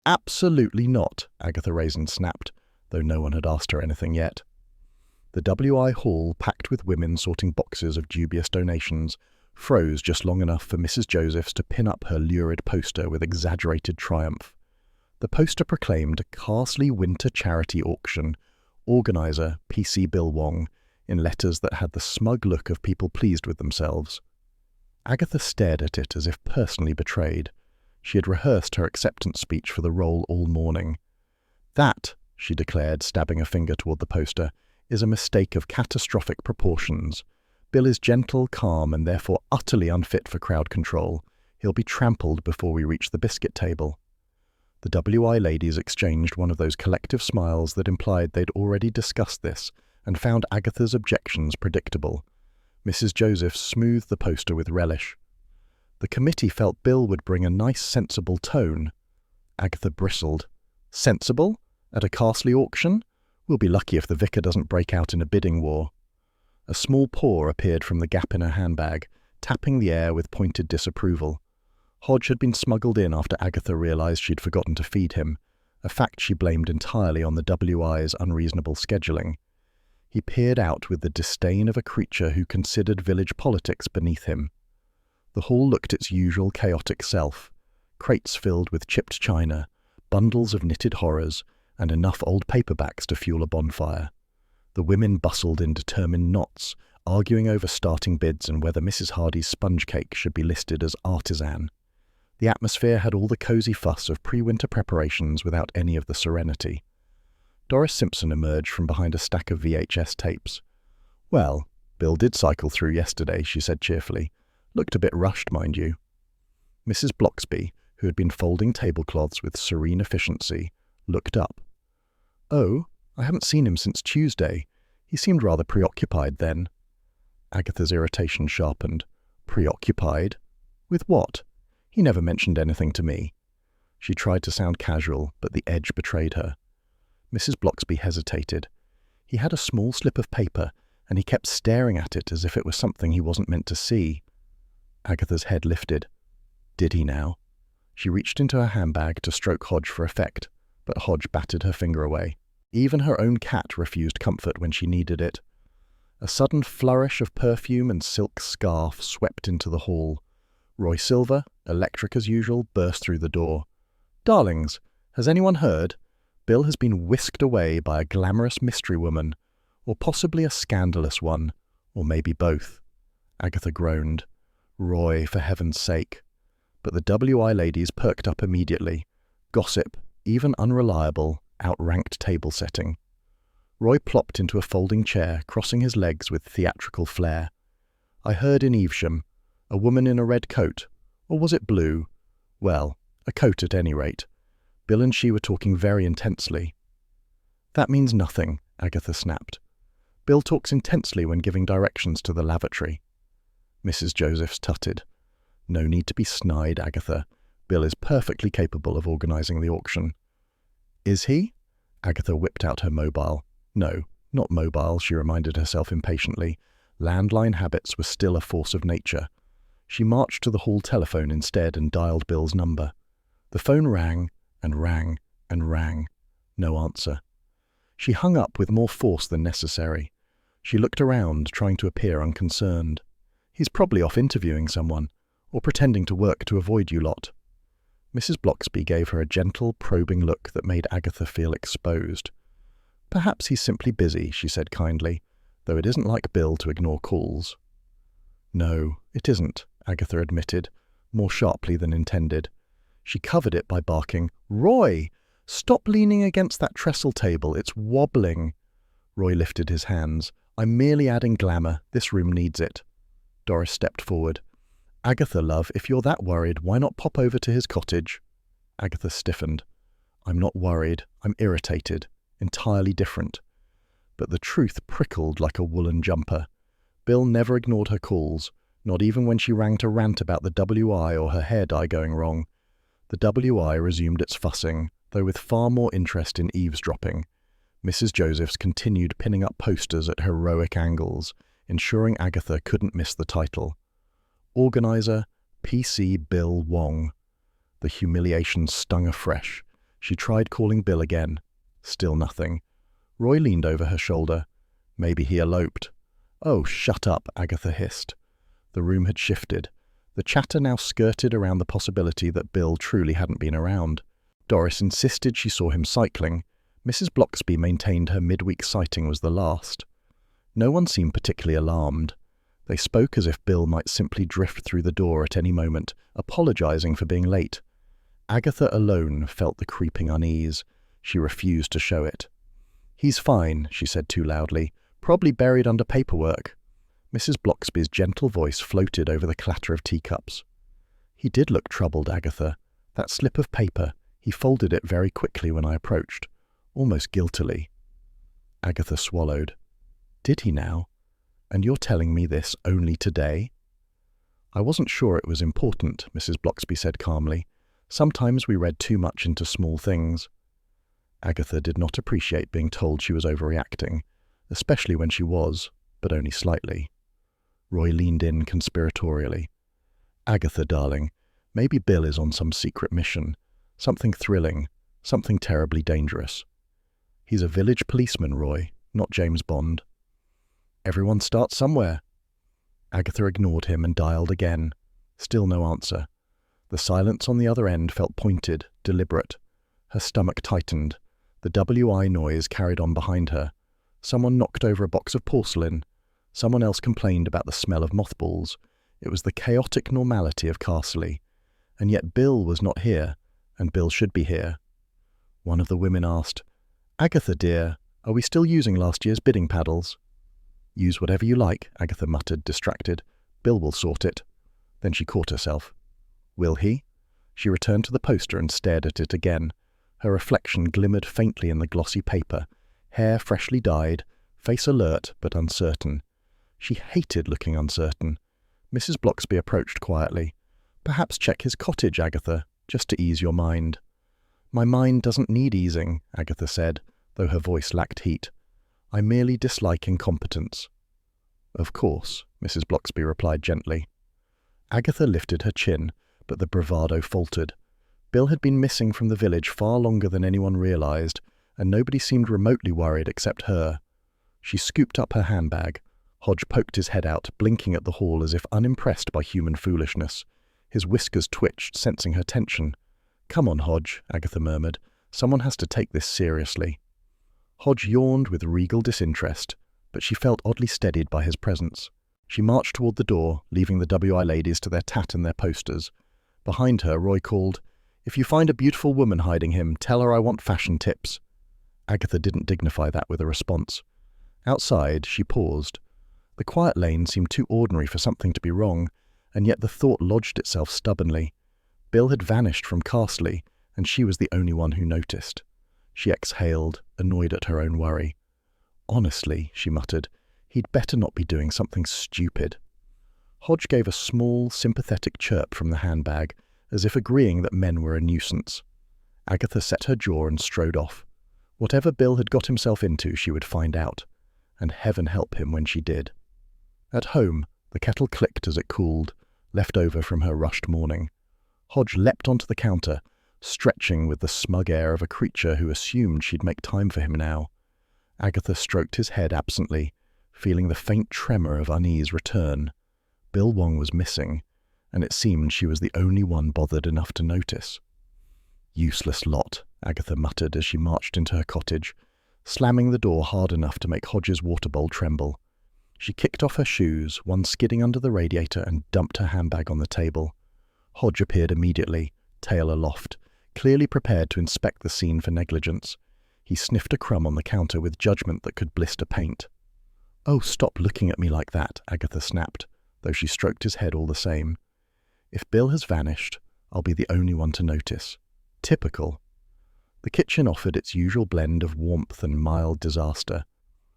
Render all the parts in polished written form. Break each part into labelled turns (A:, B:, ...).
A: Absolutely not, Agatha Raisin snapped, though no one had asked her anything yet. The WI hall, packed with women sorting boxes of dubious donations, froze just long enough for Mrs. Josephs to pin up her lurid poster with exaggerated triumph. The poster proclaimed Carsely Winter Charity Auction, organiser PC Bill Wong, in letters that had the smug look of people pleased with themselves. Agatha stared at it as if personally betrayed. She had rehearsed her acceptance speech for the role all morning. "That," she declared, stabbing a finger toward the poster, "is a mistake of catastrophic proportions. Bill is gentle, calm, and therefore utterly unfit for crowd control. He'll be trampled before we reach the biscuit table." The WI ladies exchanged one of those collective smiles that implied they'd already discussed this and found Agatha's objections predictable. Mrs. Joseph smoothed the poster with relish. "The committee felt Bill would bring a nice, sensible tone." Agatha bristled. "Sensible? At a Carsely auction? We'll be lucky if the vicar doesn't break out in a bidding war." A small paw appeared from the gap in her handbag, tapping the air with pointed disapproval. Hodge had been smuggled in after Agatha realised she'd forgotten to feed him, a fact she blamed entirely on the WI's unreasonable scheduling. He peered out with the disdain of a creature who considered village politics beneath him. The hall looked its usual chaotic self, crates filled with chipped china, bundles of knitted horrors, and enough old paperbacks to fuel a bonfire. The women bustled in determined knots, arguing over starting bids and whether Mrs. Hardy's sponge cake should be listed as artisan. The atmosphere had all the cosy fuss of pre-winter preparations without any of the serenity. Doris Simpson emerged from behind a stack of VHS tapes. "Well, Bill did cycle through yesterday," she said cheerfully. "Looked a bit rushed, mind you." Mrs. Bloxby, who had been folding tablecloths with serene efficiency, looked up. "Oh, I haven't seen him since Tuesday. He seemed rather preoccupied then." Agatha's irritation sharpened. "Preoccupied? With what? He never mentioned anything to me." She tried to sound casual, but the edge betrayed her. Mrs. Bloxby hesitated. He had a small slip of paper, and he kept staring at it as if it was something he wasn't meant to see. Agatha's head lifted. Did he now? She reached into her handbag to stroke Hodge for effect, but Hodge batted her finger away. Even her own cat refused comfort when she needed it. A sudden flourish of perfume and silk scarf swept into the hall. Roy Silver, electric as usual, burst through the door. "Darlings, has anyone heard? Bill has been whisked away by a glamorous mystery woman, or possibly a scandalous one, or maybe both." Agatha groaned. "Roy, for heaven's sake." But the WI ladies perked up immediately. Gossip, even unreliable, outranked table setting. Roy plopped into a folding chair, crossing his legs with theatrical flair. "I heard in Evesham. A woman in a red coat. Or was it blue? Well, a coat at any rate. Bill and she were talking very intensely." "That means nothing," Agatha snapped. "Bill talks intensely when giving directions to the lavatory." Mrs. Josephs tutted. "No need to be snide, Agatha. Bill is perfectly capable of organising the auction." "Is he?" Agatha whipped out her mobile. No, not mobile, she reminded herself impatiently. Landline habits were still a force of nature. She marched to the hall telephone instead and dialed Bill's number. The phone rang and rang and rang. No answer. She hung up with more force than necessary. She looked around, trying to appear unconcerned. "He's probably off interviewing someone, or pretending to work to avoid you lot." Mrs. Bloxby gave her a gentle, probing look that made Agatha feel exposed. "Perhaps he's simply busy," she said kindly, "though it isn't like Bill to ignore calls." "No, it isn't," Agatha admitted, more sharply than intended. She covered it by barking, "Roy! Stop leaning against that trestle table, it's wobbling." Roy lifted his hands. "I'm merely adding glamour. This room needs it." Doris stepped forward. "Agatha, love, if you're that worried, why not pop over to his cottage?" Agatha stiffened. "I'm not worried. I'm irritated. Entirely different." But the truth prickled like a woolen jumper. Bill never ignored her calls, not even when she rang to rant about the WI or her hair dye going wrong. The WI resumed its fussing, though with far more interest in eavesdropping. Mrs. Josephs continued pinning up posters at heroic angles, ensuring Agatha couldn't miss the title. Organiser, PC Bill Wong. The humiliation stung afresh. She tried calling Bill again. Still nothing. Roy leaned over her shoulder. Maybe he eloped. "Oh, shut up," Agatha hissed. The room had shifted. The chatter now skirted around the possibility that Bill truly hadn't been around. Doris insisted she saw him cycling. Mrs. Bloxby maintained her midweek sighting was the last. No one seemed particularly alarmed. They spoke as if Bill might simply drift through the door at any moment, apologizing for being late. Agatha alone felt the creeping unease. She refused to show it. "He's fine," she said too loudly. "Probably buried under paperwork." Mrs. Bloxby's gentle voice floated over the clatter of teacups. "He did look troubled, Agatha. That slip of paper, he folded it very quickly when I approached, almost guiltily." Agatha swallowed. "Did he now? And you're telling me this only today?" "I wasn't sure it was important," Mrs. Bloxby said calmly. "Sometimes we read too much into small things." Agatha did not appreciate being told she was overreacting, especially when she was, but only slightly. Roy leaned in conspiratorially. "Agatha, darling, maybe Bill is on some secret mission. Something thrilling, something terribly dangerous. He's a village policeman, Roy, not James Bond." "Everyone starts somewhere." Agatha ignored him and dialed again. Still no answer. The silence on the other end felt pointed, deliberate. Her stomach tightened. The WI noise carried on behind her. Someone knocked over a box of porcelain. Someone else complained about the smell of mothballs. It was the chaotic normality of Carsely. And yet Bill was not here, and Bill should be here. One of the women asked, "Agatha, dear, are we still using last year's bidding paddles?" "Use whatever you like," Agatha muttered, distracted. "Bill will sort it." Then she caught herself. "Will he?" She returned to the poster and stared at it again. Her reflection glimmered faintly in the glossy paper, hair freshly dyed, face alert but uncertain. She hated looking uncertain. Mrs. Bloxby approached quietly. "Perhaps check his cottage, Agatha, just to ease your mind." "My mind doesn't need easing," Agatha said, though her voice lacked heat. "I merely dislike incompetence." "Of course," Mrs. Bloxby replied gently. Agatha lifted her chin, but the bravado faltered. Bill had been missing from the village far longer than anyone realized, and nobody seemed remotely worried except her. She scooped up her handbag. Hodge poked his head out, blinking at the hall as if unimpressed by human foolishness. His whiskers twitched, sensing her tension. "Come on, Hodge," Agatha murmured. "Someone has to take this seriously." Hodge yawned with regal disinterest, but she felt oddly steadied by his presence. She marched toward the door, leaving the WI ladies to their tat and their posters. Behind her, Roy called, "If you find a beautiful woman hiding him, tell her I want fashion tips." Agatha didn't dignify that with a response. Outside, she paused. The quiet lane seemed too ordinary for something to be wrong, and yet the thought lodged itself stubbornly. Bill had vanished from Carsely, and she was the only one who noticed. She exhaled, annoyed at her own worry. "Honestly," she muttered, "he'd better not be doing something stupid." Hodge gave a small, sympathetic chirp from the handbag, as if agreeing that men were a nuisance. Agatha set her jaw and strode off. Whatever Bill had got himself into, she would find out, and heaven help him when she did. At home, the kettle clicked as it cooled, left over from her rushed morning. Hodge leapt onto the counter, stretching with the smug air of a creature who assumed she'd make time for him now. Agatha stroked his head absently, feeling the faint tremor of unease return. Bill Wong was missing, and it seemed she was the only one bothered enough to notice. "Useless lot," Agatha muttered as she marched into her cottage, slamming the door hard enough to make Hodge's water bowl tremble. She kicked off her shoes, one skidding under the radiator, and dumped her handbag on the table. Hodge appeared immediately, tail aloft, clearly prepared to inspect the scene for negligence. He sniffed a crumb on the counter with judgment that could blister paint. "Oh, stop looking at me like that," Agatha snapped, though she stroked his head all the same. "If Bill has vanished, I'll be the only one to notice. Typical." The kitchen offered its usual blend of warmth and mild disaster.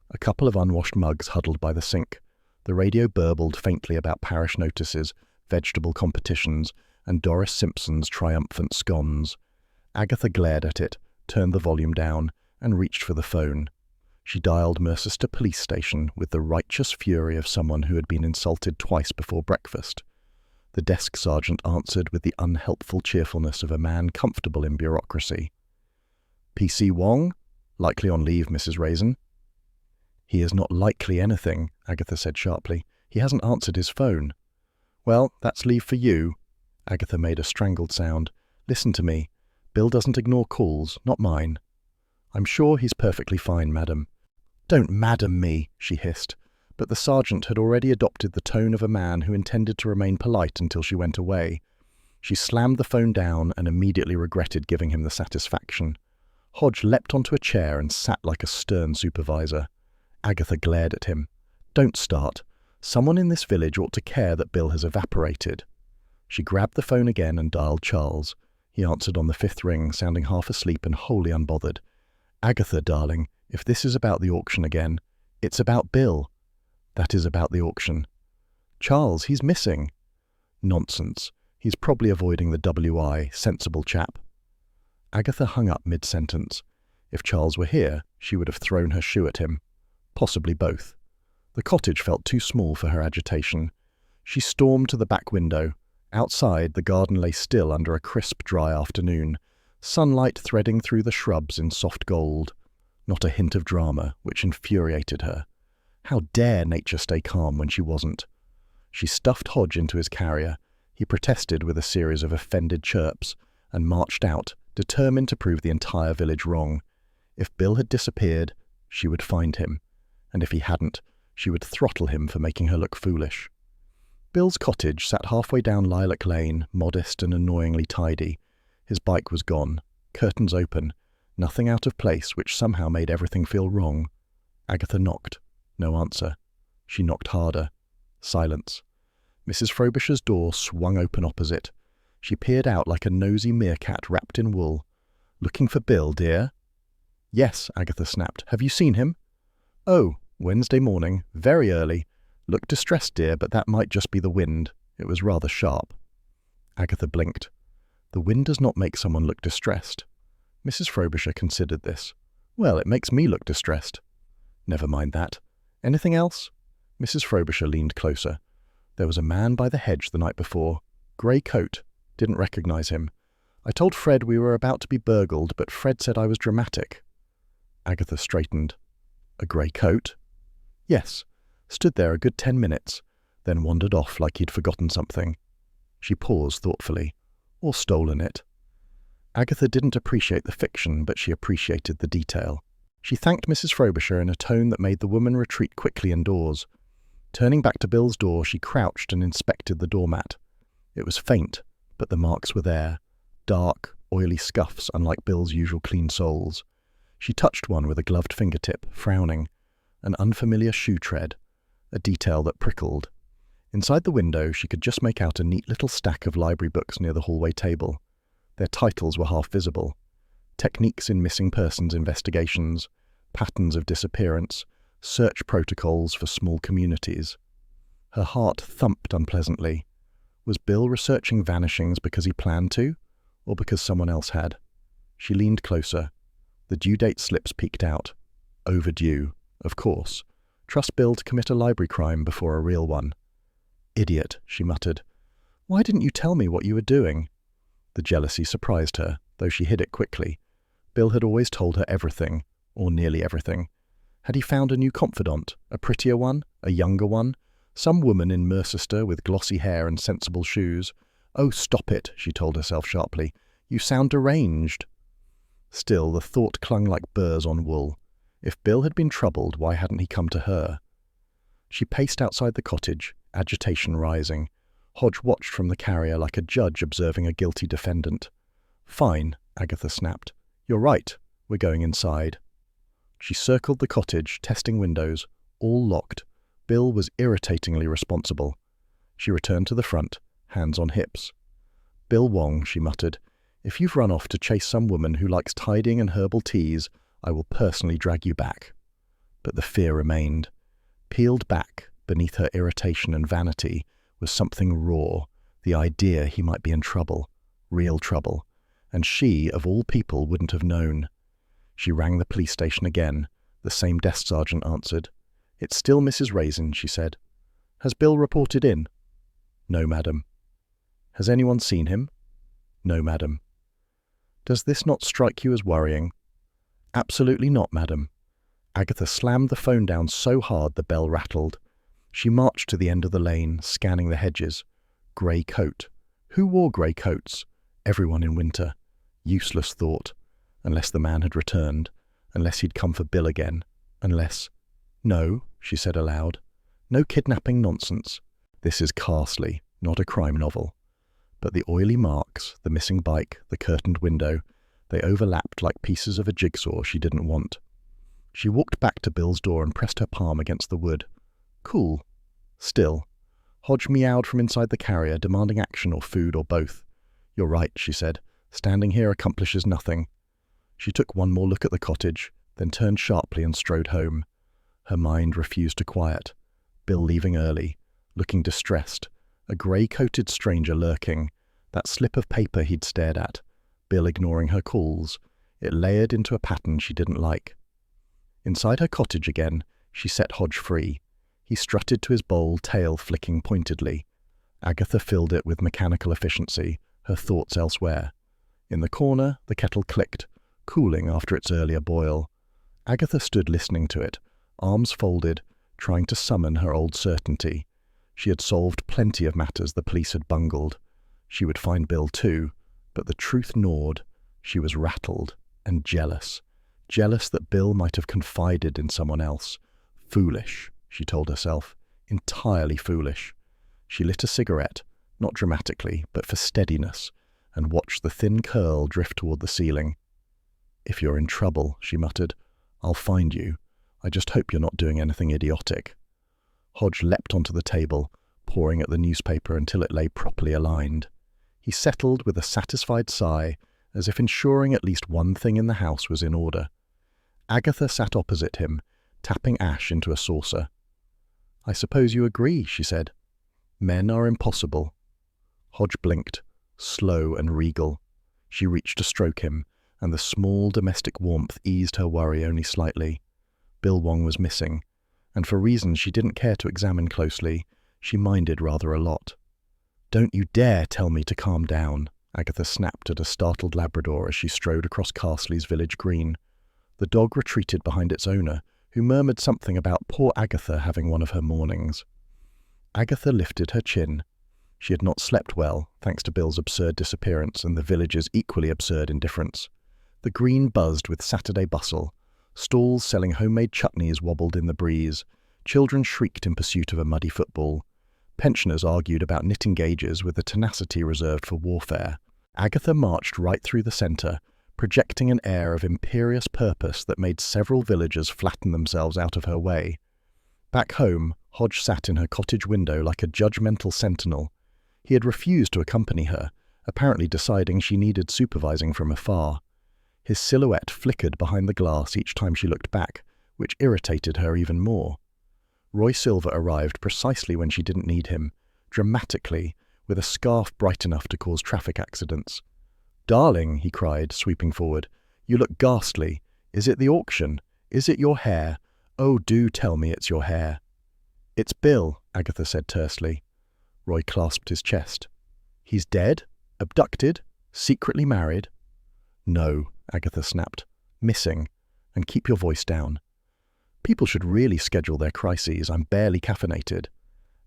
A: A couple of unwashed mugs huddled by the sink. The radio burbled faintly about parish notices, vegetable competitions, and Doris Simpson's triumphant scones. Agatha glared at it, turned the volume down, and reached for the phone. She dialed Mercester Police Station with the righteous fury of someone who had been insulted twice before breakfast. The desk sergeant answered with the unhelpful cheerfulness of a man comfortable in bureaucracy. PC Wong? Likely on leave, Mrs. Raisin. He is not likely anything, Agatha said sharply. He hasn't answered his phone. Well, that's leave for you. Agatha made a strangled sound. Listen to me. Bill doesn't ignore calls, not mine. I'm sure he's perfectly fine, madam. Don't madam me, she hissed. But the sergeant had already adopted the tone of a man who intended to remain polite until she went away. She slammed the phone down and immediately regretted giving him the satisfaction. Hodge leapt onto a chair and sat like a stern supervisor. Agatha glared at him. Don't start. Someone in this village ought to care that Bill has evaporated. She grabbed the phone again and dialed Charles. He answered on the 5th ring, sounding half asleep and wholly unbothered. Agatha, darling, if this is about the auction again, it's about Bill. That is about the auction. Charles, he's missing. Nonsense. He's probably avoiding the WI, sensible chap. Agatha hung up mid-sentence. If Charles were here, she would have thrown her shoe at him. Possibly both. The cottage felt too small for her agitation. She stormed to the back window. Outside, the garden lay still under a crisp, dry afternoon, sunlight threading through the shrubs in soft gold. Not a hint of drama, which infuriated her. How dare nature stay calm when she wasn't? She stuffed Hodge into his carrier. He protested with a series of offended chirps and marched out, determined to prove the entire village wrong. If Bill had disappeared, she would find him, and if he hadn't, she would throttle him for making her look foolish. Bill's cottage sat halfway down Lilac Lane, modest and annoyingly tidy. His bike was gone, curtains open, nothing out of place which somehow made everything feel wrong. Agatha knocked. No answer. She knocked harder. Silence. Mrs. Frobisher's door swung open opposite. She peered out like a nosy meerkat wrapped in wool. Looking for Bill, dear? Yes, Agatha snapped. Have you seen him? Oh, Wednesday morning, very early. Looked distressed, dear, but that might just be the wind. It was rather sharp. Agatha blinked. The wind does not make someone look distressed. Mrs. Frobisher considered this. Well, it makes me look distressed. Never mind that. Anything else? Mrs. Frobisher leaned closer. There was a man by the hedge the night before. Grey coat. Didn't recognize him. I told Fred we were about to be burgled, but Fred said I was dramatic. Agatha straightened. A grey coat? Yes. Stood there a good 10 minutes, then wandered off like he'd forgotten something. She paused thoughtfully. Or stolen it. Agatha didn't appreciate the fiction, but she appreciated the detail. She thanked Mrs. Frobisher in a tone that made the woman retreat quickly indoors. Turning back to Bill's door, she crouched and inspected the doormat. It was faint, but the marks were there. Dark, oily scuffs unlike Bill's usual clean soles. She touched one with a gloved fingertip, frowning. An unfamiliar shoe tread. A detail that prickled. Inside the window, she could just make out a neat little stack of library books near the hallway table. Their titles were half visible. Techniques in missing persons investigations, patterns of disappearance, search protocols for small communities. Her heart thumped unpleasantly. Was Bill researching vanishings because he planned to, or because someone else had? She leaned closer. The due date slips peeked out. Overdue, of course. Trust Bill to commit a library crime before a real one. Idiot, she muttered. Why didn't you tell me what you were doing? The jealousy surprised her, though she hid it quickly. Bill had always told her everything, or nearly everything. Had he found a new confidant, a prettier one, a younger one? Some woman in Mercester with glossy hair and sensible shoes? Oh, stop it, she told herself sharply. You sound deranged. Still, the thought clung like burrs on wool. If Bill had been troubled, why hadn't he come to her? She paced outside the cottage, agitation rising. Hodge watched from the carrier like a judge observing a guilty defendant. Fine, Agatha snapped. You're right. We're going inside. She circled the cottage, testing windows, all locked. Bill was irritatingly responsible. She returned to the front, hands on hips. Bill Wong, she muttered. If you've run off to chase some woman who likes tidying and herbal teas, I will personally drag you back. But the fear remained. Peeled back, beneath her irritation and vanity, was something raw, the idea he might be in trouble, real trouble, and she, of all people, wouldn't have known. She rang the police station again. The same desk sergeant answered. It's still Mrs. Raisin, she said. Has Bill reported in? No, madam. Has anyone seen him? No, madam. Does this not strike you as worrying? Absolutely not, madam. Agatha slammed the phone down so hard the bell rattled. She marched to the end of the lane, scanning the hedges. Grey coat. Who wore grey coats? Everyone in winter. Useless thought. Unless the man had returned. Unless he'd come for Bill again. Unless... No, she said aloud. No kidnapping nonsense. This is Carsely, not a crime novel. But the oily marks, the missing bike, the curtained window, they overlapped like pieces of a jigsaw she didn't want. She walked back to Bill's door and pressed her palm against the wood. Cool. Still. Hodge meowed from inside the carrier, demanding action or food or both. You're right, she said. Standing here accomplishes nothing. She took one more look at the cottage, then turned sharply and strode home. Her mind refused to quiet. Bill leaving early, looking distressed, a grey-coated stranger lurking, that slip of paper he'd stared at, Bill ignoring her calls. It layered into a pattern she didn't like. Inside her cottage again, she set Hodge free. He strutted to his bowl, tail flicking pointedly. Agatha filled it with mechanical efficiency, her thoughts elsewhere. In the corner, the kettle clicked, cooling after its earlier boil. Agatha stood listening to it, arms folded, trying to summon her old certainty. She had solved plenty of matters the police had bungled. She would find Bill too, but the truth gnawed. She was rattled and jealous. Jealous that Bill might have confided in someone else. Foolish, she told herself. Entirely foolish. She lit a cigarette, not dramatically, but for steadiness, and watched the thin curl drift toward the ceiling. If you're in trouble, she muttered, I'll find you. I just hope you're not doing anything idiotic. Hodge leapt onto the table, pawing at the newspaper until it lay properly aligned. He settled with a satisfied sigh, as if ensuring at least one thing in the house was in order. Agatha sat opposite him, tapping ash into a saucer. I suppose you agree, she said. Men are impossible. Hodge blinked, slow and regal. She reached to stroke him, and the small domestic warmth eased her worry only slightly. Bill Wong was missing, and for reasons she didn't care to examine closely, she minded rather a lot. Don't you dare tell me to calm down, Agatha snapped at a startled Labrador as she strode across Carsely's village green. The dog retreated behind its owner, who murmured something about poor Agatha having one of her mornings. Agatha lifted her chin. She had not slept well, thanks to Bill's absurd disappearance and the village's equally absurd indifference. The green buzzed with Saturday bustle. Stalls selling homemade chutneys wobbled in the breeze. Children shrieked in pursuit of a muddy football. Pensioners argued about knitting gauges with the tenacity reserved for warfare. Agatha marched right through the centre, projecting an air of imperious purpose that made several villagers flatten themselves out of her way. Back home, Hodge sat in her cottage window like a judgmental sentinel. He had refused to accompany her, apparently deciding she needed supervising from afar. His silhouette flickered behind the glass each time she looked back, which irritated her even more. Roy Silver arrived precisely when she didn't need him, dramatically, with a scarf bright enough to cause traffic accidents. "Darling," he cried, sweeping forward, "you look ghastly. Is it the auction? Is it your hair? Oh, do tell me it's your hair." "It's Bill," Agatha said tersely. Roy clasped his chest. "He's dead? Abducted? Secretly married?" "No," Agatha snapped. "Missing. And keep your voice down. People should really schedule their crises. I'm barely caffeinated."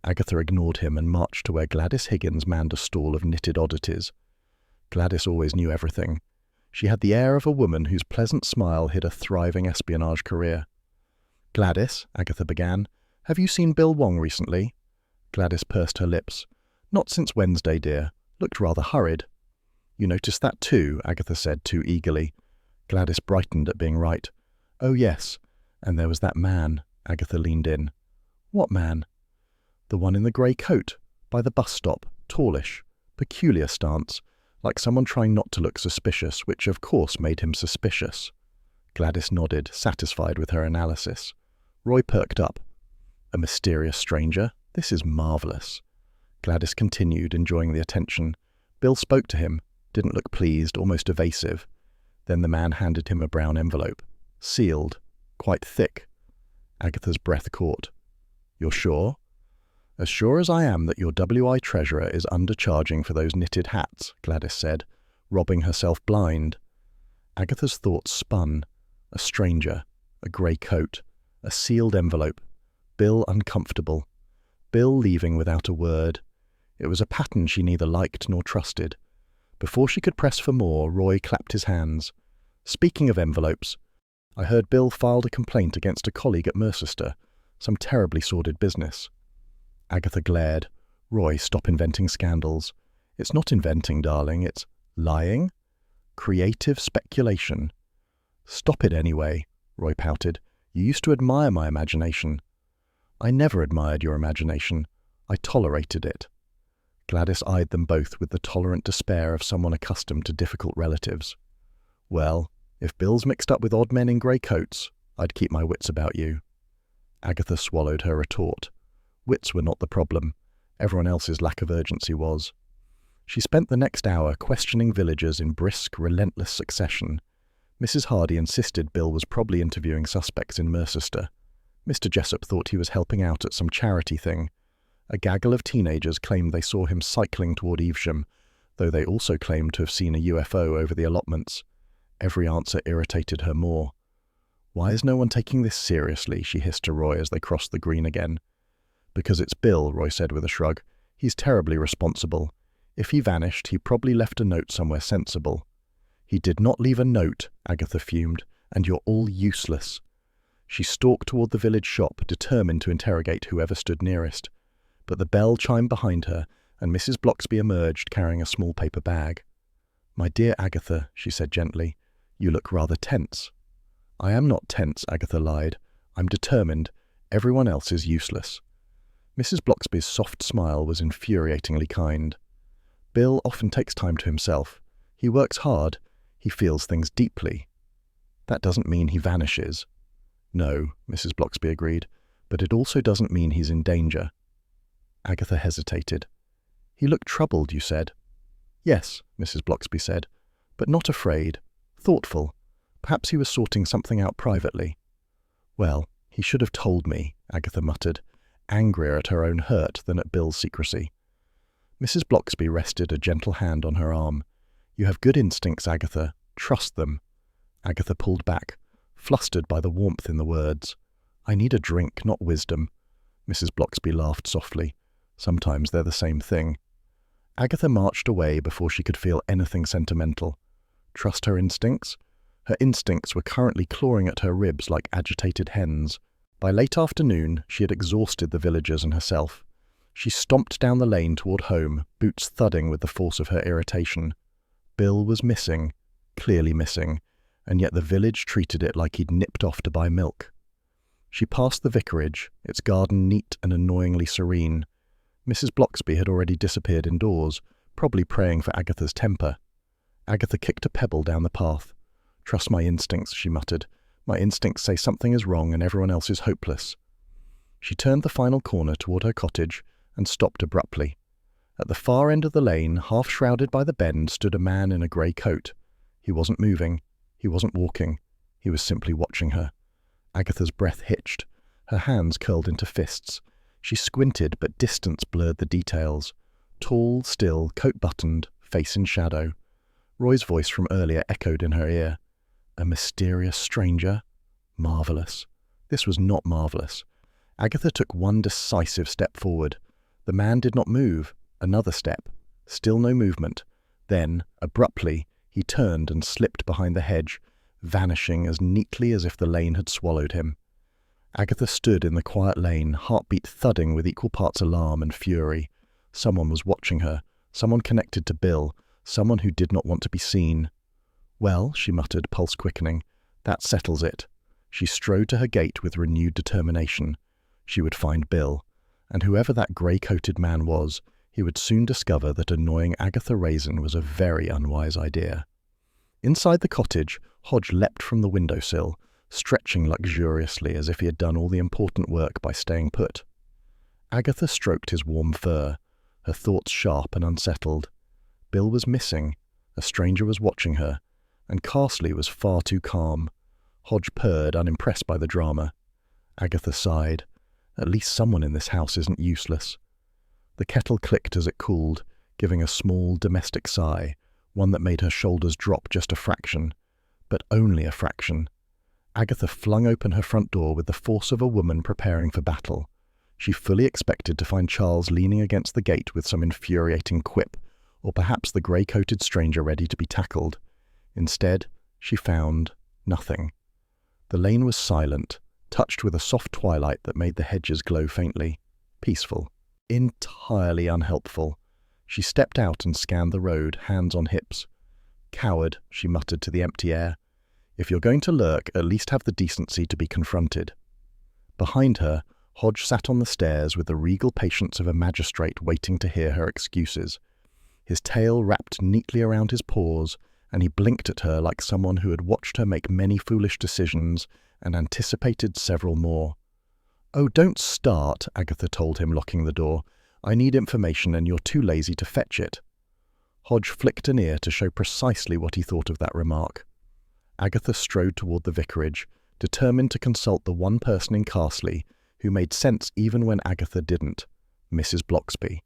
A: Agatha ignored him and marched to where Gladys Higgins manned a stall of knitted oddities. Gladys always knew everything. She had the air of a woman whose pleasant smile hid a thriving espionage career. "Gladys," Agatha began, "have you seen Bill Wong recently?" Gladys pursed her lips. "Not since Wednesday, dear. Looked rather hurried." "You noticed that too," Agatha said too eagerly. Gladys brightened at being right. "Oh, yes. And there was that man." Agatha leaned in. "What man?" "The one in the grey coat, by the bus stop, tallish, peculiar stance, like someone trying not to look suspicious, which of course made him suspicious." Gladys nodded, satisfied with her analysis. Roy perked up. "A mysterious stranger? This is marvellous." Gladys continued, enjoying the attention. Bill spoke to him, didn't look pleased, almost evasive. Then the man handed him a brown envelope. Sealed. Quite thick. Agatha's breath caught. "You're sure?" "As sure as I am that your WI treasurer is undercharging for those knitted hats," Gladys said, robbing herself blind. Agatha's thoughts spun. A stranger, a grey coat, a sealed envelope, Bill uncomfortable, Bill leaving without a word. It was a pattern she neither liked nor trusted. Before she could press for more, Roy clapped his hands. Speaking of envelopes, I heard Bill filed a complaint against a colleague at Mercester, some terribly sordid business. Agatha glared. Roy, stop inventing scandals. It's not inventing, darling, it's lying. Creative speculation. Stop it anyway, Roy pouted. You used to admire my imagination. I never admired your imagination. I tolerated it. Gladys eyed them both with the tolerant despair of someone accustomed to difficult relatives. Well, if Bill's mixed up with odd men in grey coats, I'd keep my wits about you. Agatha swallowed her retort. Wits were not the problem. Everyone else's lack of urgency was. She spent the next hour questioning villagers in brisk, relentless succession. Mrs. Hardy insisted Bill was probably interviewing suspects in Mercester. Mr. Jessup thought he was helping out at some charity thing. A gaggle of teenagers claimed they saw him cycling toward Evesham, though they also claimed to have seen a UFO over the allotments. Every answer irritated her more. Why is no one taking this seriously? She hissed to Roy as they crossed the green again. Because it's Bill, Roy said with a shrug. He's terribly responsible. If he vanished, he probably left a note somewhere sensible. He did not leave a note, Agatha fumed, and you're all useless. She stalked toward the village shop, determined to interrogate whoever stood nearest. But the bell chimed behind her, and Mrs. Bloxby emerged carrying a small paper bag. My dear Agatha, she said gently, you look rather tense. I am not tense, Agatha lied. I'm determined. Everyone else is useless. Mrs. Bloxby's soft smile was infuriatingly kind. Bill often takes time to himself. He works hard. He feels things deeply. That doesn't mean he vanishes. No, Mrs. Bloxby agreed, but it also doesn't mean he's in danger. Agatha hesitated. He looked troubled, you said. Yes, Mrs. Bloxby said, but not afraid. Thoughtful. Perhaps he was sorting something out privately. Well, he should have told me, Agatha muttered, angrier at her own hurt than at Bill's secrecy. Mrs. Bloxby rested a gentle hand on her arm. You have good instincts, Agatha. Trust them. Agatha pulled back, flustered by the warmth in the words. I need a drink, not wisdom. Mrs. Bloxby laughed softly. Sometimes they're the same thing. Agatha marched away before she could feel anything sentimental. Trust her instincts? Her instincts were currently clawing at her ribs like agitated hens. By late afternoon, she had exhausted the villagers and herself. She stomped down the lane toward home, boots thudding with the force of her irritation. Bill was missing, clearly missing, and yet the village treated it like he'd nipped off to buy milk. She passed the vicarage, its garden neat and annoyingly serene. Mrs. Bloxby had already disappeared indoors, probably praying for Agatha's temper. Agatha kicked a pebble down the path. Trust my instincts, she muttered. My instincts say something is wrong and everyone else is hopeless. She turned the final corner toward her cottage and stopped abruptly. At the far end of the lane, half shrouded by the bend, stood a man in a grey coat. He wasn't moving. He wasn't walking. He was simply watching her. Agatha's breath hitched. Her hands curled into fists. She squinted, but distance blurred the details. Tall, still, coat buttoned, face in shadow. Roy's voice from earlier echoed in her ear. A mysterious stranger? Marvellous. This was not marvellous. Agatha took one decisive step forward. The man did not move. Another step. Still no movement. Then, abruptly, he turned and slipped behind the hedge, vanishing as neatly as if the lane had swallowed him. Agatha stood in the quiet lane, heartbeat thudding with equal parts alarm and fury. Someone was watching her, someone connected to Bill, someone who did not want to be seen. Well, she muttered, pulse quickening, that settles it. She strode to her gate with renewed determination. She would find Bill, and whoever that grey-coated man was, he would soon discover that annoying Agatha Raisin was a very unwise idea. Inside the cottage, Hodge leapt from the windowsill, stretching luxuriously as if he had done all the important work by staying put. Agatha stroked his warm fur, her thoughts sharp and unsettled. Bill was missing, a stranger was watching her, and Carsely was far too calm. Hodge purred, unimpressed by the drama. Agatha sighed. At least someone in this house isn't useless. The kettle clicked as it cooled, giving a small domestic sigh, one that made her shoulders drop just a fraction. But only a fraction. Agatha flung open her front door with the force of a woman preparing for battle. She fully expected to find Charles leaning against the gate with some infuriating quip, or perhaps the grey-coated stranger ready to be tackled. Instead, she found nothing. The lane was silent, touched with a soft twilight that made the hedges glow faintly. Peaceful. Entirely unhelpful. She stepped out and scanned the road, hands on hips. "Coward," she muttered to the empty air. "If you're going to lurk, at least have the decency to be confronted." Behind her, Hodge sat on the stairs with the regal patience of a magistrate waiting to hear her excuses. His tail wrapped neatly around his paws, and he blinked at her like someone who had watched her make many foolish decisions and anticipated several more. "Oh, don't start," Agatha told him, locking the door. "I need information and you're too lazy to fetch it." Hodge flicked an ear to show precisely what he thought of that remark. Agatha strode toward the vicarage, determined to consult the one person in Carsely who made sense even when Agatha didn't, Mrs. Bloxby.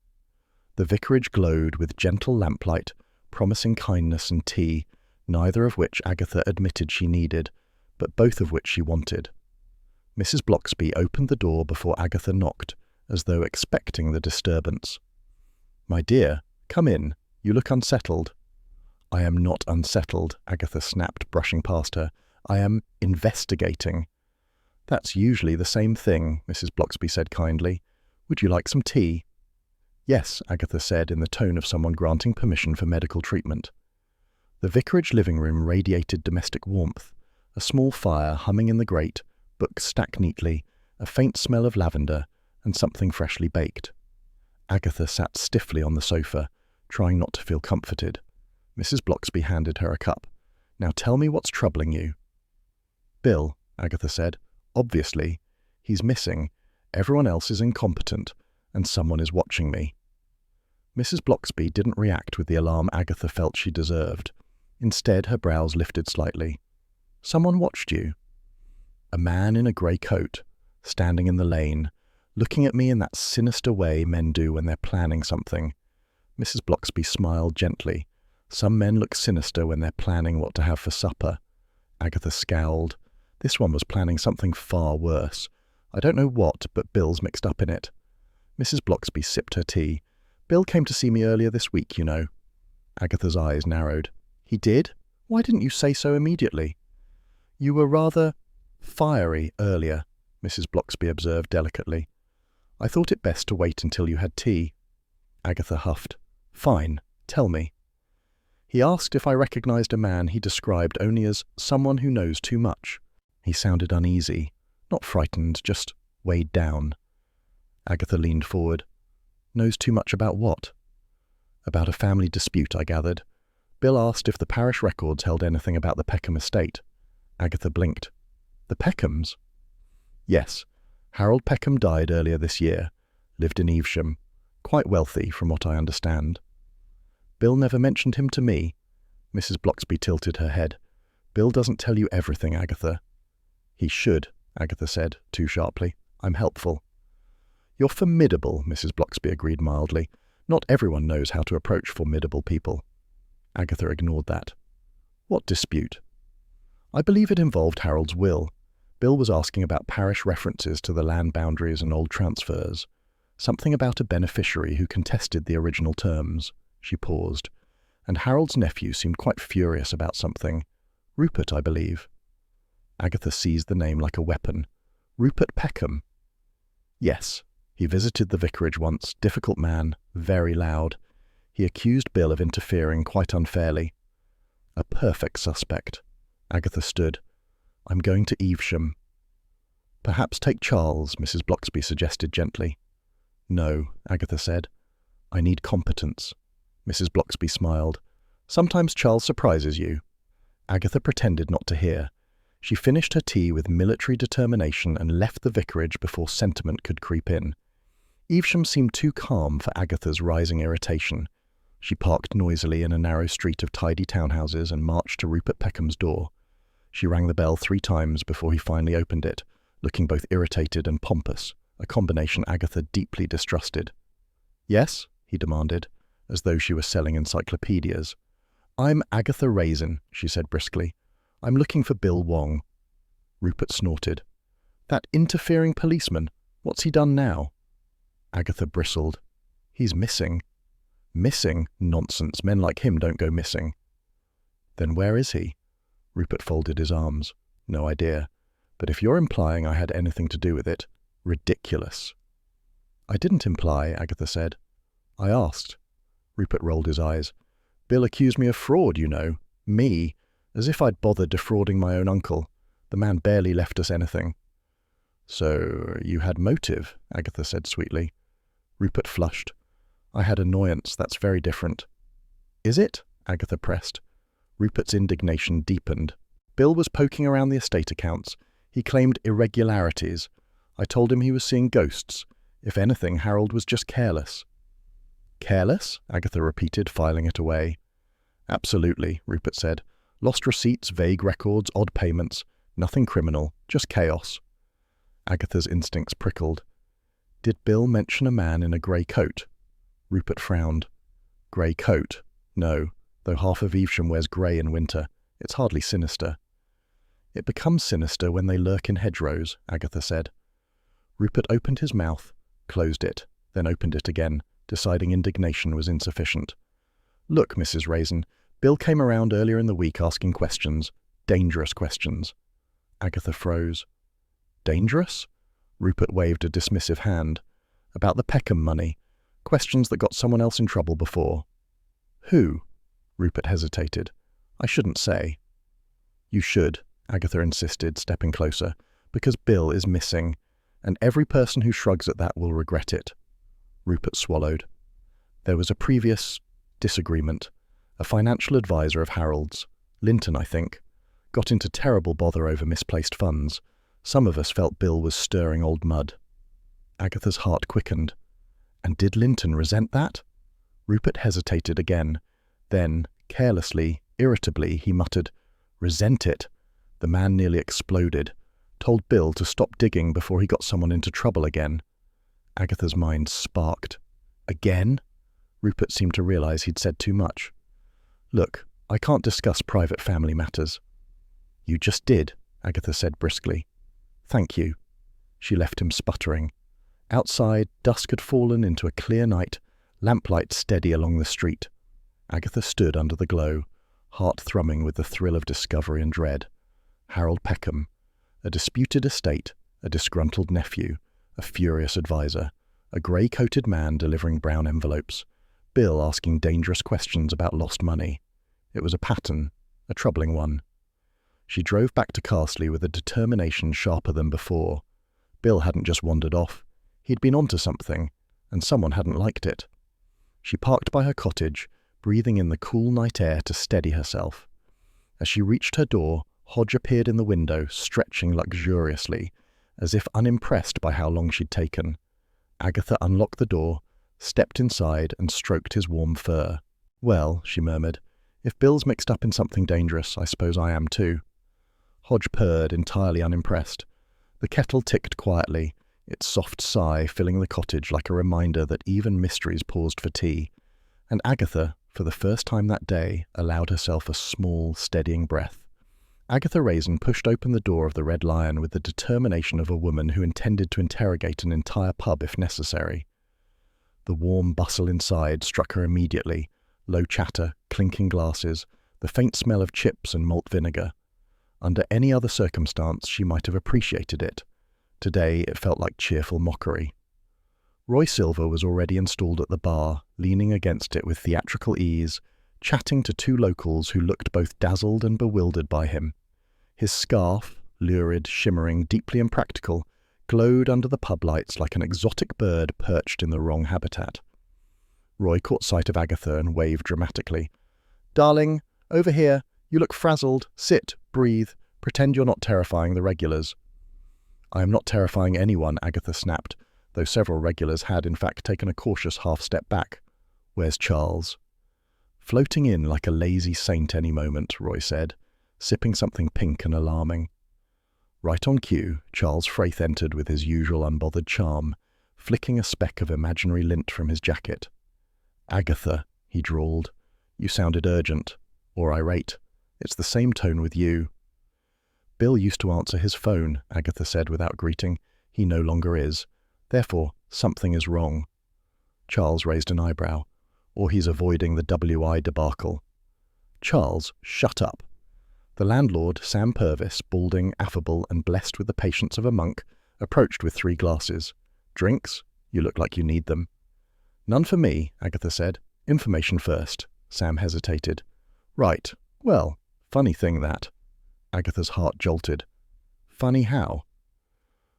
A: The vicarage glowed with gentle lamplight, promising kindness and tea, neither of which Agatha admitted she needed, but both of which she wanted. Mrs. Bloxby opened the door before Agatha knocked, as though expecting the disturbance. "My dear, come in. You look unsettled." "I am not unsettled," Agatha snapped, brushing past her. "I am investigating." "That's usually the same thing," Mrs. Bloxby said kindly. "Would you like some tea?" "Yes," Agatha said in the tone of someone granting permission for medical treatment. The vicarage living room radiated domestic warmth, a small fire humming in the grate, books stacked neatly, a faint smell of lavender, and something freshly baked. Agatha sat stiffly on the sofa, trying not to feel comforted. Mrs. Bloxby handed her a cup. "Now tell me what's troubling you." "Bill," Agatha said. "Obviously. He's missing. Everyone else is incompetent, and someone is watching me." Mrs. Bloxby didn't react with the alarm Agatha felt she deserved. Instead, her brows lifted slightly. "Someone watched you?" "A man in a grey coat, standing in the lane, looking at me in that sinister way men do when they're planning something." Mrs. Bloxby smiled gently. "Some men look sinister when they're planning what to have for supper." Agatha scowled. This one was planning something far worse. I don't know what, but Bill's mixed up in it. Mrs. Bloxby sipped her tea. "Bill came to see me earlier this week, you know." Agatha's eyes narrowed. "He did? Why didn't you say so immediately?" "You were rather fiery earlier," Mrs. Bloxby observed delicately. "I thought it best to wait until you had tea." Agatha huffed. "Fine, tell me." "He asked if I recognized a man he described only as someone who knows too much." He sounded uneasy, not frightened, just weighed down. Agatha leaned forward. "Knows too much about what?" "About a family dispute, I gathered. Bill asked if the parish records held anything about the Peekom estate." Agatha blinked. "The Peekoms?" "Yes. Harold Peekom died earlier this year. Lived in Evesham. Quite wealthy, from what I understand." "Bill never mentioned him to me." Mrs. Bloxby tilted her head. "Bill doesn't tell you everything, Agatha." "He should," Agatha said, too sharply. "I'm helpful." "You're formidable," Mrs. Bloxby agreed mildly. "Not everyone knows how to approach formidable people." Agatha ignored that. "What dispute?" "I believe it involved Harold's will. Bill was asking about parish references to the land boundaries and old transfers. Something about a beneficiary who contested the original terms." She paused. "And Harold's nephew seemed quite furious about something. Rupert, I believe." Agatha seized the name like a weapon. "Rupert Peekom?" "Yes. He visited the vicarage once. Difficult man. Very loud. He accused Bill of interfering quite unfairly." "A perfect suspect." Agatha stood. "I'm going to Evesham." "Perhaps take Charles," Mrs. Bloxby suggested gently. "No," Agatha said. "I need competence." Mrs. Bloxby smiled. "Sometimes Charles surprises you." Agatha pretended not to hear. She finished her tea with military determination and left the vicarage before sentiment could creep in. Evesham seemed too calm for Agatha's rising irritation. She parked noisily in a narrow street of tidy townhouses and marched to Rupert Peekom's door. She rang the bell 3 times before he finally opened it, looking both irritated and pompous, a combination Agatha deeply distrusted. "Yes?" he demanded, as though she were selling encyclopedias. "I'm Agatha Raisin," she said briskly. "I'm looking for Bill Wong." Rupert snorted. "That interfering policeman, what's he done now?" Agatha bristled. "He's missing." "Missing? Nonsense, men like him don't go missing." "Then where is he?" Rupert folded his arms. "No idea. But if you're implying I had anything to do with it, ridiculous." "I didn't imply," Agatha said. "I asked." Rupert rolled his eyes. "Bill accused me of fraud, you know. Me. As if I'd bothered defrauding my own uncle. The man barely left us anything." "So you had motive," Agatha said sweetly. Rupert flushed. "I had annoyance. That's very different." "Is it?" Agatha pressed. Rupert's indignation deepened. "Bill was poking around the estate accounts. He claimed irregularities. I told him he was seeing ghosts. If anything, Harold was just careless." "Careless?" Agatha repeated, filing it away. "Absolutely," Rupert said. "Lost receipts, vague records, odd payments. Nothing criminal, just chaos." Agatha's instincts prickled. "Did Bill mention a man in a grey coat?" Rupert frowned. "Grey coat? No, though half of Evesham wears grey in winter. It's hardly sinister." "It becomes sinister when they lurk in hedgerows," Agatha said. Rupert opened his mouth, closed it, then opened it again, deciding indignation was insufficient. "Look, Mrs. Raisin, Bill came around earlier in the week asking questions. Dangerous questions." Agatha froze. "Dangerous?" Rupert waved a dismissive hand. "About the Peekom money. Questions that got someone else in trouble before." "Who?" Rupert hesitated. "I shouldn't say." "You should," Agatha insisted, stepping closer, "because Bill is missing, and every person who shrugs at that will regret it." Rupert swallowed. "There was a previous disagreement. A financial advisor of Harold's, Linton, I think, got into terrible bother over misplaced funds. Some of us felt Bill was stirring old mud." Agatha's heart quickened. "And did Linton resent that?" Rupert hesitated again. Then, carelessly, irritably, he muttered, "Resent it?" The man nearly exploded. Told Bill to stop digging before he got someone into trouble again. Agatha's mind sparked. "Again?" Rupert seemed to realize he'd said too much. "Look, I can't discuss private family matters." "You just did," Agatha said briskly. "Thank you." She left him sputtering. Outside, dusk had fallen into a clear night, lamplight steady along the street. Agatha stood under the glow, heart thrumming with the thrill of discovery and dread. Harold Peekom, a disputed estate, a disgruntled nephew, a furious advisor, a grey-coated man delivering brown envelopes, Bill asking dangerous questions about lost money. It was a pattern, a troubling one. She drove back to Carsely with a determination sharper than before. Bill hadn't just wandered off. He'd been onto something, and someone hadn't liked it. She parked by her cottage, breathing in the cool night air to steady herself. As she reached her door, Hodge appeared in the window, stretching luxuriously, as if unimpressed by how long she'd taken. Agatha unlocked the door, stepped inside, and stroked his warm fur. "Well," she murmured, "if Bill's mixed up in something dangerous, I suppose I am too." Hodge purred, entirely unimpressed. The kettle ticked quietly, its soft sigh filling the cottage like a reminder that even mysteries paused for tea. And Agatha, for the first time that day, allowed herself a small, steadying breath. Agatha Raisin pushed open the door of the Red Lion with the determination of a woman who intended to interrogate an entire pub if necessary. The warm bustle inside struck her immediately, low chatter, clinking glasses, the faint smell of chips and malt vinegar. Under any other circumstance, she might have appreciated it. Today, it felt like cheerful mockery. Roy Silver was already installed at the bar, leaning against it with theatrical ease, chatting to two locals who looked both dazzled and bewildered by him. His scarf, lurid, shimmering, deeply impractical, glowed under the pub lights like an exotic bird perched in the wrong habitat. Roy caught sight of Agatha and waved dramatically. "Darling, over here. You look frazzled. Sit, breathe. Pretend you're not terrifying the regulars." "I am not terrifying anyone," Agatha snapped, though several regulars had in fact taken a cautious half-step back. "Where's Charles?" "Floating in like a lazy saint any moment," Roy said, sipping something pink and alarming. Right on cue, Charles Fraith entered with his usual unbothered charm, flicking a speck of imaginary lint from his jacket. "Agatha," he drawled, "you sounded urgent, or irate. It's the same tone with you." Bill used to answer his phone, Agatha said without greeting. He no longer is. Therefore, something is wrong. Charles raised an eyebrow. Or he's avoiding the WI debacle. Charles, shut up. The landlord, Sam Purvis, balding, affable, and blessed with the patience of a monk, approached with 3 glasses. Drinks? You look like you need them. None for me, Agatha said. Information first. Sam hesitated. Right. Well, funny thing that. Agatha's heart jolted. Funny how?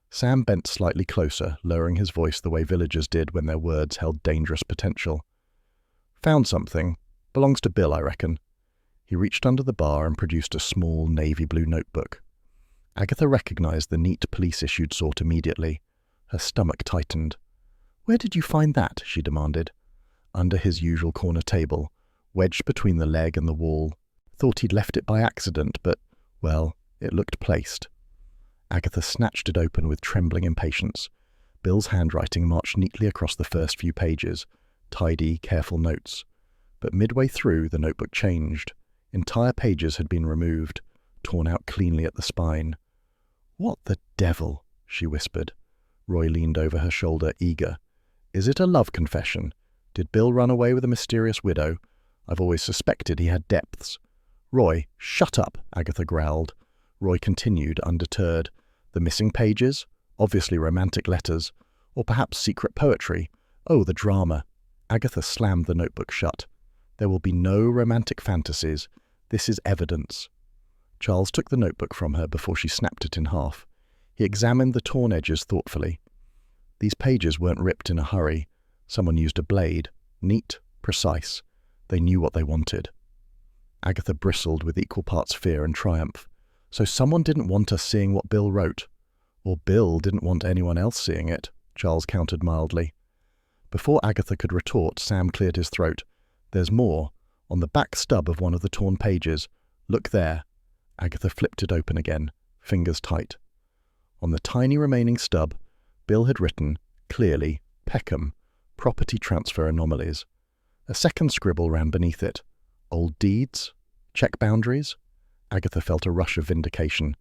A: Sam bent slightly closer, lowering his voice the way villagers did when their words held dangerous potential. Found something. Belongs to Bill, I reckon. He reached under the bar and produced a small navy blue notebook. Agatha recognized the neat police-issued sort immediately. Her stomach tightened. Where did you find that? She demanded. Under his usual corner table, wedged between the leg and the wall. Thought he'd left it by accident, but, well, it looked placed. Agatha snatched it open with trembling impatience. Bill's handwriting marched neatly across the first few pages. Tidy, careful notes. But midway through, the notebook changed. Entire pages had been removed, torn out cleanly at the spine. What the devil? She whispered. Roy leaned over her shoulder, eager. Is it a love confession? Did Bill run away with a mysterious widow? I've always suspected he had depths. Roy, shut up, Agatha growled. Roy continued, undeterred. The missing pages? Obviously romantic letters. Or perhaps secret poetry. Oh, the drama. Agatha slammed the notebook shut. There will be no romantic fantasies. This is evidence. Charles took the notebook from her before she snapped it in half. He examined the torn edges thoughtfully. These pages weren't ripped in a hurry. Someone used a blade. Neat, precise. They knew what they wanted. Agatha bristled with equal parts fear and triumph. So someone didn't want us seeing what Bill wrote. Or Bill didn't want anyone else seeing it, Charles countered mildly. Before Agatha could retort, Sam cleared his throat. There's more. On the back stub of one of the torn pages. Look there. Agatha flipped it open again, fingers tight. On the tiny remaining stub, Bill had written, clearly, Peekom, property transfer anomalies. A second scribble ran beneath it. Old deeds? Check boundaries? Agatha felt a rush of vindication.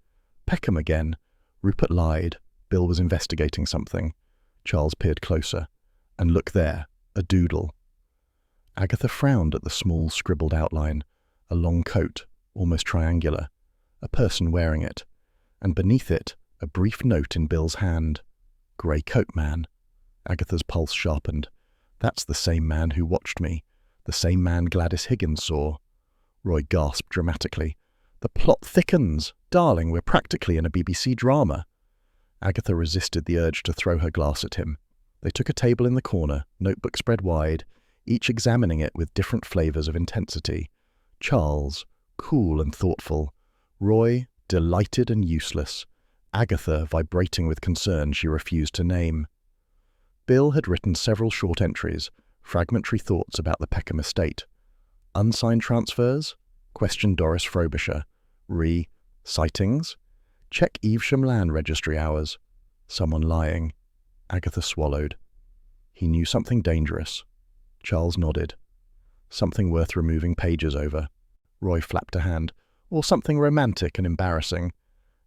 A: Peekom again. Rupert lied. Bill was investigating something. Charles peered closer. And look there, a doodle. Agatha frowned at the small, scribbled outline. A long coat, almost triangular. A person wearing it. And beneath it, a brief note in Bill's hand. Grey coat man. Agatha's pulse sharpened. That's the same man who watched me. The same man Gladys Higgins saw. Roy gasped dramatically. The plot thickens. Darling, we're practically in a BBC drama. Agatha resisted the urge to throw her glass at him. They took a table in the corner, notebook spread wide, each examining it with different flavours of intensity. Charles, cool and thoughtful. Roy, delighted and useless. Agatha, vibrating with concern she refused to name. Bill had written several short entries, fragmentary thoughts about the Peekom estate. Unsigned transfers? Question Doris Frobisher. Sightings? Check Evesham land registry hours. Someone lying. Agatha swallowed. He knew something dangerous. Charles nodded. Something worth removing pages over. Roy flapped a hand. Or something romantic and embarrassing.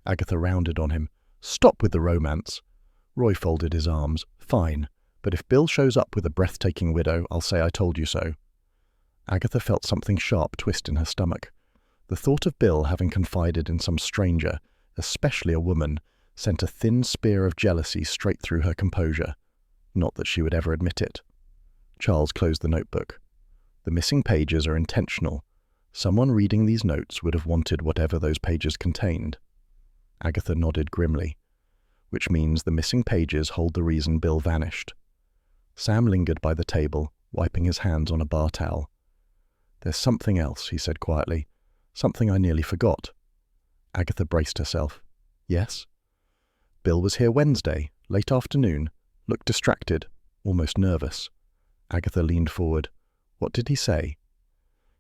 A: Agatha rounded on him. Stop with the romance. Roy folded his arms. Fine, but if Bill shows up with a breathtaking widow, I'll say I told you so. Agatha felt something sharp twist in her stomach. The thought of Bill having confided in some stranger, especially a woman, sent a thin spear of jealousy straight through her composure. Not that she would ever admit it. Charles closed the notebook. The missing pages are intentional. Someone reading these notes would have wanted whatever those pages contained. Agatha nodded grimly. Which means the missing pages hold the reason Bill vanished. Sam lingered by the table, wiping his hands on a bar towel. There's something else, he said quietly. Something I nearly forgot. Agatha braced herself. Yes? Bill was here Wednesday, late afternoon, looked distracted, almost nervous. Agatha leaned forward. What did he say?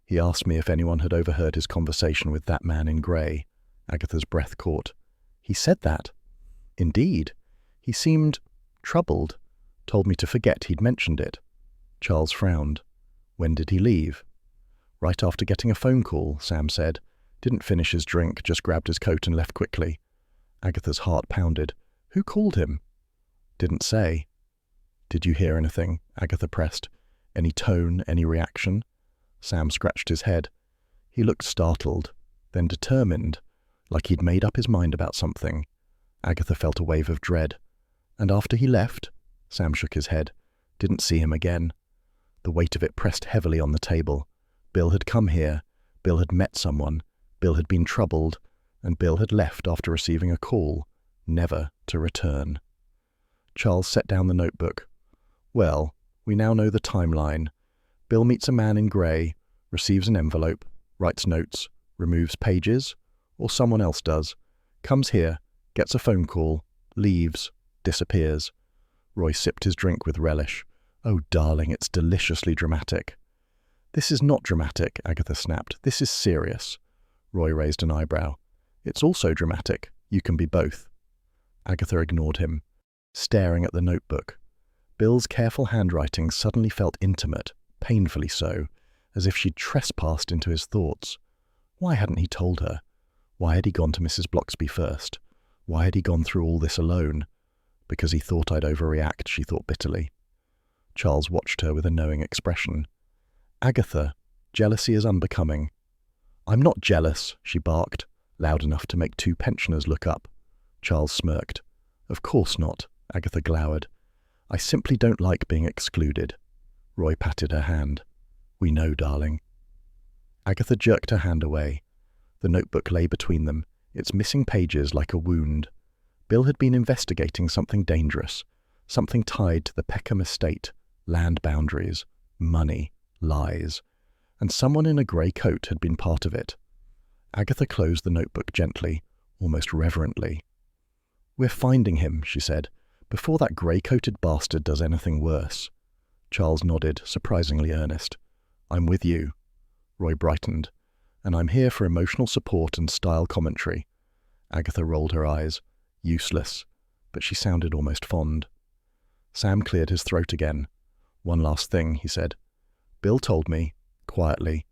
A: He asked me if anyone had overheard his conversation with that man in grey. Agatha's breath caught. He said that? Indeed. He seemed troubled. Told me to forget he'd mentioned it. Charles frowned. When did he leave? Right after getting a phone call, Sam said. Didn't finish his drink, just grabbed his coat and left quickly. Agatha's heart pounded. Who called him? Didn't say. Did you hear anything? Agatha pressed. Any tone, any reaction? Sam scratched his head. He looked startled, then determined, like he'd made up his mind about something. Agatha felt a wave of dread. And after he left? Sam shook his head. Didn't see him again. The weight of it pressed heavily on the table. Bill had come here. Bill had met someone. Bill had been troubled. And Bill had left after receiving a call, never to return. Charles set down the notebook. Well, we now know the timeline. Bill meets a man in grey, receives an envelope, writes notes, removes pages, or someone else does, comes here, gets a phone call, leaves, disappears. Roy sipped his drink with relish. Oh, darling, it's deliciously dramatic. This is not dramatic, Agatha snapped. This is serious. Roy raised an eyebrow. It's also dramatic. You can be both. Agatha ignored him, staring at the notebook. Bill's careful handwriting suddenly felt intimate, painfully so, as if she'd trespassed into his thoughts. Why hadn't he told her? Why had he gone to Mrs. Bloxby first? Why had he gone through all this alone? Because he thought I'd overreact, she thought bitterly. Charles watched her with a knowing expression. Agatha, jealousy is unbecoming. I'm not jealous, she barked, loud enough to make two pensioners look up. Charles smirked. Of course not, Agatha glowered. I simply don't like being excluded. Roy patted her hand. We know, darling. Agatha jerked her hand away. The notebook lay between them, its missing pages like a wound. Bill had been investigating something dangerous, something tied to the Peekom estate, land boundaries, money, lies, and someone in a grey coat had been part of it. Agatha closed the notebook gently, almost reverently. We're finding him, she said, before that grey-coated bastard does anything worse. Charles nodded, surprisingly earnest. I'm with you. Roy brightened. And I'm here for emotional support and style commentary. Agatha rolled her eyes. Useless. But she sounded almost fond. Sam cleared his throat again. One last thing, he said. Bill told me, quietly,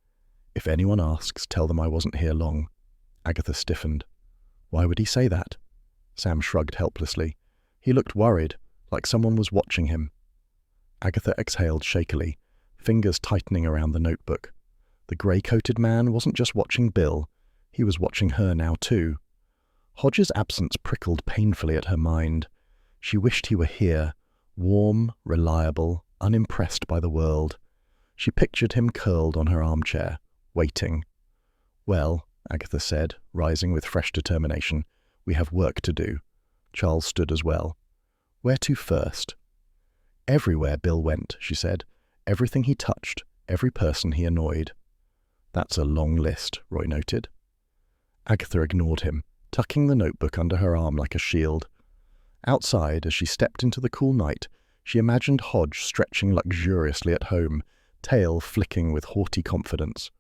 A: if anyone asks, tell them I wasn't here long. Agatha stiffened. Why would he say that? Sam shrugged helplessly. He looked worried, like someone was watching him. Agatha exhaled shakily, fingers tightening around the notebook. The grey-coated man wasn't just watching Bill, he was watching her now too. Hodge's absence prickled painfully at her mind. She wished he were here, warm, reliable, unimpressed by the world. She pictured him curled on her armchair, waiting. Well, Agatha said, rising with fresh determination, we have work to do. Charles stood as well. Where to first? Everywhere Bill went, she said. Everything he touched, every person he annoyed. That's a long list, Roy noted. Agatha ignored him, tucking the notebook under her arm like a shield. Outside, as she stepped into the cool night, she imagined Hodge stretching luxuriously at home, tail flicking with haughty confidence.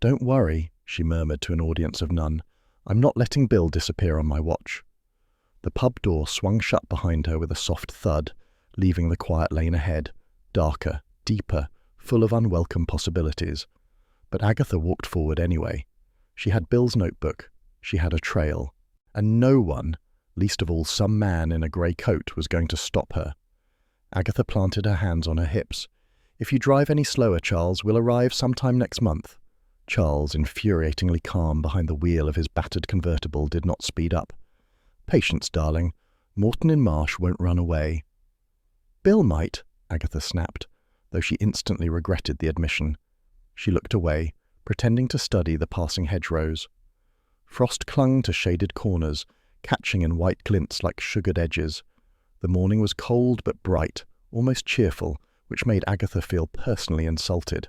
A: Don't worry, she murmured to an audience of none. I'm not letting Bill disappear on my watch. The pub door swung shut behind her with a soft thud, leaving the quiet lane ahead, darker, deeper, full of unwelcome possibilities. But Agatha walked forward anyway. She had Bill's notebook, she had a trail, and no one, least of all some man in a grey coat, was going to stop her. Agatha planted her hands on her hips. If you drive any slower, Charles, we'll arrive sometime next month. Charles, infuriatingly calm behind the wheel of his battered convertible, did not speed up. Patience, darling. Morton in Marsh won't run away. Bill might, Agatha snapped, though she instantly regretted the admission. She looked away, pretending to study the passing hedgerows. Frost clung to shaded corners, catching in white glints like sugared edges. The morning was cold but bright, almost cheerful, which made Agatha feel personally insulted.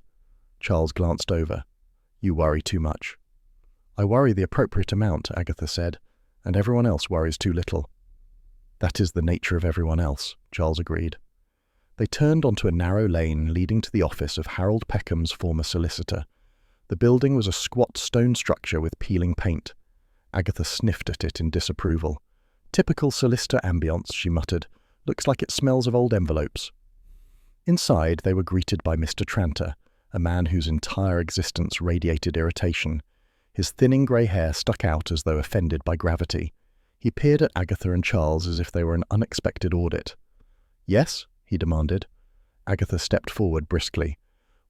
A: Charles glanced over. You worry too much. I worry the appropriate amount, Agatha said, and everyone else worries too little. That is the nature of everyone else, Charles agreed. They turned onto a narrow lane leading to the office of Harold Peekom's former solicitor. The building was a squat stone structure with peeling paint. Agatha sniffed at it in disapproval. Typical solicitor ambience, she muttered. Looks like it smells of old envelopes. Inside, they were greeted by Mr. Trant, a man whose entire existence radiated irritation. His thinning grey hair stuck out as though offended by gravity. He peered at Agatha and Charles as if they were an unexpected audit. "Yes?" he demanded. Agatha stepped forward briskly.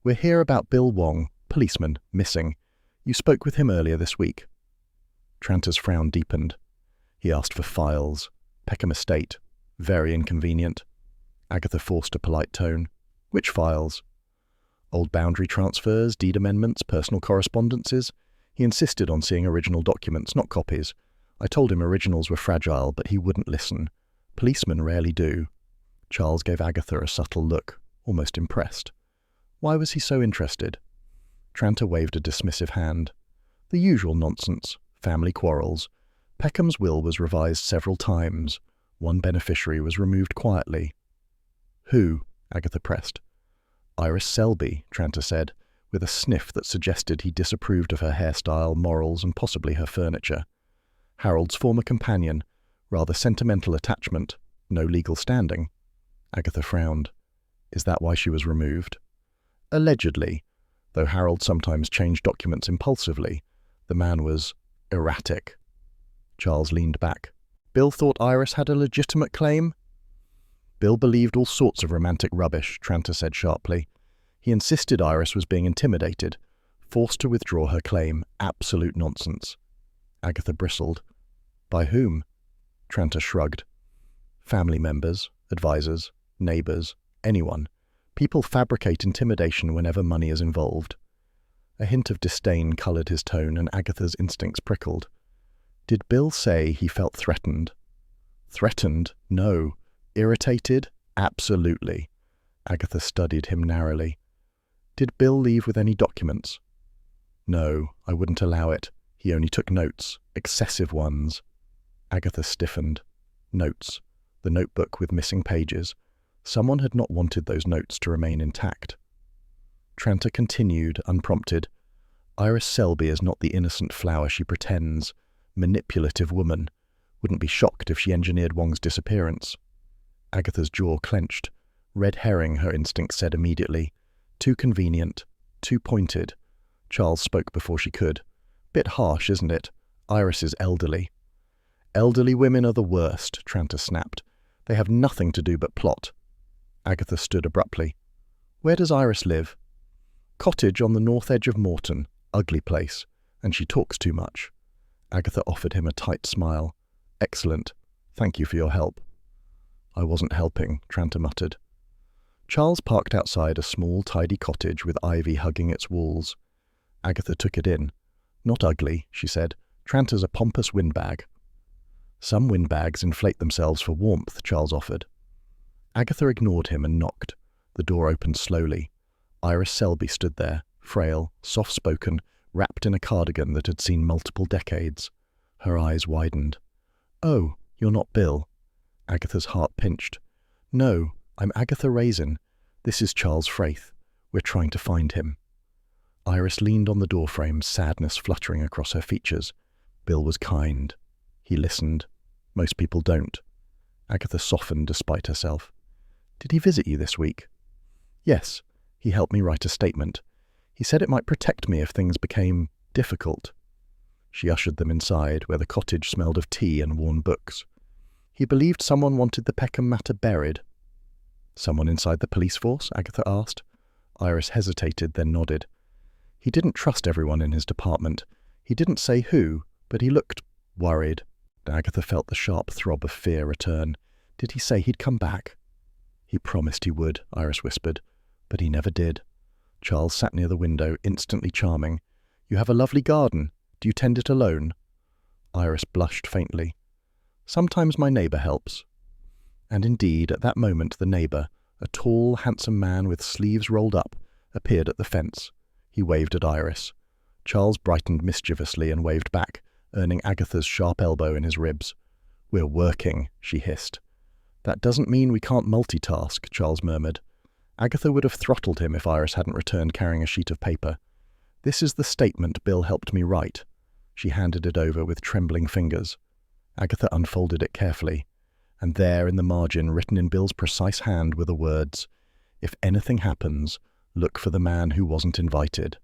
A: "We're here about Bill Wong, policeman, missing. You spoke with him earlier this week." Tranter's frown deepened. He asked for files. Peekom estate. Very inconvenient. Agatha forced a polite tone. "Which files?" "Old boundary transfers, deed amendments, personal correspondences." He insisted on seeing original documents, not copies. I told him originals were fragile, but he wouldn't listen. Policemen rarely do. Charles gave Agatha a subtle look, almost impressed. Why was he so interested? Tranter waved a dismissive hand. The usual nonsense. Family quarrels. Peekom's will was revised several times. One beneficiary was removed quietly. "Who?" Agatha pressed. "Iris Selby," Tranter said, with a sniff that suggested he disapproved of her hairstyle, morals, and possibly her furniture. "Harold's former companion. Rather sentimental attachment. No legal standing." Agatha frowned. "Is that why she was removed?" "Allegedly. Though Harold sometimes changed documents impulsively. The man was erratic." Charles leaned back. "Bill thought Iris had a legitimate claim?" "Bill believed all sorts of romantic rubbish," Tranter said sharply. "He insisted Iris was being intimidated, forced to withdraw her claim. Absolute nonsense." Agatha bristled. "By whom?" Tranter shrugged. "Family members, advisors, neighbours, anyone. People fabricate intimidation whenever money is involved." A hint of disdain coloured his tone, and Agatha's instincts prickled. "Did Bill say he felt threatened?" "Threatened? No. Irritated? Absolutely." Agatha studied him narrowly. "Did Bill leave with any documents?" "No, I wouldn't allow it. He only took notes. Excessive ones." Agatha stiffened. Notes. The notebook with missing pages. Someone had not wanted those notes to remain intact. Tranter continued, unprompted. "Iris Selby is not the innocent flower she pretends. Manipulative woman. Wouldn't be shocked if she engineered Wong's disappearance." Agatha's jaw clenched. Red herring, her instinct said immediately. Too convenient. Too pointed. Charles spoke before she could. "Bit harsh, isn't it? Iris is elderly." "Elderly women are the worst," Tranter snapped. "They have nothing to do but plot." Agatha stood abruptly. "Where does Iris live?" "Cottage on the north edge of Morton. Ugly place. And she talks too much." Agatha offered him a tight smile. "Excellent. Thank you for your help." "I wasn't helping," Tranter muttered. Charles parked outside a small, tidy cottage with ivy hugging its walls. Agatha took it in. "Not ugly," she said. "Tranter's a pompous windbag." "Some windbags inflate themselves for warmth," Charles offered. Agatha ignored him and knocked. The door opened slowly. Iris Selby stood there, frail, soft-spoken, wrapped in a cardigan that had seen multiple decades. Her eyes widened. "Oh, you're not Bill." Agatha's heart pinched. "No, I'm Agatha Raisin. This is Charles Fraith. We're trying to find him." Iris leaned on the doorframe, sadness fluttering across her features. Bill was kind. He listened. Most people don't. Agatha softened despite herself. "Did he visit you this week?" "Yes. He helped me write a statement. He said it might protect me if things became difficult." She ushered them inside, where the cottage smelled of tea and worn books. "He believed someone wanted the Peekom matter buried." "Someone inside the police force?" Agatha asked. Iris hesitated, then nodded. "He didn't trust everyone in his department. He didn't say who, but he looked worried." Agatha felt the sharp throb of fear return. "Did he say he'd come back?" "He promised he would," Iris whispered. "But he never did." Charles sat near the window, instantly charming. "You have a lovely garden. Do you tend it alone?" Iris blushed faintly. "Sometimes my neighbour helps." And indeed, at that moment the neighbour, a tall, handsome man with sleeves rolled up, appeared at the fence. He waved at Iris. Charles brightened mischievously and waved back, earning Agatha's sharp elbow in his ribs. "We're working," she hissed. "That doesn't mean we can't multitask," Charles murmured. Agatha would have throttled him if Iris hadn't returned carrying a sheet of paper. "This is the statement Bill helped me write." She handed it over with trembling fingers. Agatha unfolded it carefully, and there in the margin, written in Bill's precise hand, were the words, "If anything happens, look for the man who wasn't invited."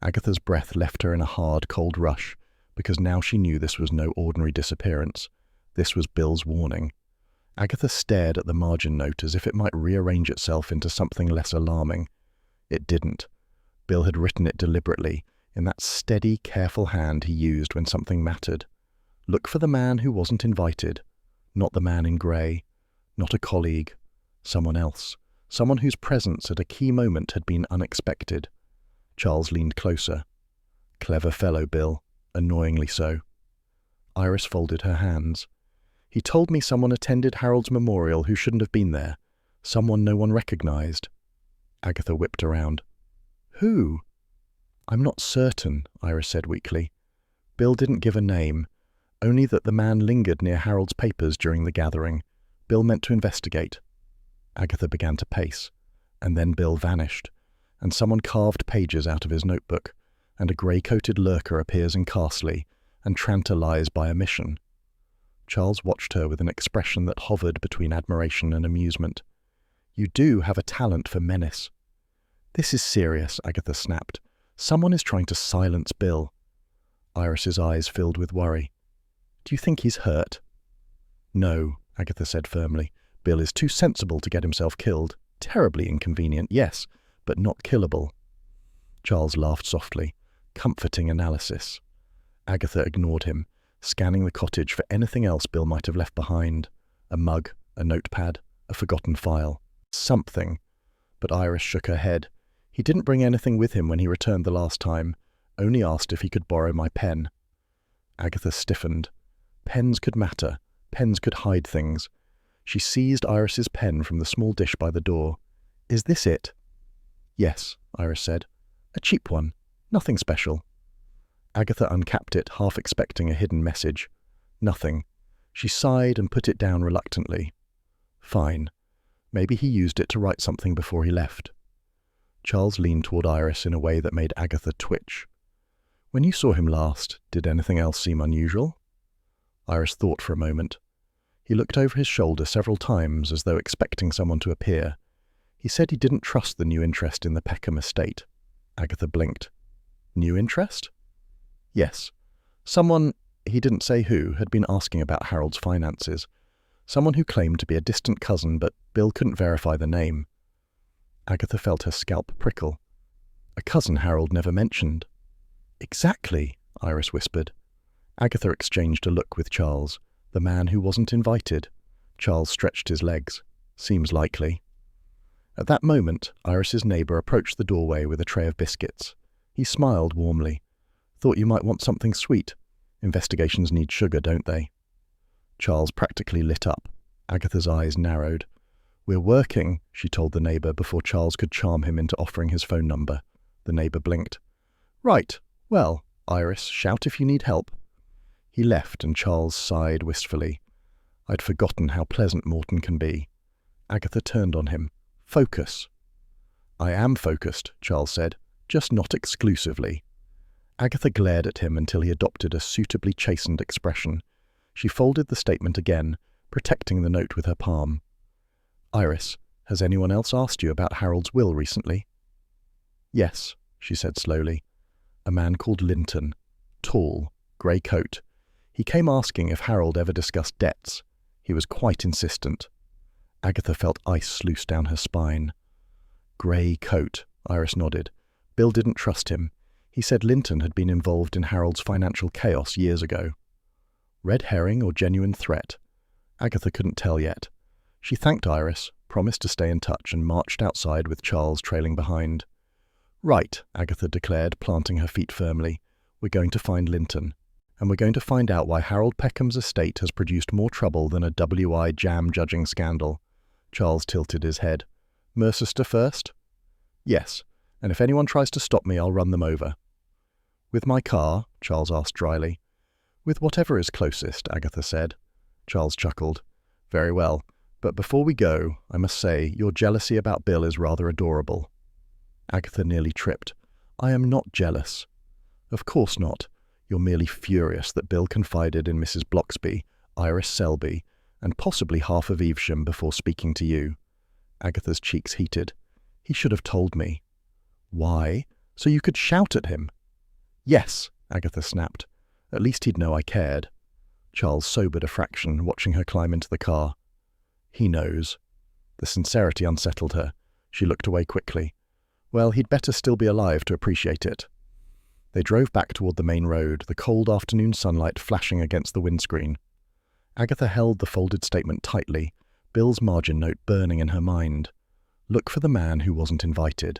A: Agatha's breath left her in a hard, cold rush, because now she knew this was no ordinary disappearance. This was Bill's warning. Agatha stared at the margin note as if it might rearrange itself into something less alarming. It didn't. Bill had written it deliberately, in that steady, careful hand he used when something mattered. Look for the man who wasn't invited. Not the man in grey. Not a colleague. Someone else. Someone whose presence at a key moment had been unexpected. Charles leaned closer. Clever fellow, Bill. Annoyingly so. Iris folded her hands. He told me someone attended Harold's memorial who shouldn't have been there. Someone no one recognized. Agatha whipped around. Who? I'm not certain, Iris said weakly. Bill didn't give a name, only that the man lingered near Harold's papers during the gathering. Bill meant to investigate. Agatha began to pace, and then Bill vanished, and someone carved pages out of his notebook, and a grey-coated lurker appears in Carsely, and Trant lies by omission. Charles watched her with an expression that hovered between admiration and amusement. You do have a talent for menace. This is serious, Agatha snapped. Someone is trying to silence Bill. Iris's eyes filled with worry. Do you think he's hurt? No, Agatha said firmly. Bill is too sensible to get himself killed. Terribly inconvenient, yes, but not killable. Charles laughed softly. Comforting analysis. Agatha ignored him, scanning the cottage for anything else Bill might have left behind. A mug, a notepad, a forgotten file. Something. But Iris shook her head. He didn't bring anything with him when he returned the last time, only asked if he could borrow my pen. Agatha stiffened. Pens could matter. Pens could hide things. She seized Iris's pen from the small dish by the door. Is this it? Yes, Iris said. A cheap one. Nothing special. Agatha uncapped it, half expecting a hidden message. Nothing. She sighed and put it down reluctantly. Fine. Maybe he used it to write something before he left. Charles leaned toward Iris in a way that made Agatha twitch. When you saw him last, did anything else seem unusual? Iris thought for a moment. He looked over his shoulder several times as though expecting someone to appear. He said he didn't trust the new interest in the Peekom estate. Agatha blinked. New interest? Yes. Someone, he didn't say who, had been asking about Harold's finances. Someone who claimed to be a distant cousin, but Bill couldn't verify the name. Agatha felt her scalp prickle. A cousin Harold never mentioned. Exactly, Iris whispered. Agatha exchanged a look with Charles, the man who wasn't invited. Charles stretched his legs. Seems likely. At that moment, Iris's neighbour approached the doorway with a tray of biscuits. He smiled warmly. Thought you might want something sweet. Investigations need sugar, don't they? Charles practically lit up. Agatha's eyes narrowed. We're working, she told the neighbour before Charles could charm him into offering his phone number. The neighbour blinked. Right. Well, Iris, shout if you need help. He left, and Charles sighed wistfully. I'd forgotten how pleasant Morton can be. Agatha turned on him. Focus. I am focused, Charles said, just not exclusively. Agatha glared at him until he adopted a suitably chastened expression. She folded the statement again, protecting the note with her palm. Iris, has anyone else asked you about Harold's will recently? Yes, she said slowly. A man called Linton. Tall, grey coat. He came asking if Harold ever discussed debts. He was quite insistent. Agatha felt ice sluice down her spine. Grey coat, Iris nodded. Bill didn't trust him. He said Linton had been involved in Harold's financial chaos years ago. Red herring or genuine threat? Agatha couldn't tell yet. She thanked Iris, promised to stay in touch, and marched outside with Charles trailing behind. Right, Agatha declared, planting her feet firmly. We're going to find Linton. And we're going to find out why Harold Peekom's estate has produced more trouble than a WI jam judging scandal. Charles tilted his head. Mercester first? Yes, and if anyone tries to stop me, I'll run them over. With my car? Charles asked dryly. With whatever is closest, Agatha said. Charles chuckled. Very well, but before we go, I must say, your jealousy about Bill is rather adorable. Agatha nearly tripped. I am not jealous. Of course not. You're merely furious that Bill confided in Mrs. Bloxby, Iris Selby, and possibly half of Evesham before speaking to you. Agatha's cheeks heated. He should have told me. Why? So you could shout at him? Yes, Agatha snapped. At least he'd know I cared. Charles sobered a fraction, watching her climb into the car. He knows. The sincerity unsettled her. She looked away quickly. Well, he'd better still be alive to appreciate it. They drove back toward the main road, the cold afternoon sunlight flashing against the windscreen. Agatha held the folded statement tightly, Bill's margin note burning in her mind. Look for the man who wasn't invited.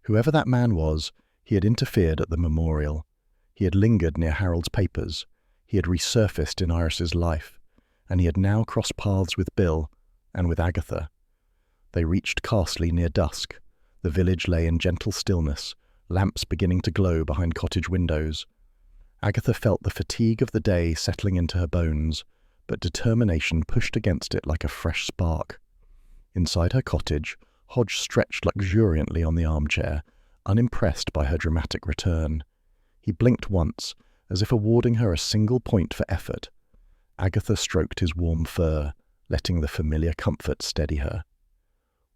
A: Whoever that man was, he had interfered at the memorial. He had lingered near Harold's papers. He had resurfaced in Iris's life. And he had now crossed paths with Bill and with Agatha. They reached Carsely near dusk. The village lay in gentle stillness, lamps beginning to glow behind cottage windows. Agatha felt the fatigue of the day settling into her bones, but determination pushed against it like a fresh spark. Inside her cottage, Hodge stretched luxuriantly on the armchair, unimpressed by her dramatic return. He blinked once, as if awarding her a single point for effort. Agatha stroked his warm fur, letting the familiar comfort steady her.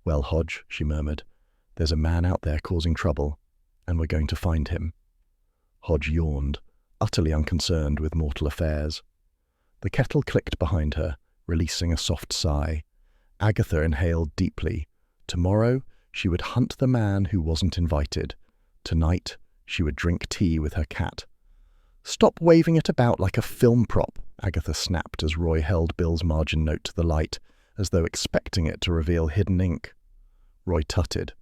A: "Well, Hodge," she murmured, "there's a man out there causing trouble, and we're going to find him." Hodge yawned, utterly unconcerned with mortal affairs. The kettle clicked behind her, releasing a soft sigh. Agatha inhaled deeply. Tomorrow, she would hunt the man who wasn't invited. Tonight, she would drink tea with her cat. "Stop waving it about like a film prop," Agatha snapped as Roy held Bill's margin note to the light, as though expecting it to reveal hidden ink. Roy tutted.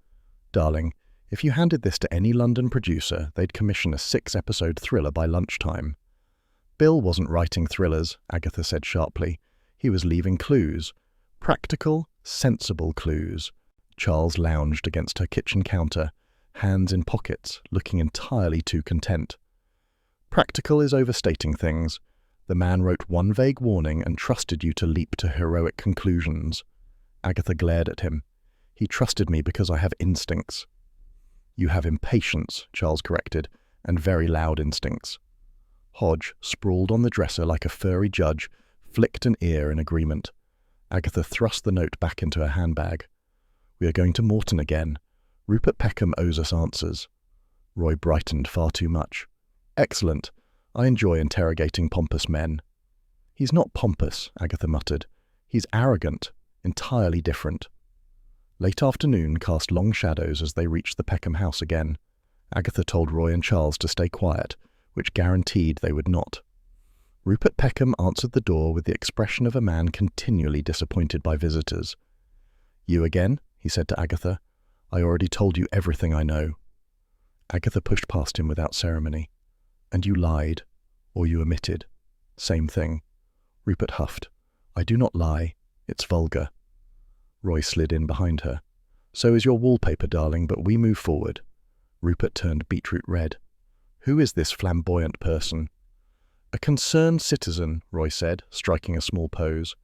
A: "Darling, if you handed this to any London producer, they'd commission a 6-episode thriller by lunchtime." "Bill wasn't writing thrillers," Agatha said sharply. "He was leaving clues. Practical, sensible clues." Charles lounged against her kitchen counter, hands in pockets, looking entirely too content. "Practical is overstating things. The man wrote one vague warning and trusted you to leap to heroic conclusions." Agatha glared at him. "He trusted me because I have instincts." "You have impatience," Charles corrected, "and very loud instincts." Hodge, sprawled on the dresser like a furry judge, flicked an ear in agreement. Agatha thrust the note back into her handbag. "We are going to Morton again. Rupert Peekom owes us answers." Roy brightened far too much. "Excellent. I enjoy interrogating pompous men." "He's not pompous," Agatha muttered. "He's arrogant. Entirely different." Late afternoon cast long shadows as they reached the Peekom house again. Agatha told Roy and Charles to stay quiet, which guaranteed they would not. Rupert Peekom answered the door with the expression of a man continually disappointed by visitors. "You again?" he said to Agatha. "I already told you everything I know." Agatha pushed past him without ceremony. "And you lied, or you omitted. Same thing." Rupert huffed. "I do not lie. It's vulgar." Roy slid in behind her. "So is your wallpaper, darling, but we move forward." Rupert turned beetroot red. "Who is this flamboyant person?" "A concerned citizen," Roy said, striking a small pose.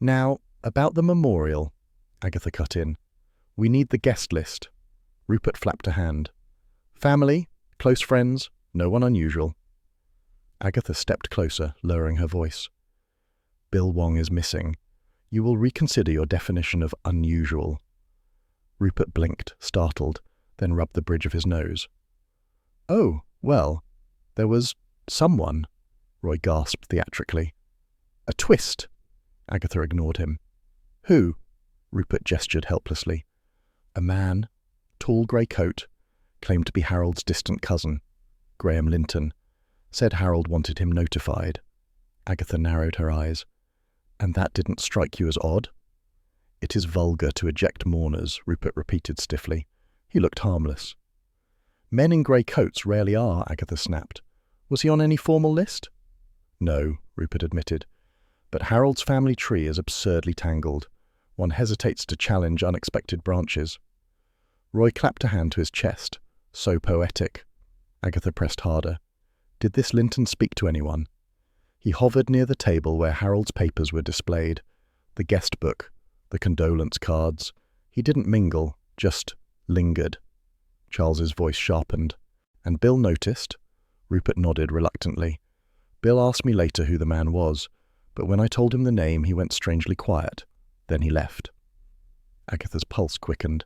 A: "Now, about the memorial," Agatha cut in. "We need the guest list." Rupert flapped a hand. "Family? Close friends? No one unusual?" Agatha stepped closer, lowering her voice. "Bill Wong is missing. You will reconsider your definition of unusual." Rupert blinked, startled, then rubbed the bridge of his nose. "Oh, well, there was someone," Roy gasped theatrically. "A twist." Agatha ignored him. "Who?" Rupert gestured helplessly. "A man, tall grey coat, claimed to be Harold's distant cousin, Graham Linton. Said Harold wanted him notified." Agatha narrowed her eyes. "And that didn't strike you as odd?" "It is vulgar to eject mourners," Rupert repeated stiffly. He looked harmless. "Men in grey coats rarely are," Agatha snapped. "Was he on any formal list?" "No," Rupert admitted. "But Harold's family tree is absurdly tangled. One hesitates to challenge unexpected branches." Roy clapped a hand to his chest. "So poetic." Agatha pressed harder. "Did this Linton speak to anyone?" He hovered near the table where Harold's papers were displayed. The guest book, the condolence cards. He didn't mingle, just lingered. Charles's voice sharpened. "And Bill noticed?" Rupert nodded reluctantly. "Bill asked me later who the man was, but when I told him the name he went strangely quiet. Then he left." Agatha's pulse quickened.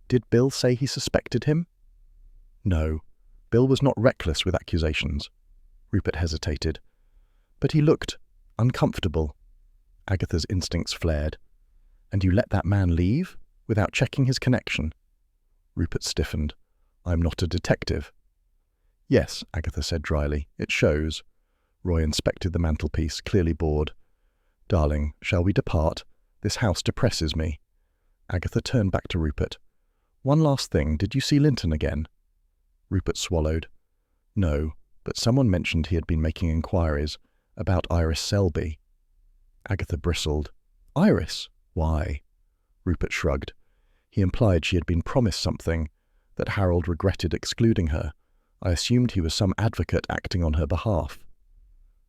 A: "Did Bill say he suspected him?" No, Bill was not reckless with accusations. Rupert hesitated. But he looked uncomfortable. Agatha's instincts flared. And you let that man leave without checking his connection? Rupert stiffened. I'm not a detective. Yes, Agatha said dryly. It shows. Roy inspected the mantelpiece, clearly bored. Darling, shall we depart? This house depresses me. Agatha turned back to Rupert. One last thing, did you see Linton again? Rupert swallowed. No, but someone mentioned he had been making inquiries about Iris Selby. Agatha bristled. Iris? Why? Rupert shrugged. He implied she had been promised something, that Harold regretted excluding her. I assumed he was some advocate acting on her behalf.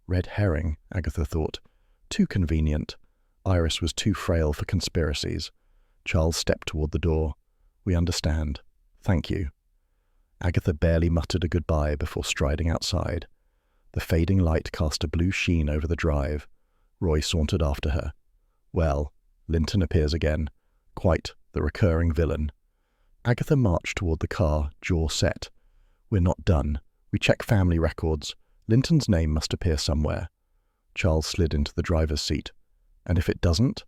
A: Red herring, Agatha thought. Too convenient. Iris was too frail for conspiracies. Charles stepped toward the door. We understand. Thank you. Agatha barely muttered a goodbye before striding outside. The fading light cast a blue sheen over the drive. Roy sauntered after her. Well, Linton appears again. Quite the recurring villain. Agatha marched toward the car, jaw set. We're not done. We check family records. Linton's name must appear somewhere. Charles slid into the driver's seat. And if it doesn't?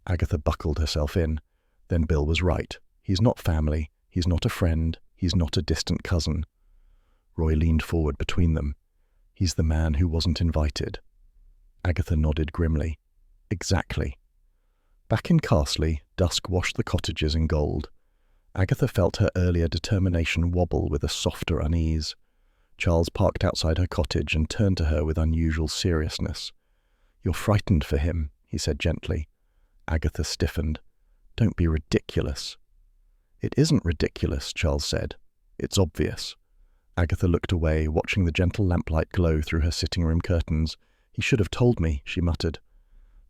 A: Agatha buckled herself in. Then Bill was right. He's not family. He's not a friend. He's not a distant cousin. Roy leaned forward between them. He's the man who wasn't invited. Agatha nodded grimly. Exactly. Back in Carsely, dusk washed the cottages in gold. Agatha felt her earlier determination wobble with a softer unease. Charles parked outside her cottage and turned to her with unusual seriousness. You're frightened for him, he said gently. Agatha stiffened. Don't be ridiculous. It isn't ridiculous, Charles said. It's obvious. Agatha looked away, watching the gentle lamplight glow through her sitting-room curtains. He should have told me, she muttered.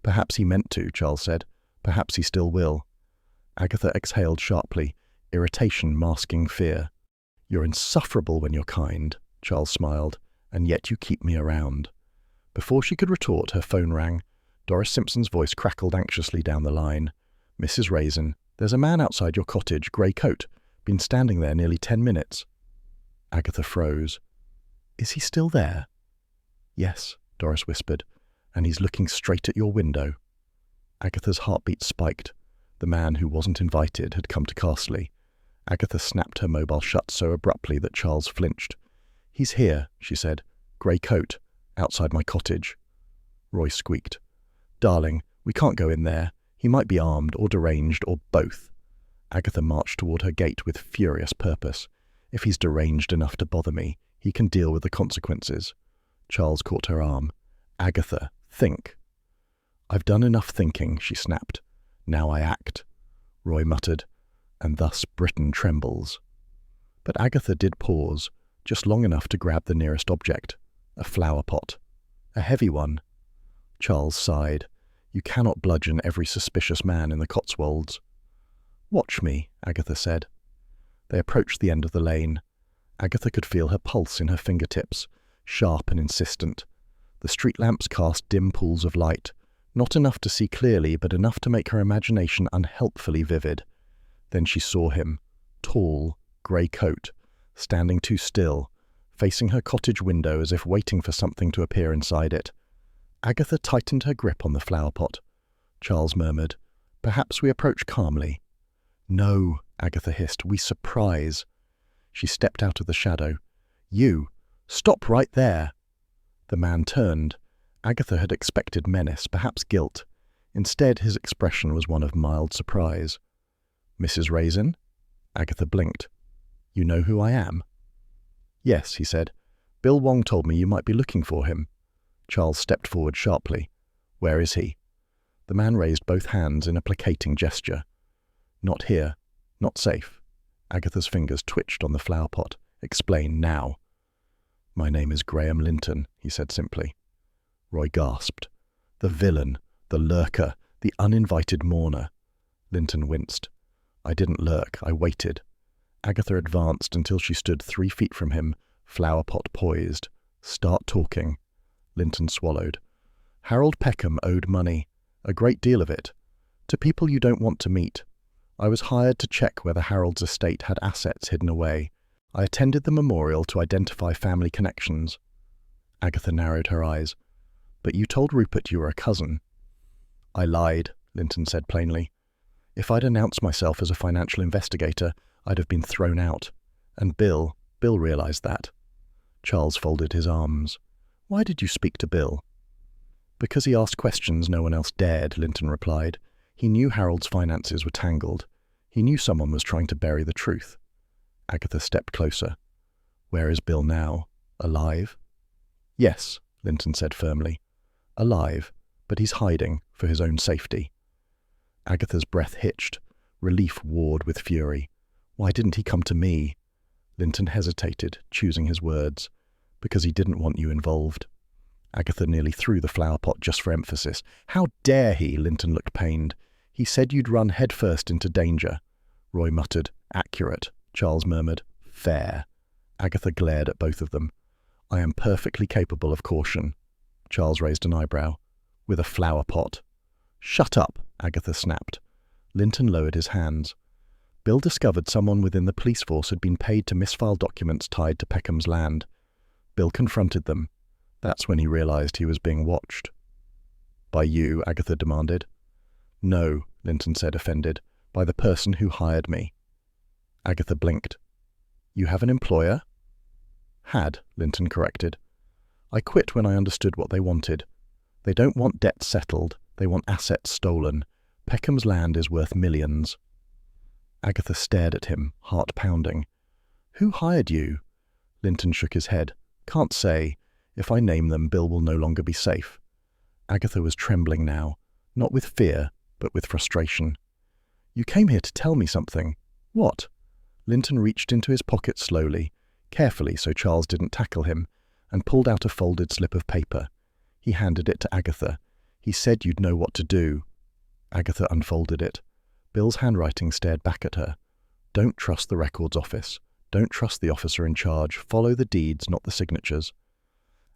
A: Perhaps he meant to, Charles said. Perhaps he still will. Agatha exhaled sharply, irritation masking fear. You're insufferable when you're kind, Charles smiled, and yet you keep me around. Before she could retort, her phone rang. Doris Simpson's voice crackled anxiously down the line. Mrs. Raisin, there's a man outside your cottage, grey coat. Been standing there nearly 10 minutes. Agatha froze. Is he still there? Yes, Doris whispered, and he's looking straight at your window. Agatha's heartbeat spiked. The man who wasn't invited had come to Carsely. Agatha snapped her mobile shut so abruptly that Charles flinched. He's here, she said. Grey coat, outside my cottage. Roy squeaked. Darling, we can't go in there. He might be armed or deranged or both. Agatha marched toward her gate with furious purpose. If he's deranged enough to bother me, he can deal with the consequences. Charles caught her arm. Agatha, think. I've done enough thinking, she snapped. Now I act. Roy muttered, and thus Britain trembles. But Agatha did pause, just long enough to grab the nearest object, a flower pot. A heavy one. Charles sighed. You cannot bludgeon every suspicious man in the Cotswolds. Watch me, Agatha said. They approached the end of the lane. Agatha could feel her pulse in her fingertips, sharp and insistent. The street lamps cast dim pools of light, not enough to see clearly, but enough to make her imagination unhelpfully vivid. Then she saw him, tall, grey coat, standing too still, facing her cottage window as if waiting for something to appear inside it. Agatha tightened her grip on the flower pot. Charles murmured, Perhaps we approach calmly. No, Agatha hissed, we surprise. She stepped out of the shadow. You, stop right there. The man turned. Agatha had expected menace, perhaps guilt. Instead, his expression was one of mild surprise. Mrs. Raisin? Agatha blinked. You know who I am? Yes, he said. Bill Wong told me you might be looking for him. Charles stepped forward sharply. Where is he? The man raised both hands in a placating gesture. Not here. Not safe. Agatha's fingers twitched on the flower pot. Explain now. My name is Graham Linton, he said simply. Roy gasped. The villain, the lurker, the uninvited mourner. Linton winced. I didn't lurk, I waited. Agatha advanced until she stood 3 feet from him, flower pot poised. Start talking. Linton swallowed. Harold Peekom owed money, a great deal of it, to people you don't want to meet. I was hired to check whether Harold's estate had assets hidden away. I attended the memorial to identify family connections. Agatha narrowed her eyes. But you told Rupert you were a cousin. I lied, Linton said plainly. If I'd announced myself as a financial investigator, I'd have been thrown out. And Bill realized that. Charles folded his arms. Why did you speak to Bill? Because he asked questions no one else dared, Linton replied. He knew Harold's finances were tangled. He knew someone was trying to bury the truth. Agatha stepped closer. Where is Bill now? Alive? Yes, Linton said firmly. Alive, but he's hiding for his own safety. Agatha's breath hitched. Relief warred with fury. Why didn't he come to me? Linton hesitated, choosing his words. Because he didn't want you involved. Agatha nearly threw the flower pot just for emphasis. How dare he? Linton looked pained. He said you'd run headfirst into danger. Roy muttered. Accurate. Charles murmured. Fair. Agatha glared at both of them. I am perfectly capable of caution. Charles raised an eyebrow. With a flower pot. Shut up, Agatha snapped. Linton lowered his hands. Bill discovered someone within the police force had been paid to misfile documents tied to Peekom's land. Bill confronted them. That's when he realized he was being watched. By you, Agatha demanded. No, Linton said, offended. By the person who hired me. Agatha blinked. You have an employer? Had, Linton corrected. I quit when I understood what they wanted. They don't want debts settled, they want assets stolen. Peekom's land is worth millions. Agatha stared at him, heart pounding. Who hired you? Linton shook his head. Can't say. If I name them, Bill will no longer be safe. Agatha was trembling now, not with fear, but with frustration. You came here to tell me something. What? Linton reached into his pocket slowly, carefully so Charles didn't tackle him, and pulled out a folded slip of paper. He handed it to Agatha. He said you'd know what to do. Agatha unfolded it. Bill's handwriting stared back at her. Don't trust the records office. Don't trust the officer in charge. Follow the deeds, not the signatures.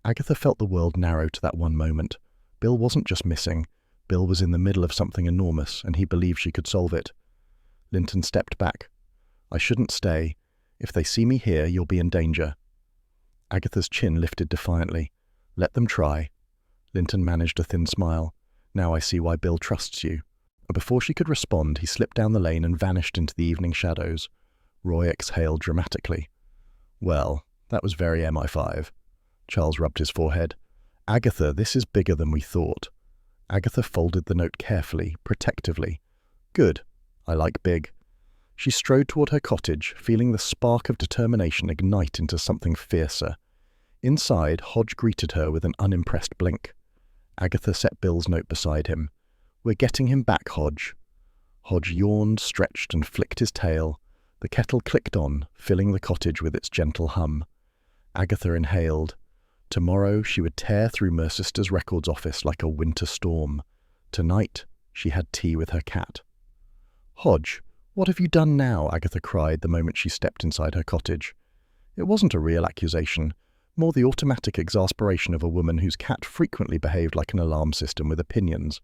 A: Agatha felt the world narrow to that one moment. Bill wasn't just missing. Bill was in the middle of something enormous, and he believed she could solve it. Linton stepped back. I shouldn't stay. If they see me here, you'll be in danger. Agatha's chin lifted defiantly. Let them try. Linton managed a thin smile. Now I see why Bill trusts you. Before she could respond, he slipped down the lane and vanished into the evening shadows. Roy exhaled dramatically. Well, that was very MI5. Charles rubbed his forehead. Agatha, this is bigger than we thought. Agatha folded the note carefully, protectively. Good. I like big. She strode toward her cottage, feeling the spark of determination ignite into something fiercer. Inside, Hodge greeted her with an unimpressed blink. Agatha set Bill's note beside him. We're getting him back, Hodge. Hodge yawned, stretched, and flicked his tail. The kettle clicked on, filling the cottage with its gentle hum. Agatha inhaled. Tomorrow she would tear through Mercester's records office like a winter storm. Tonight she had tea with her cat. Hodge, what have you done now? Agatha cried the moment she stepped inside her cottage. It wasn't a real accusation, more the automatic exasperation of a woman whose cat frequently behaved like an alarm system with opinions.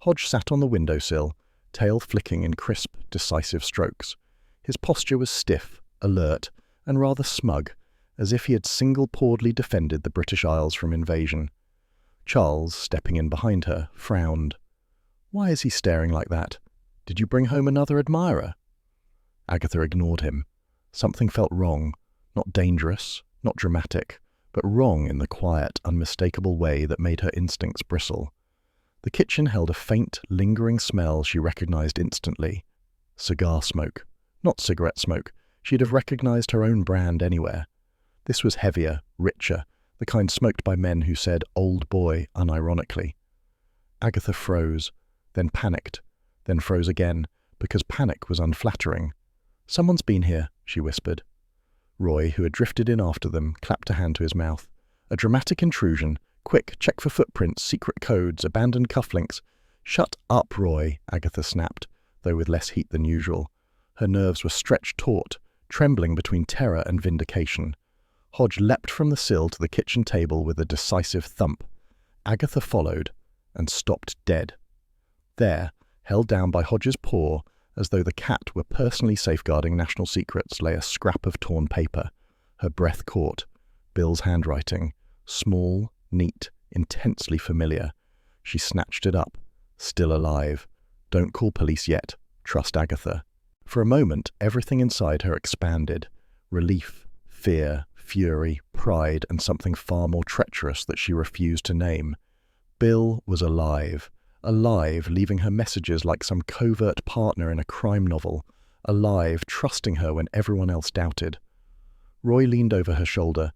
A: Hodge sat on the windowsill, tail flicking in crisp, decisive strokes. His posture was stiff, alert, and rather smug, as if he had single-pawedly defended the British Isles from invasion. Charles, stepping in behind her, frowned. Why is he staring like that? Did you bring home another admirer? Agatha ignored him. Something felt wrong, not dangerous, not dramatic, but wrong in the quiet, unmistakable way that made her instincts bristle. The kitchen held a faint, lingering smell she recognized instantly. Cigar smoke. Not cigarette smoke. She'd have recognized her own brand anywhere. This was heavier, richer, the kind smoked by men who said "old boy" unironically. Agatha froze, then panicked, then froze again, because panic was unflattering. Someone's been here, she whispered. Roy, who had drifted in after them, clapped a hand to his mouth. A dramatic intrusion. Quick, check for footprints, secret codes, abandoned cufflinks. Shut up, Roy, Agatha snapped, though with less heat than usual. Her nerves were stretched taut, trembling between terror and vindication. Hodge leapt from the sill to the kitchen table with a decisive thump. Agatha followed, and stopped dead. There, held down by Hodge's paw, As though the cat were personally safeguarding national secrets, lay a scrap of torn paper. Her breath caught. Bill's handwriting. Small, neat, intensely familiar. She snatched it up. Still alive. Don't call police yet. Trust Agatha. For a moment, everything inside her expanded. Relief, fear, fury, pride, and something far more treacherous that she refused to name. Bill was alive. Alive, leaving her messages like some covert partner in a crime novel. Alive, trusting her when everyone else doubted. Roy leaned over her shoulder.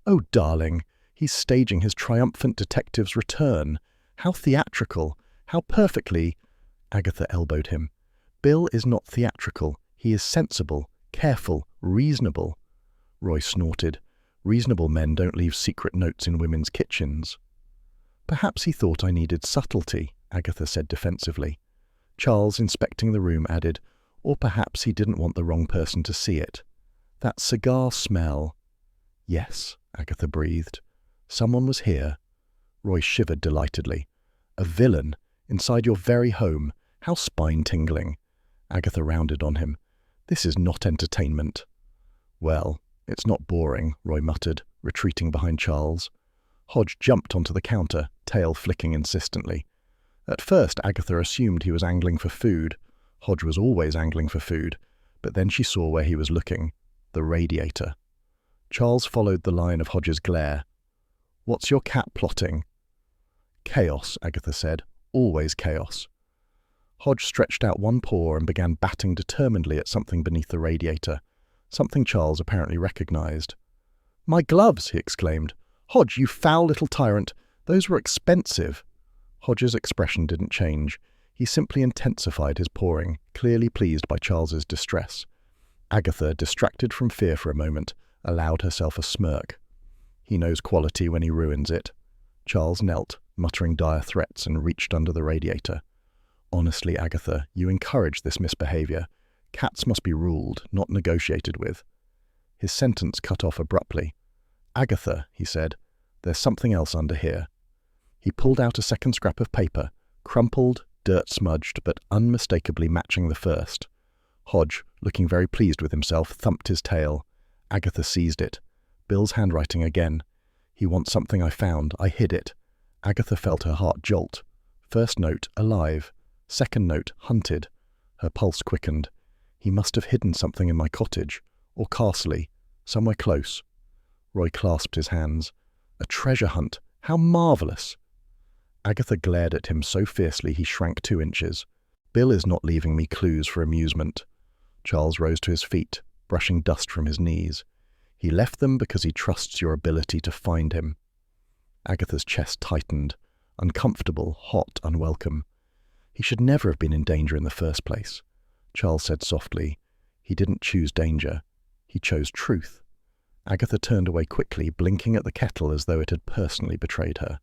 A: Oh, darling, he's staging his triumphant detective's return. How theatrical. How perfectly. Agatha elbowed him. Bill is not theatrical. He is sensible, careful, reasonable. Roy snorted. Reasonable men don't leave secret notes in women's kitchens. Perhaps he thought I needed subtlety, Agatha said defensively. Charles, inspecting the room, added, or perhaps he didn't want the wrong person to see it. That cigar smell. Yes, Agatha breathed. Someone was here. Roy shivered delightedly. A villain, inside your very home. How spine-tingling. Agatha rounded on him. This is not entertainment. Well, it's not boring, Roy muttered, retreating behind Charles. Hodge jumped onto the counter, tail flicking insistently. At first, Agatha assumed he was angling for food. Hodge was always angling for food, but then she saw where he was looking. The radiator. Charles followed the line of Hodge's glare. What's your cat plotting? Chaos, Agatha said. Always chaos. Hodge stretched out one paw and began batting determinedly at something beneath the radiator, something Charles apparently recognized. My gloves, he exclaimed. Hodge, you foul little tyrant. Those were expensive. Hodge's expression didn't change. He simply intensified his pawing, clearly pleased by Charles's distress. Agatha, distracted from fear for a moment, allowed herself a smirk. He knows quality when he ruins it. Charles knelt, muttering dire threats, and reached under the radiator. Honestly, Agatha, you encourage this misbehavior. Cats must be ruled, not negotiated with. His sentence cut off abruptly. Agatha, he said, there's something else under here. He pulled out a second scrap of paper, crumpled, dirt-smudged, but unmistakably matching the first. Hodge, looking very pleased with himself, thumped his tail. Agatha seized it. Bill's handwriting again. He wants something I found. I hid it. Agatha felt her heart jolt. First note, alive. Second note, hunted. Her pulse quickened. He must have hidden something in my cottage. Or Carsely. Somewhere close. Roy clasped his hands. A treasure hunt. How marvellous! Agatha glared at him so fiercely he shrank 2 inches. Bill is not leaving me clues for amusement. Charles rose to his feet, brushing dust from his knees. He left them because he trusts your ability to find him. Agatha's chest tightened, uncomfortable, hot, unwelcome. He should never have been in danger in the first place. Charles said softly, he didn't choose danger. He chose truth. Agatha turned away quickly, blinking at the kettle as though it had personally betrayed her.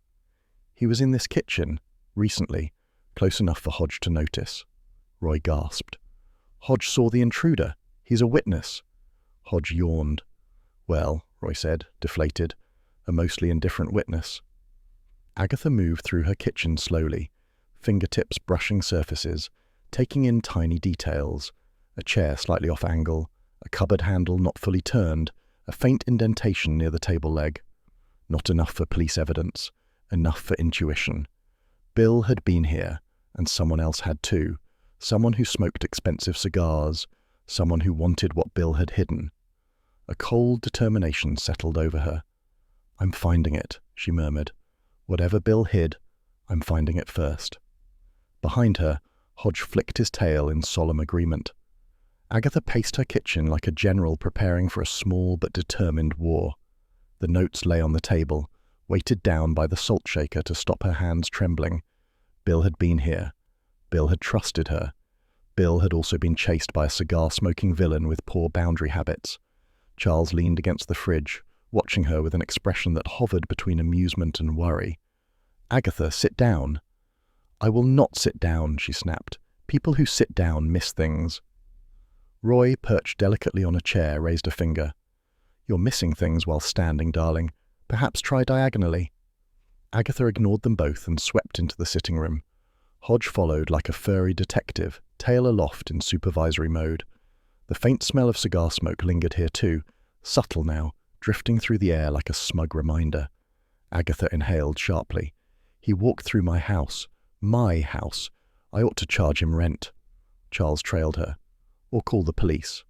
A: He was in this kitchen, recently, close enough for Hodge to notice. Roy gasped. Hodge saw the intruder. He's a witness. Hodge yawned. Well, Roy said, deflated, a mostly indifferent witness. Agatha moved through her kitchen slowly, fingertips brushing surfaces, taking in tiny details, a chair slightly off angle, a cupboard handle not fully turned, a faint indentation near the table leg. Not enough for police evidence, enough for intuition. Bill had been here, and someone else had too. Someone who smoked expensive cigars, someone who wanted what Bill had hidden. A cold determination settled over her. I'm finding it, she murmured. Whatever Bill hid, I'm finding it first. Behind her, Hodge flicked his tail in solemn agreement. Agatha paced her kitchen like a general preparing for a small but determined war. The notes lay on the table, weighted down by the salt shaker to stop her hands trembling. Bill had been here. Bill had trusted her. Bill had also been chased by a cigar-smoking villain with poor boundary habits. Charles leaned against the fridge, watching her with an expression that hovered between amusement and worry. Agatha, sit down. I will not sit down, she snapped. People who sit down miss things. Roy, perched delicately on a chair, raised a finger. You're missing things while standing, darling. Perhaps try diagonally. Agatha ignored them both and swept into the sitting room. Hodge followed like a furry detective, tail aloft in supervisory mode. The faint smell of cigar smoke lingered here too, subtle now, drifting through the air like a smug reminder. Agatha inhaled sharply. He walked through my house. My house. I ought to charge him rent. Charles trailed her. Or call the police.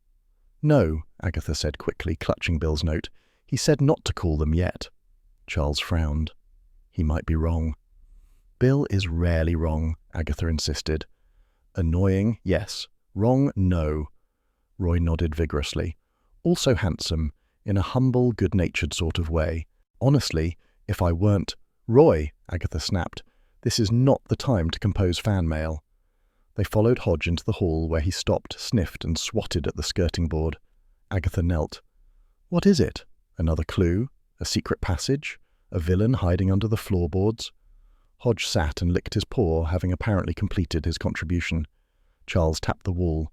A: No, Agatha said quickly, clutching Bill's note. He said not to call them yet. Charles frowned. He might be wrong. Bill is rarely wrong, Agatha insisted. Annoying, yes. Wrong, no. Roy nodded vigorously. Also handsome, in a humble, good-natured sort of way. Honestly, if I weren't— Roy, Agatha snapped, this is not the time to compose fan mail. They followed Hodge into the hall where he stopped, sniffed and swatted at the skirting board. Agatha knelt. What is it? Another clue? A secret passage? A villain hiding under the floorboards? Hodge sat and licked his paw, having apparently completed his contribution. Charles tapped the wall.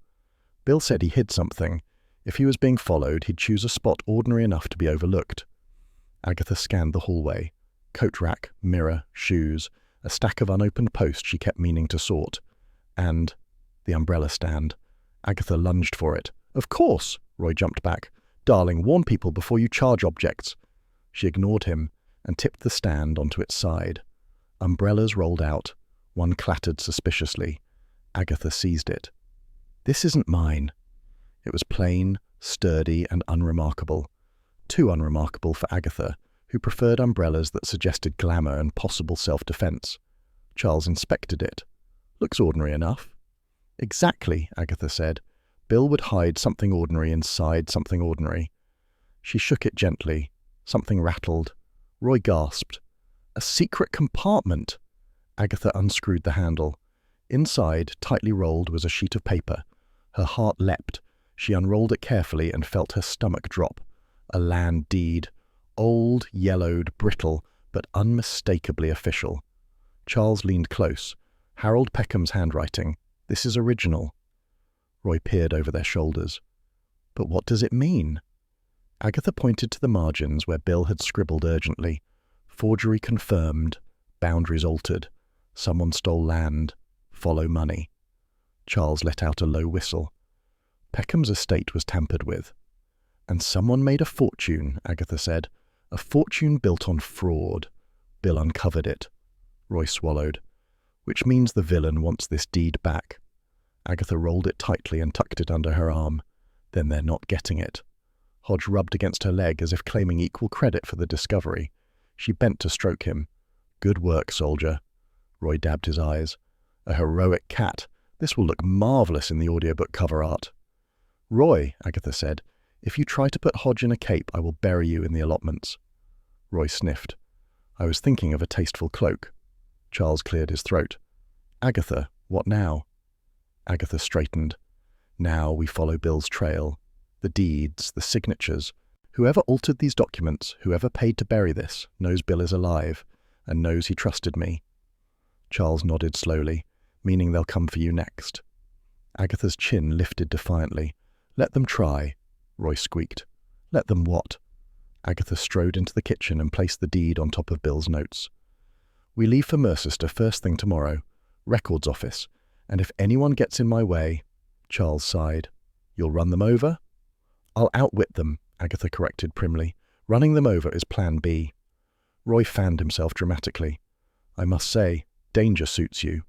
A: Bill said he hid something. If he was being followed, he'd choose a spot ordinary enough to be overlooked. Agatha scanned the hallway. Coat rack, mirror, shoes, a stack of unopened posts she kept meaning to sort. And the umbrella stand. Agatha lunged for it. Of course! Roy jumped back. Darling, warn people before you charge objects. She ignored him and tipped the stand onto its side. Umbrellas rolled out. One clattered suspiciously. Agatha seized it. This isn't mine. It was plain, sturdy, and unremarkable. Too unremarkable for Agatha, who preferred umbrellas that suggested glamour and possible self-defense. Charles inspected it. Looks ordinary enough. Exactly, Agatha said. Bill would hide something ordinary inside something ordinary. She shook it gently. Something rattled. Roy gasped. A secret compartment! Agatha unscrewed the handle. Inside, tightly rolled, was a sheet of paper. Her heart leapt. She unrolled it carefully and felt her stomach drop. A land deed. Old, yellowed, brittle, but unmistakably official. Charles leaned close. Harold Peekom's handwriting. This is original. Roy peered over their shoulders. But what does it mean? Agatha pointed to the margins where Bill had scribbled urgently. Forgery confirmed. Boundaries altered. Someone stole land. Follow money. Charles let out a low whistle. Peekom's estate was tampered with. And someone made a fortune, Agatha said. A fortune built on fraud. Bill uncovered it. Roy swallowed. Which means the villain wants this deed back. Agatha rolled it tightly and tucked it under her arm. Then they're not getting it. Hodge rubbed against her leg as if claiming equal credit for the discovery. She bent to stroke him. Good work, soldier. Roy dabbed his eyes. A heroic cat. This will look marvellous in the audiobook cover art. Roy, Agatha said, if you try to put Hodge in a cape, I will bury you in the allotments. Roy sniffed. I was thinking of a tasteful cloak. Charles cleared his throat. Agatha, what now? Agatha straightened. Now we follow Bill's trail. The deeds, the signatures. Whoever altered these documents, whoever paid to bury this, knows Bill is alive, and knows he trusted me. Charles nodded slowly, meaning they'll come for you next. Agatha's chin lifted defiantly. Let them try, Roy squeaked. Let them what? Agatha strode into the kitchen and placed the deed on top of Bill's notes. We leave for Mercester first thing tomorrow. Records office. And if anyone gets in my way— Charles sighed. You'll run them over? I'll outwit them, Agatha corrected primly. Running them over is plan B. Roy fanned himself dramatically. I must say, danger suits you.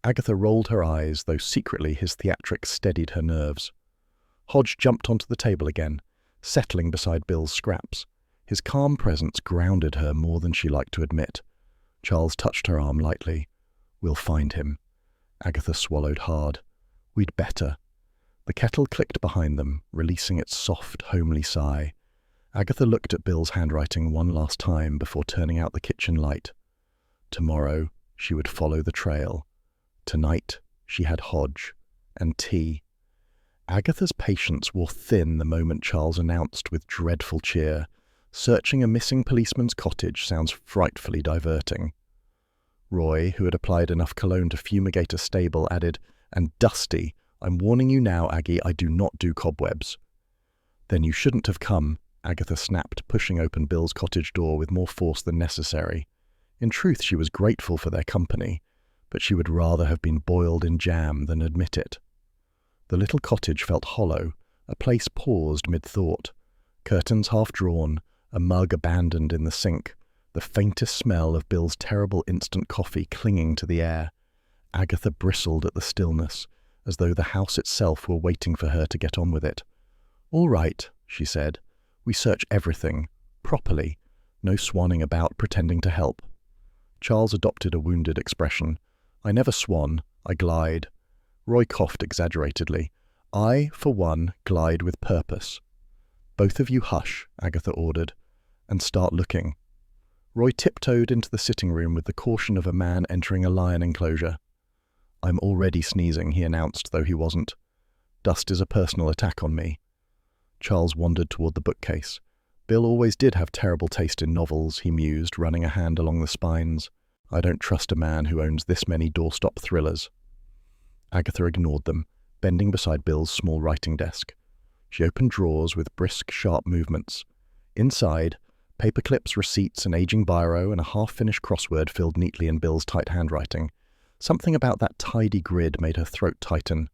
A: Agatha rolled her eyes, though secretly his theatrics steadied her nerves. Hodge jumped onto the table again, settling beside Bill's scraps. His calm presence grounded her more than she liked to admit. Charles touched her arm lightly. We'll find him. Agatha swallowed hard. We'd better. The kettle clicked behind them, releasing its soft, homely sigh. Agatha looked at Bill's handwriting one last time before turning out the kitchen light. Tomorrow, she would follow the trail. Tonight, she had Hodge and tea. Agatha's patience wore thin the moment Charles announced with dreadful cheer, searching a missing policeman's cottage sounds frightfully diverting. Roy, who had applied enough cologne to fumigate a stable, added, and dusty. I'm warning you now, Aggie, I do not do cobwebs. Then you shouldn't have come, Agatha snapped, pushing open Bill's cottage door with more force than necessary. In truth, she was grateful for their company, but she would rather have been boiled in jam than admit it. The little cottage felt hollow, a place paused mid-thought, curtains half-drawn, a mug abandoned in the sink, the faintest smell of Bill's terrible instant coffee clinging to the air. Agatha bristled at the stillness, as though the house itself were waiting for her to get on with it. "All right," she said. "We search everything, properly. No swanning about pretending to help." Charles adopted a wounded expression. "I never swan, I glide." Roy coughed exaggeratedly. "I, for one, glide with purpose." "Both of you hush," Agatha ordered, "and start looking." Roy tiptoed into the sitting room with the caution of a man entering a lion enclosure. "I'm already sneezing," he announced, though he wasn't. "Dust is a personal attack on me." Charles wandered toward the bookcase. Bill always did have terrible taste in novels, he mused, running a hand along the spines. "I don't trust a man who owns this many doorstop thrillers." Agatha ignored them, bending beside Bill's small writing desk. She opened drawers with brisk, sharp movements. Inside, paperclips, receipts, an aging biro, and a half-finished crossword filled neatly in Bill's tight handwriting. Something about that tidy grid made her throat tighten.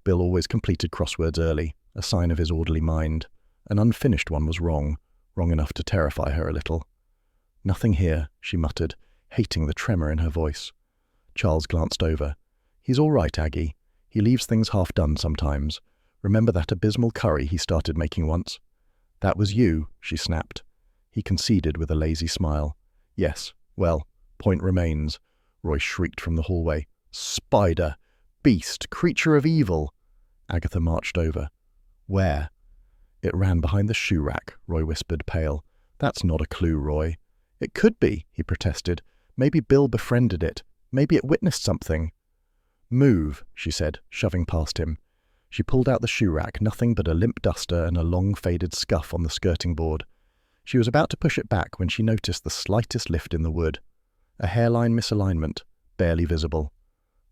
A: Bill always completed crosswords early, a sign of his orderly mind. An unfinished one was wrong enough to terrify her a little. "Nothing here," she muttered, hating the tremor in her voice. Charles glanced over. "He's all right, Aggie. He leaves things half done sometimes. Remember that abysmal curry he started making once?" "That was you," she snapped. He conceded with a lazy smile. "Yes, well, point remains." Roy shrieked from the hallway. "Spider! Beast! Creature of evil!" Agatha marched over. "Where?" "It ran behind the shoe rack," Roy whispered, pale. "That's not a clue, Roy." "It could be," he protested. "Maybe Bill befriended it. Maybe it witnessed something." "Move," she said, shoving past him. She pulled out the shoe rack, nothing but a limp duster and a long faded scuff on the skirting board. She was about to push it back when she noticed the slightest lift in the wood. A hairline misalignment, barely visible.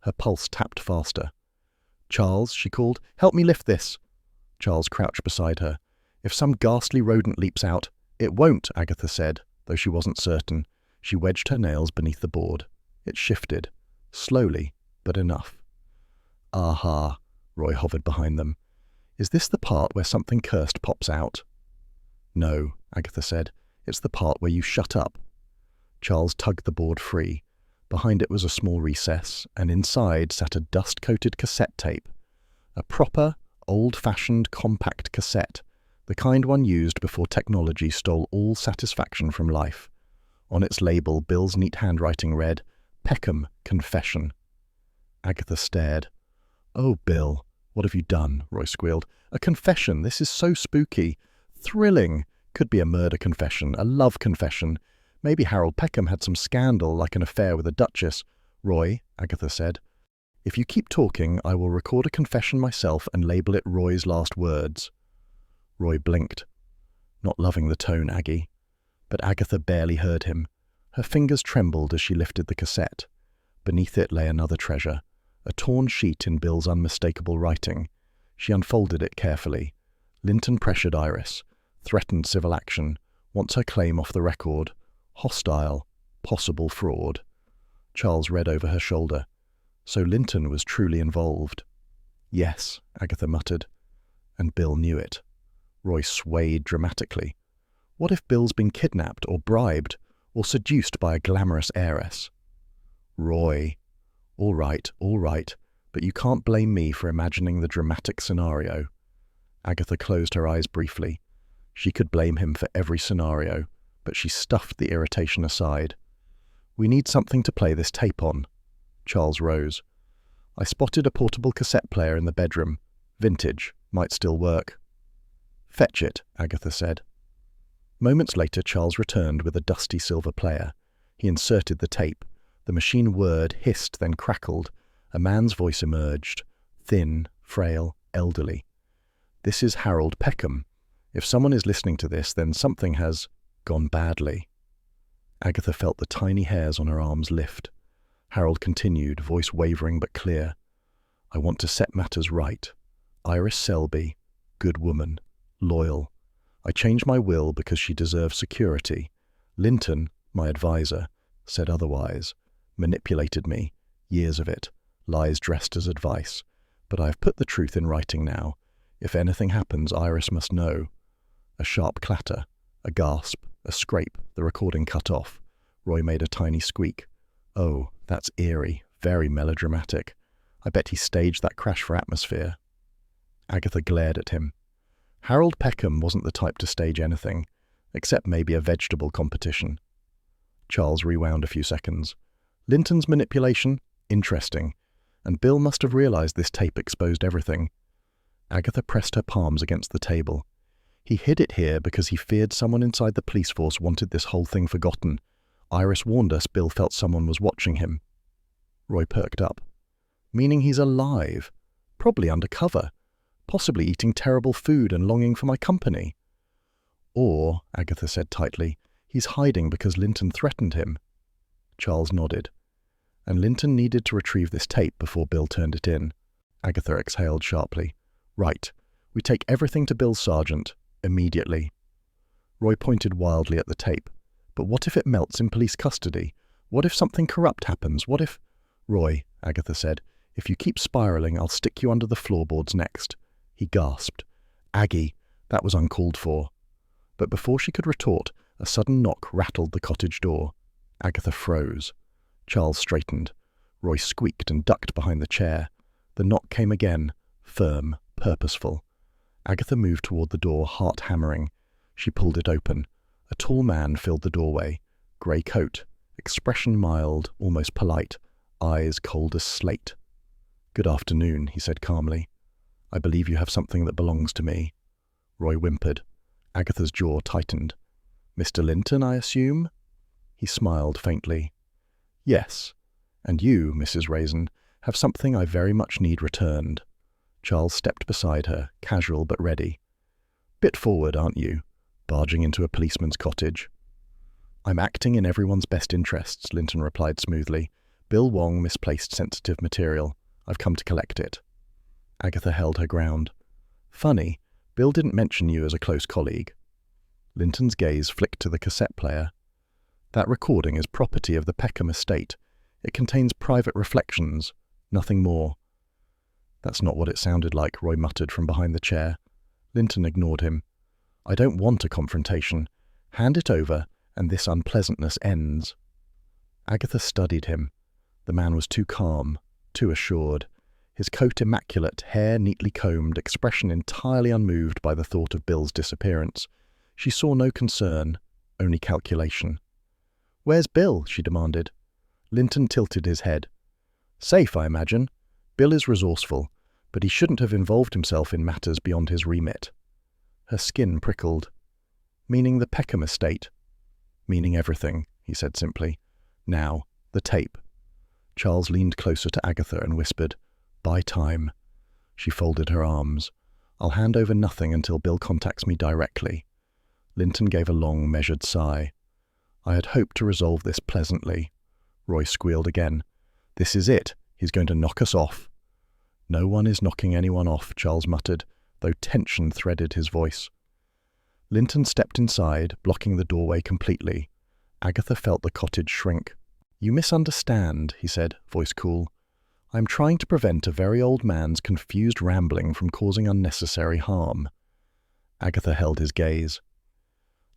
A: Her pulse tapped faster. "Charles," she called, "help me lift this." Charles crouched beside her. "If some ghastly rodent leaps out—" "It won't," Agatha said, though she wasn't certain. She wedged her nails beneath the board. It shifted. Slowly, but enough. "Aha," Roy hovered behind them. "Is this the part where something cursed pops out?" "No," Agatha said. "It's the part where you shut up." Charles tugged the board free. Behind it was a small recess, and inside sat a dust-coated cassette tape. A proper, old-fashioned compact cassette, the kind one used before technology stole all satisfaction from life. On its label, Bill's neat handwriting read, "Peekom, Confession." Agatha stared. "Oh, Bill, what have you done?" Roy squealed. "A confession. This is so spooky. Thrilling. Could be a murder confession, a love confession. Maybe Harold Peekom had some scandal, like an affair with a duchess." "Roy," Agatha said, "if you keep talking, I will record a confession myself and label it Roy's last words." Roy blinked. "Not loving the tone, Aggie." But Agatha barely heard him. Her fingers trembled as she lifted the cassette. Beneath it lay another treasure, a torn sheet in Bill's unmistakable writing. She unfolded it carefully. Linton pressured Iris. Threatened civil action. Wants her claim off the record. Hostile. Possible fraud. Charles read over her shoulder. So Linton was truly involved. "Yes," Agatha muttered. And Bill knew it. Roy swayed dramatically. What if Bill's been kidnapped or bribed or seduced by a glamorous heiress? "Roy." All right, but you can't blame me for imagining the dramatic scenario." Agatha closed her eyes briefly. She could blame him for every scenario, but she stuffed the irritation aside. "We need something to play this tape on." Charles rose. "I spotted a portable cassette player in the bedroom. Vintage. Might still work." "Fetch it," Agatha said. Moments later, Charles returned with a dusty silver player. He inserted the tape. The machine whirred, hissed, then crackled. A man's voice emerged. Thin, frail, elderly. "This is Harold Peekom. If someone is listening to this, then something has gone badly." Agatha felt the tiny hairs on her arms lift. Harold continued, voice wavering but clear. "I want to set matters right. Iris Selby, good woman, loyal. I changed my will because she deserves security. Linton, my advisor, said otherwise, manipulated me, Years of it, lies dressed as advice. But I have put the truth in writing now. If anything happens, Iris must know. A sharp clatter, a gasp, a scrape, the recording cut off. Roy made a tiny squeak. Oh, that's eerie, very melodramatic. I bet he staged that crash for atmosphere. Agatha glared at him. Harold Peekom wasn't the type to stage anything, except maybe a vegetable competition. Charles rewound a few seconds. Linton's manipulation? Interesting. And Bill must have realized this tape exposed everything. Agatha pressed her palms against the table. He hid it here because he feared someone inside the police force wanted this whole thing forgotten. Iris warned us Bill felt someone was watching him. Roy perked up. Meaning he's alive. Probably undercover. Possibly eating terrible food and longing for my company. Or, Agatha said tightly, he's hiding because Linton threatened him. Charles nodded. And Linton needed to retrieve this tape before Bill turned it in. Agatha exhaled sharply. Right. We take everything to Bill's sergeant. Immediately. Roy pointed wildly at the tape. But what if it melts in police custody? What if something corrupt happens? What if... Roy, Agatha said, if you keep spiraling, I'll stick you under the floorboards next. He gasped. Aggie, that was uncalled for. But before she could retort, a sudden knock rattled the cottage door. Agatha froze. Charles straightened. Roy squeaked and ducked behind the chair. The knock came again, firm, purposeful. Agatha moved toward the door, heart hammering. She pulled it open. A tall man filled the doorway. Grey coat, expression mild, almost polite, eyes cold as slate. Good afternoon, he said calmly. I believe you have something that belongs to me. Roy whimpered. Agatha's jaw tightened. Mr. Linton, I assume? He smiled faintly. Yes. And you, Mrs. Raisin, have something I very much need returned. Charles stepped beside her, casual but ready. Bit forward, aren't you? Barging into a policeman's cottage. I'm acting in everyone's best interests, Linton replied smoothly. Bill Wong misplaced sensitive material. I've come to collect it. Agatha held her ground. Funny, Bill didn't mention you as a close colleague. Linton's gaze flicked to the cassette player. That recording is property of the Peekom estate. It contains private reflections, nothing more. That's not what it sounded like, Roy muttered from behind the chair. Linton ignored him. I don't want a confrontation. Hand it over, and this unpleasantness ends. Agatha studied him. The man was too calm, too assured. His coat immaculate, hair neatly combed, expression entirely unmoved by the thought of Bill's disappearance. She saw no concern, only calculation. Where's Bill? She demanded. Linton tilted his head. Safe, I imagine. Bill is resourceful, but he shouldn't have involved himself in matters beyond his remit. Her skin prickled. Meaning the Peekom estate? Meaning everything, he said simply. Now, the tape. Charles leaned closer to Agatha and whispered, Buy time. She folded her arms. I'll hand over nothing until Bill contacts me directly. Linton gave a long, measured sigh. I had hoped to resolve this pleasantly. Roy squealed again. This is it. He's going to knock us off. No one is knocking anyone off, Charles muttered, though tension threaded his voice. Linton stepped inside, blocking the doorway completely. Agatha felt the cottage shrink. You misunderstand, he said, voice cool. I'm trying to prevent a very old man's confused rambling from causing unnecessary harm. Agatha held his gaze.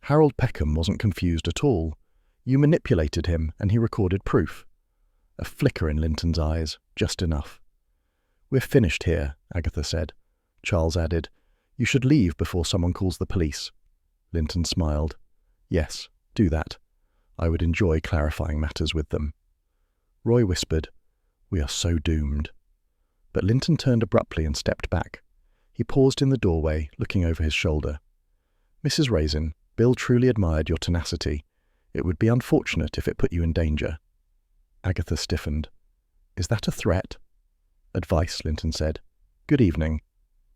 A: Harold Peekom wasn't confused at all. You manipulated him, and he recorded proof. A flicker in Linton's eyes, just enough. We're finished here, Agatha said. Charles added, You should leave before someone calls the police. Linton smiled. Yes, do that. I would enjoy clarifying matters with them. Roy whispered, We are so doomed. But Linton turned abruptly and stepped back. He paused in the doorway, looking over his shoulder. Mrs. Raisin, Bill truly admired your tenacity. It would be unfortunate if it put you in danger. Agatha stiffened. Is that a threat? Advice, Linton said. Good evening.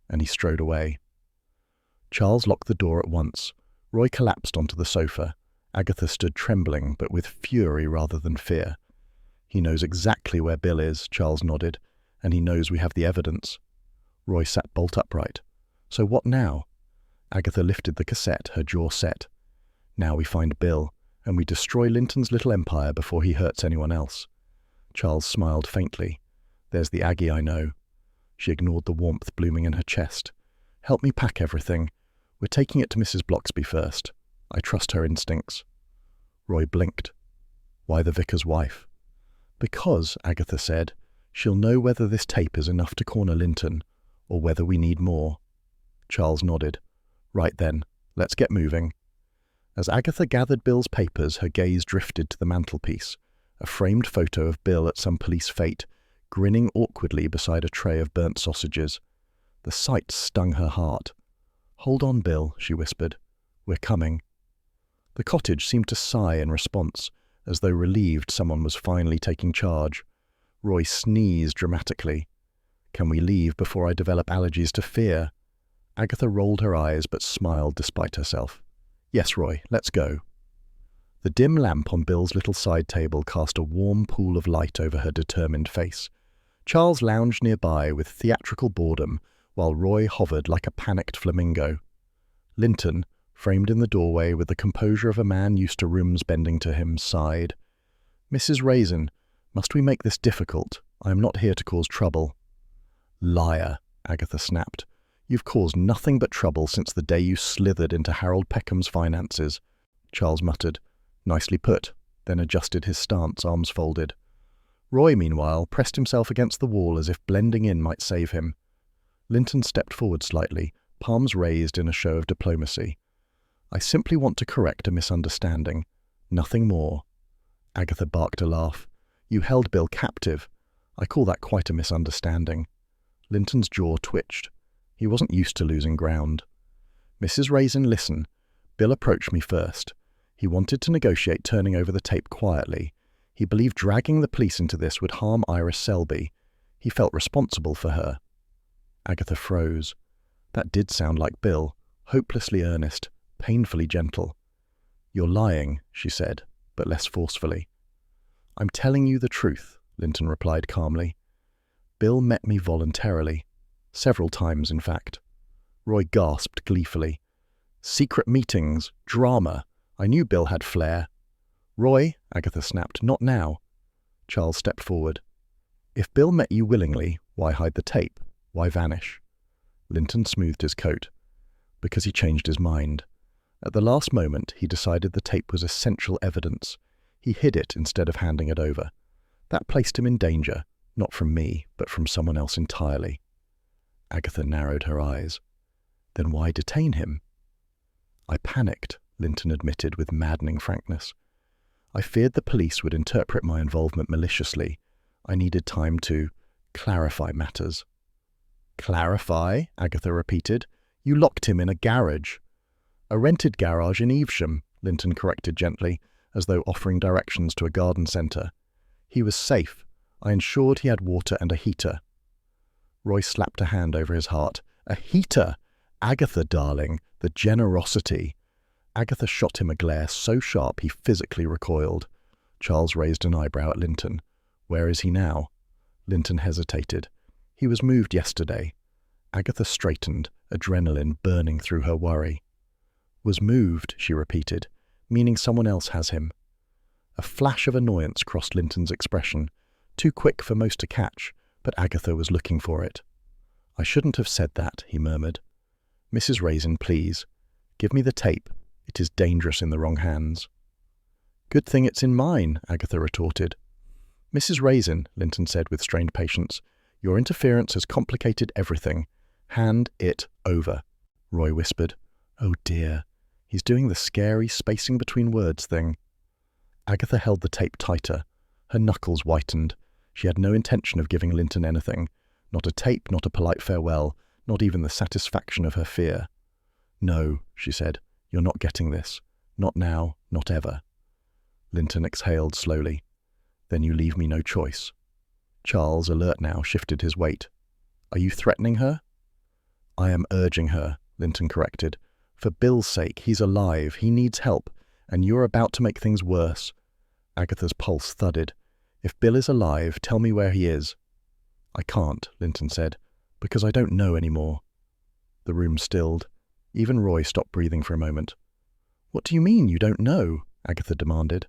A: And he strode away. Charles locked the door at once. Roy collapsed onto the sofa. Agatha stood trembling, but with fury rather than fear. He knows exactly where Bill is, Charles nodded, and he knows we have the evidence. Roy sat bolt upright. So what now? Agatha lifted the cassette, her jaw set. Now we find Bill, and we destroy Linton's little empire before he hurts anyone else. Charles smiled faintly. There's the Aggie I know. She ignored the warmth blooming in her chest. Help me pack everything. We're taking it to Mrs. Bloxby first. I trust her instincts. Roy blinked. Why the vicar's wife? Because, Agatha said, she'll know whether this tape is enough to corner Linton, or whether we need more. Charles nodded. Right then, let's get moving. As Agatha gathered Bill's papers, her gaze drifted to the mantelpiece, a framed photo of Bill at some police fete, grinning awkwardly beside a tray of burnt sausages. The sight stung her heart. Hold on, Bill, she whispered. We're coming. The cottage seemed to sigh in response, as though relieved someone was finally taking charge. Roy sneezed dramatically. Can we leave before I develop allergies to fear? Agatha rolled her eyes but smiled despite herself. Yes, Roy, let's go. The dim lamp on Bill's little side table cast a warm pool of light over her determined face. Charles lounged nearby with theatrical boredom, while Roy hovered like a panicked flamingo. Linton, framed in the doorway with the composure of a man used to rooms bending to him, sighed. Mrs. Raisin, must we make this difficult? I am not here to cause trouble. Liar, Agatha snapped. You've caused nothing but trouble since the day you slithered into Harold Peekom's finances. Charles muttered. Nicely put, then adjusted his stance, arms folded. Roy, meanwhile, pressed himself against the wall as if blending in might save him. Linton stepped forward slightly, palms raised in a show of diplomacy. I simply want to correct a misunderstanding. Nothing more. Agatha barked a laugh. You held Bill captive. I call that quite a misunderstanding. Linton's jaw twitched. He wasn't used to losing ground. Mrs. Raisin, listen. Bill approached me first. He wanted to negotiate turning over the tape quietly. He believed dragging the police into this would harm Iris Selby. He felt responsible for her. Agatha froze. That did sound like Bill, hopelessly earnest, painfully gentle. You're lying, she said, but less forcefully. I'm telling you the truth, Linton replied calmly. Bill met me voluntarily. Several times, in fact. Roy gasped gleefully. Secret meetings, drama. I knew Bill had flair. Roy, Agatha snapped, not now. Charles stepped forward. If Bill met you willingly, why hide the tape? Why vanish? Linton smoothed his coat. Because he changed his mind. At the last moment, he decided the tape was essential evidence. He hid it instead of handing it over. That placed him in danger, not from me, but from someone else entirely. Agatha narrowed her eyes. Then why detain him? I panicked, Linton admitted with maddening frankness. I feared the police would interpret my involvement maliciously. I needed time to clarify matters. Clarify? Agatha repeated. You locked him in a garage. A rented garage in Evesham, Linton corrected gently, as though offering directions to a garden centre. He was safe. I ensured he had water and a heater. Roy slapped a hand over his heart. A heater! Agatha, darling, the generosity. Agatha shot him a glare so sharp he physically recoiled. Charles raised an eyebrow at Linton. Where is he now? Linton hesitated. He was moved yesterday. Agatha straightened, adrenaline burning through her worry. Was moved, she repeated, meaning someone else has him. A flash of annoyance crossed Linton's expression, too quick for most to catch, but Agatha was looking for it. I shouldn't have said that, he murmured. Mrs. Raisin, please. Give me the tape. It is dangerous in the wrong hands. Good thing it's in mine, Agatha retorted. Mrs. Raisin, Linton said with strained patience, your interference has complicated everything. Hand it over, Roy whispered. Oh dear, he's doing the scary spacing between words thing. Agatha held the tape tighter. Her knuckles whitened. She had no intention of giving Linton anything. Not a tape, not a polite farewell, not even the satisfaction of her fear. No, she said, you're not getting this. Not now, not ever. Linton exhaled slowly. Then you leave me no choice. Charles, alert now, shifted his weight. Are you threatening her? I am urging her, Linton corrected. For Bill's sake, he's alive, he needs help, and you're about to make things worse. Agatha's pulse thudded. If Bill is alive, tell me where he is. I can't, Linton said, because I don't know anymore. The room stilled. Even Roy stopped breathing for a moment. What do you mean you don't know? Agatha demanded.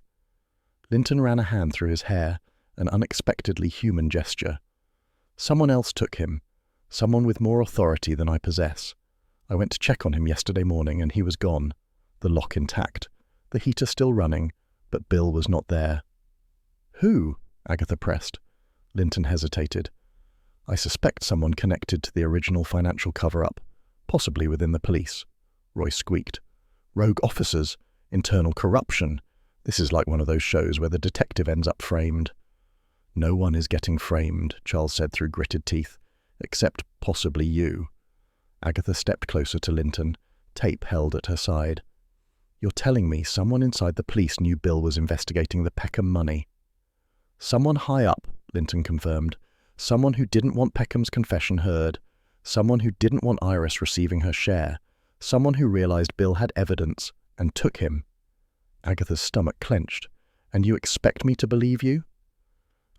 A: Linton ran a hand through his hair, an unexpectedly human gesture. Someone else took him, someone with more authority than I possess. I went to check on him yesterday morning and he was gone, the lock intact, the heater still running, but Bill was not there. Who? Agatha pressed. Linton hesitated. I suspect someone connected to the original financial cover-up, possibly within the police. Roy squeaked. Rogue officers, internal corruption. This is like one of those shows where the detective ends up framed. No one is getting framed, Charles said through gritted teeth, except possibly you. Agatha stepped closer to Linton, tape held at her side. You're telling me someone inside the police knew Bill was investigating the Peekom money? Someone high up, Linton confirmed. Someone who didn't want Peekom's confession heard. Someone who didn't want Iris receiving her share. Someone who realized Bill had evidence and took him. Agatha's stomach clenched. And you expect me to believe you?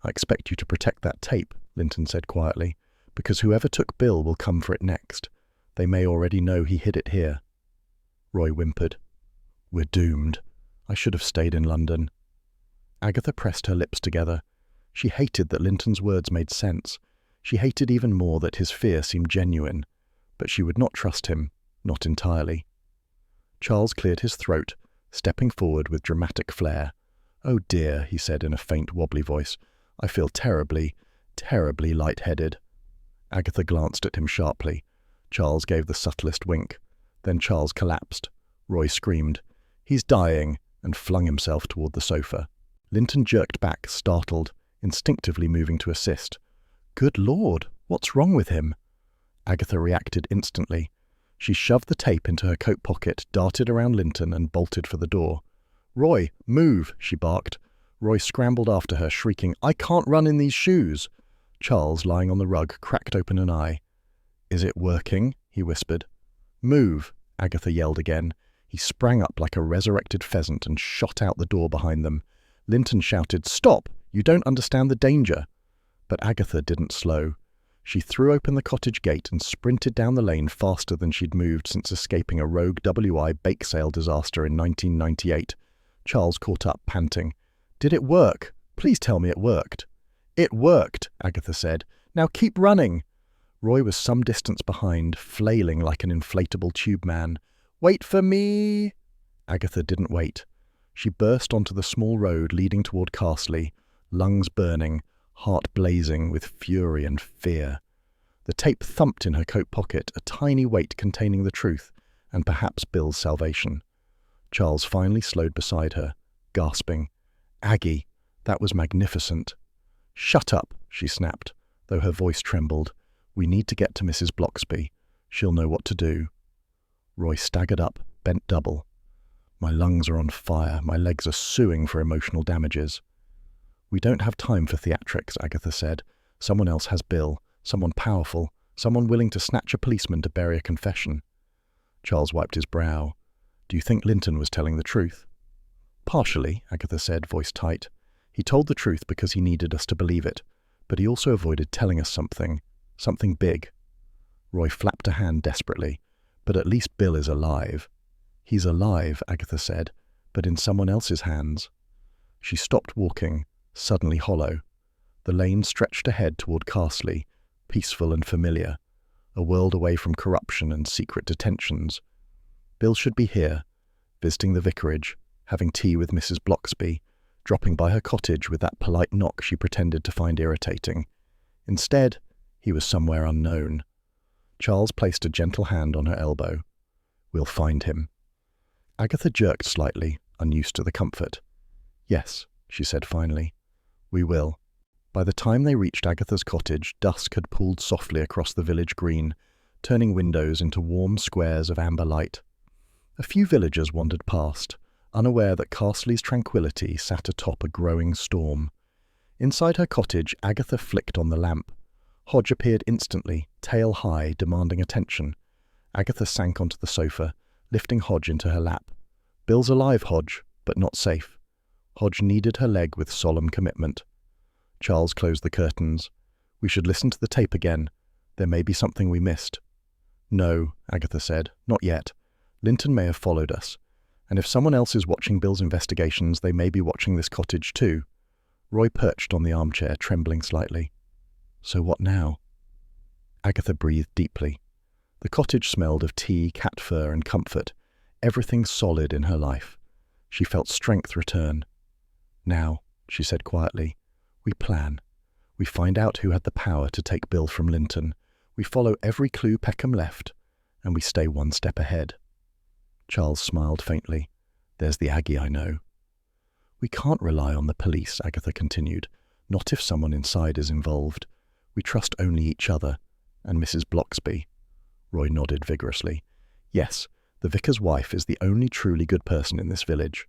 A: I expect you to protect that tape, Linton said quietly, because whoever took Bill will come for it next. They may already know he hid it here. Roy whimpered. We're doomed. I should have stayed in London. Agatha pressed her lips together. She hated that Linton's words made sense. She hated even more that his fear seemed genuine. But she would not trust him, not entirely. Charles cleared his throat, stepping forward with dramatic flair. Oh dear, he said in a faint, wobbly voice. I feel terribly, terribly light-headed. Agatha glanced at him sharply. Charles gave the subtlest wink. Then Charles collapsed. Roy screamed, "He's dying," and flung himself toward the sofa. Linton jerked back, startled, instinctively moving to assist. Good Lord, what's wrong with him? Agatha reacted instantly. She shoved the tape into her coat pocket, darted around Linton, and bolted for the door. Roy, move, she barked. Roy scrambled after her, shrieking, I can't run in these shoes. Charles, lying on the rug, cracked open an eye. Is it working? He whispered. Move, Agatha yelled again. He sprang up like a resurrected pheasant and shot out the door behind them. Linton shouted, Stop! You don't understand the danger. But Agatha didn't slow. She threw open the cottage gate and sprinted down the lane faster than she'd moved since escaping a rogue WI bake sale disaster in 1998. Charles caught up, panting. Did it work? Please tell me it worked. It worked, Agatha said. Now keep running. Roy was some distance behind, flailing like an inflatable tube man. Wait for me! Agatha didn't wait. She burst onto the small road leading toward Carsely, lungs burning, heart blazing with fury and fear. The tape thumped in her coat pocket, a tiny weight containing the truth, and perhaps Bill's salvation. Charles finally slowed beside her, gasping. Aggie, that was magnificent. Shut up, she snapped, though her voice trembled. We need to get to Mrs. Bloxby. She'll know what to do. Roy staggered up, bent double. My lungs are on fire, my legs are suing for emotional damages. We don't have time for theatrics, Agatha said. Someone else has Bill, someone powerful, someone willing to snatch a policeman to bury a confession. Charles wiped his brow. Do you think Linton was telling the truth? Partially, Agatha said, voice tight. He told the truth because he needed us to believe it, but he also avoided telling us something big. Roy flapped a hand desperately. But at least Bill is alive. He's alive, Agatha said, but in someone else's hands. She stopped walking, suddenly hollow. The lane stretched ahead toward Carsely, peaceful and familiar, a world away from corruption and secret detentions. Bill should be here, visiting the vicarage, having tea with Mrs. Bloxby, dropping by her cottage with that polite knock she pretended to find irritating. Instead, he was somewhere unknown. Charles placed a gentle hand on her elbow. We'll find him. Agatha jerked slightly, unused to the comfort. Yes, she said finally. We will. By the time they reached Agatha's cottage, dusk had pooled softly across the village green, turning windows into warm squares of amber light. A few villagers wandered past, unaware that Carsely's tranquility sat atop a growing storm. Inside her cottage, Agatha flicked on the lamp. Hodge appeared instantly, tail high, demanding attention. Agatha sank onto the sofa, lifting Hodge into her lap. Bill's alive, Hodge, but not safe. Hodge kneaded her leg with solemn commitment. Charles closed the curtains. We should listen to the tape again. There may be something we missed. No, Agatha said, not yet. Linton may have followed us. And if someone else is watching Bill's investigations, they may be watching this cottage too. Roy perched on the armchair, trembling slightly. So what now? Agatha breathed deeply. The cottage smelled of tea, cat fur, and comfort, everything solid in her life. She felt strength return. Now, she said quietly, we plan. We find out who had the power to take Bill from Linton. We follow every clue Peekom left, and we stay one step ahead. Charles smiled faintly. There's the Aggie I know. We can't rely on the police, Agatha continued, not if someone inside is involved. We trust only each other, and Mrs. Bloxby. Roy nodded vigorously. Yes, the vicar's wife is the only truly good person in this village.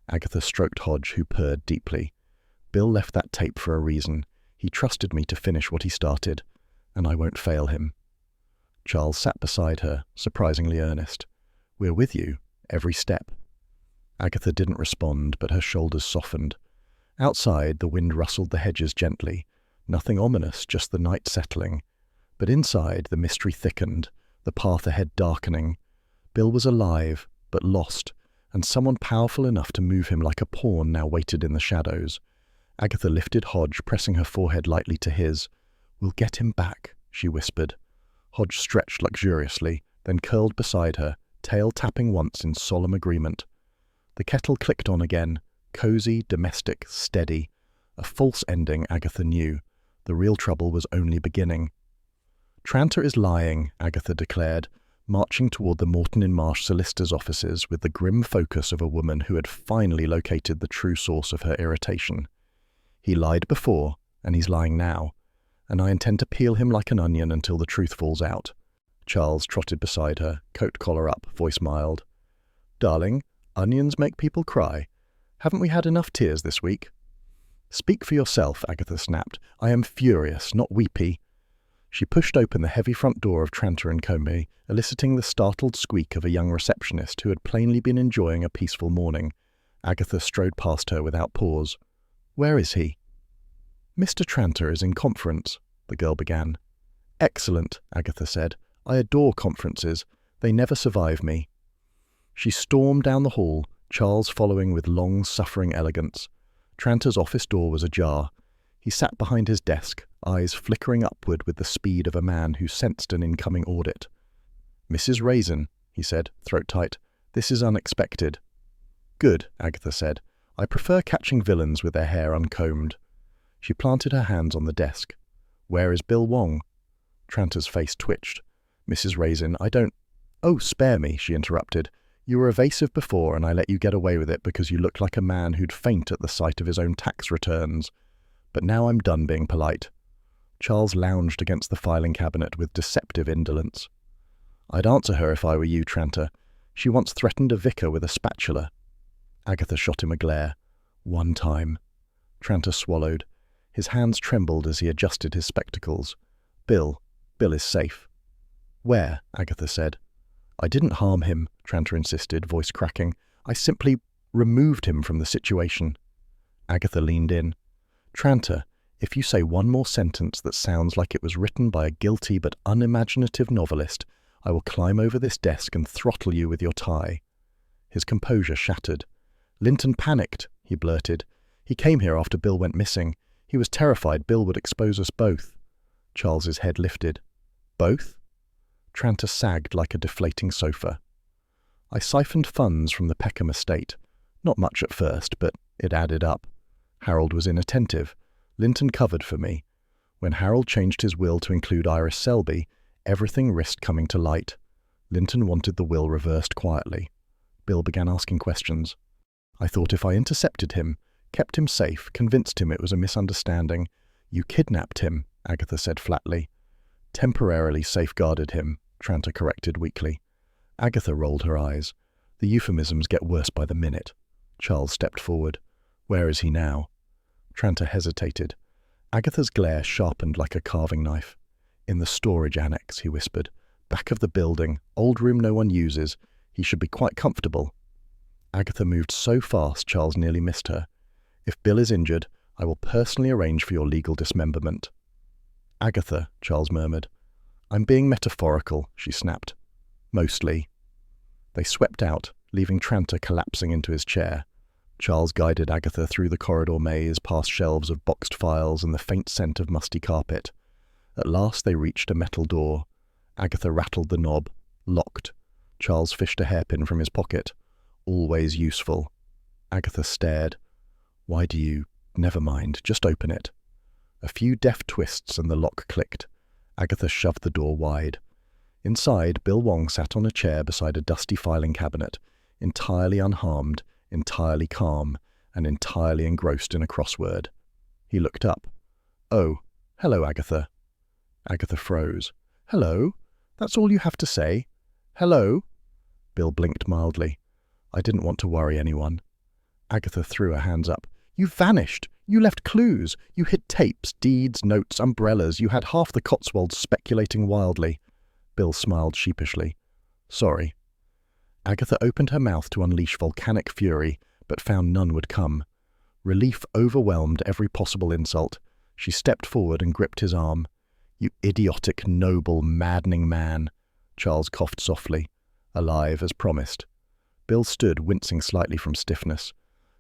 A: Agatha stroked Hodge, who purred deeply. Bill left that tape for a reason. He trusted me to finish what he started, and I won't fail him. Charles sat beside her, surprisingly earnest. We're with you, every step. Agatha didn't respond, but her shoulders softened. Outside, the wind rustled the hedges gently. Nothing ominous, just the night settling. But inside, the mystery thickened, the path ahead darkening. Bill was alive, but lost, and someone powerful enough to move him like a pawn now waited in the shadows. Agatha lifted Hodge, pressing her forehead lightly to his. We'll get him back, she whispered. Hodge stretched luxuriously, then curled beside her, tail tapping once in solemn agreement. The kettle clicked on again, cosy, domestic, steady. A false ending, Agatha knew. The real trouble was only beginning. Trant is lying, Agatha declared, marching toward the Morton-in-Marsh solicitor's offices with the grim focus of a woman who had finally located the true source of her irritation. He lied before, and he's lying now, and I intend to peel him like an onion until the truth falls out. Charles trotted beside her, coat collar up, voice mild. Darling, onions make people cry. Haven't we had enough tears this week? Speak for yourself, Agatha snapped. I am furious, not weepy. She pushed open the heavy front door of Trant & Company, eliciting the startled squeak of a young receptionist who had plainly been enjoying a peaceful morning. Agatha strode past her without pause. Where is he? Mr. Tranter is in conference, the girl began. Excellent, Agatha said. I adore conferences. They never survive me. She stormed down the hall, Charles following with long-suffering elegance. Tranter's office door was ajar. He sat behind his desk, eyes flickering upward with the speed of a man who sensed an incoming audit. Mrs. Raisin, he said, throat tight. This is unexpected. Good, Agatha said. I prefer catching villains with their hair uncombed. She planted her hands on the desk. Where is Bill Wong? Tranter's face twitched. Mrs. Raisin, I don't... Oh, spare me, she interrupted. You were evasive before, and I let you get away with it because you looked like a man who'd faint at the sight of his own tax returns. But now I'm done being polite. Charles lounged against the filing cabinet with deceptive indolence. I'd answer her if I were you, Tranter. She once threatened a vicar with a spatula. Agatha shot him a glare. One time. Tranter swallowed. His hands trembled as he adjusted his spectacles. Bill is safe. Where? Agatha said. I didn't harm him, Tranter insisted, voice cracking. I simply removed him from the situation. Agatha leaned in. Tranter, if you say one more sentence that sounds like it was written by a guilty but unimaginative novelist, I will climb over this desk and throttle you with your tie. His composure shattered. Linton panicked, he blurted. He came here after Bill went missing. He was terrified Bill would expose us both. Charles's head lifted. Both? Tranter sagged like a deflating sofa. I siphoned funds from the Peekom estate. Not much at first, but it added up. Harold was inattentive. Linton covered for me. When Harold changed his will to include Iris Selby, everything risked coming to light. Linton wanted the will reversed quietly. Bill began asking questions. I thought if I intercepted him, kept him safe, convinced him it was a misunderstanding. You kidnapped him, Agatha said flatly. Temporarily safeguarded him, Tranter corrected weakly. Agatha rolled her eyes. The euphemisms get worse by the minute. Charles stepped forward. Where is he now? Tranter hesitated. Agatha's glare sharpened like a carving knife. In the storage annex, he whispered. Back of the building, old room no one uses. He should be quite comfortable. Agatha moved so fast Charles nearly missed her. If Bill is injured, I will personally arrange for your legal dismemberment. Agatha, Charles murmured. I'm being metaphorical, she snapped. Mostly. They swept out, leaving Tranter collapsing into his chair. Charles guided Agatha through the corridor maze, past shelves of boxed files and the faint scent of musty carpet. At last they reached a metal door. Agatha rattled the knob. Locked. Charles fished a hairpin from his pocket. Always useful. Agatha stared. Why do you... Never mind, just open it. A few deft twists and the lock clicked. Agatha shoved the door wide. Inside, Bill Wong sat on a chair beside a dusty filing cabinet, entirely unharmed, entirely calm, and entirely engrossed in a crossword. He looked up. "Oh, hello, Agatha." Agatha froze. "Hello? That's all you have to say? Hello?" Bill blinked mildly. "I didn't want to worry anyone." Agatha threw her hands up. "You vanished! You left clues! You hid tapes, deeds, notes, umbrellas. You had half the Cotswolds speculating wildly." Bill smiled sheepishly. "Sorry." Agatha opened her mouth to unleash volcanic fury, but found none would come. Relief overwhelmed every possible insult. She stepped forward and gripped his arm. "You idiotic, noble, maddening man." Charles coughed softly. "Alive, as promised." Bill stood, wincing slightly from stiffness.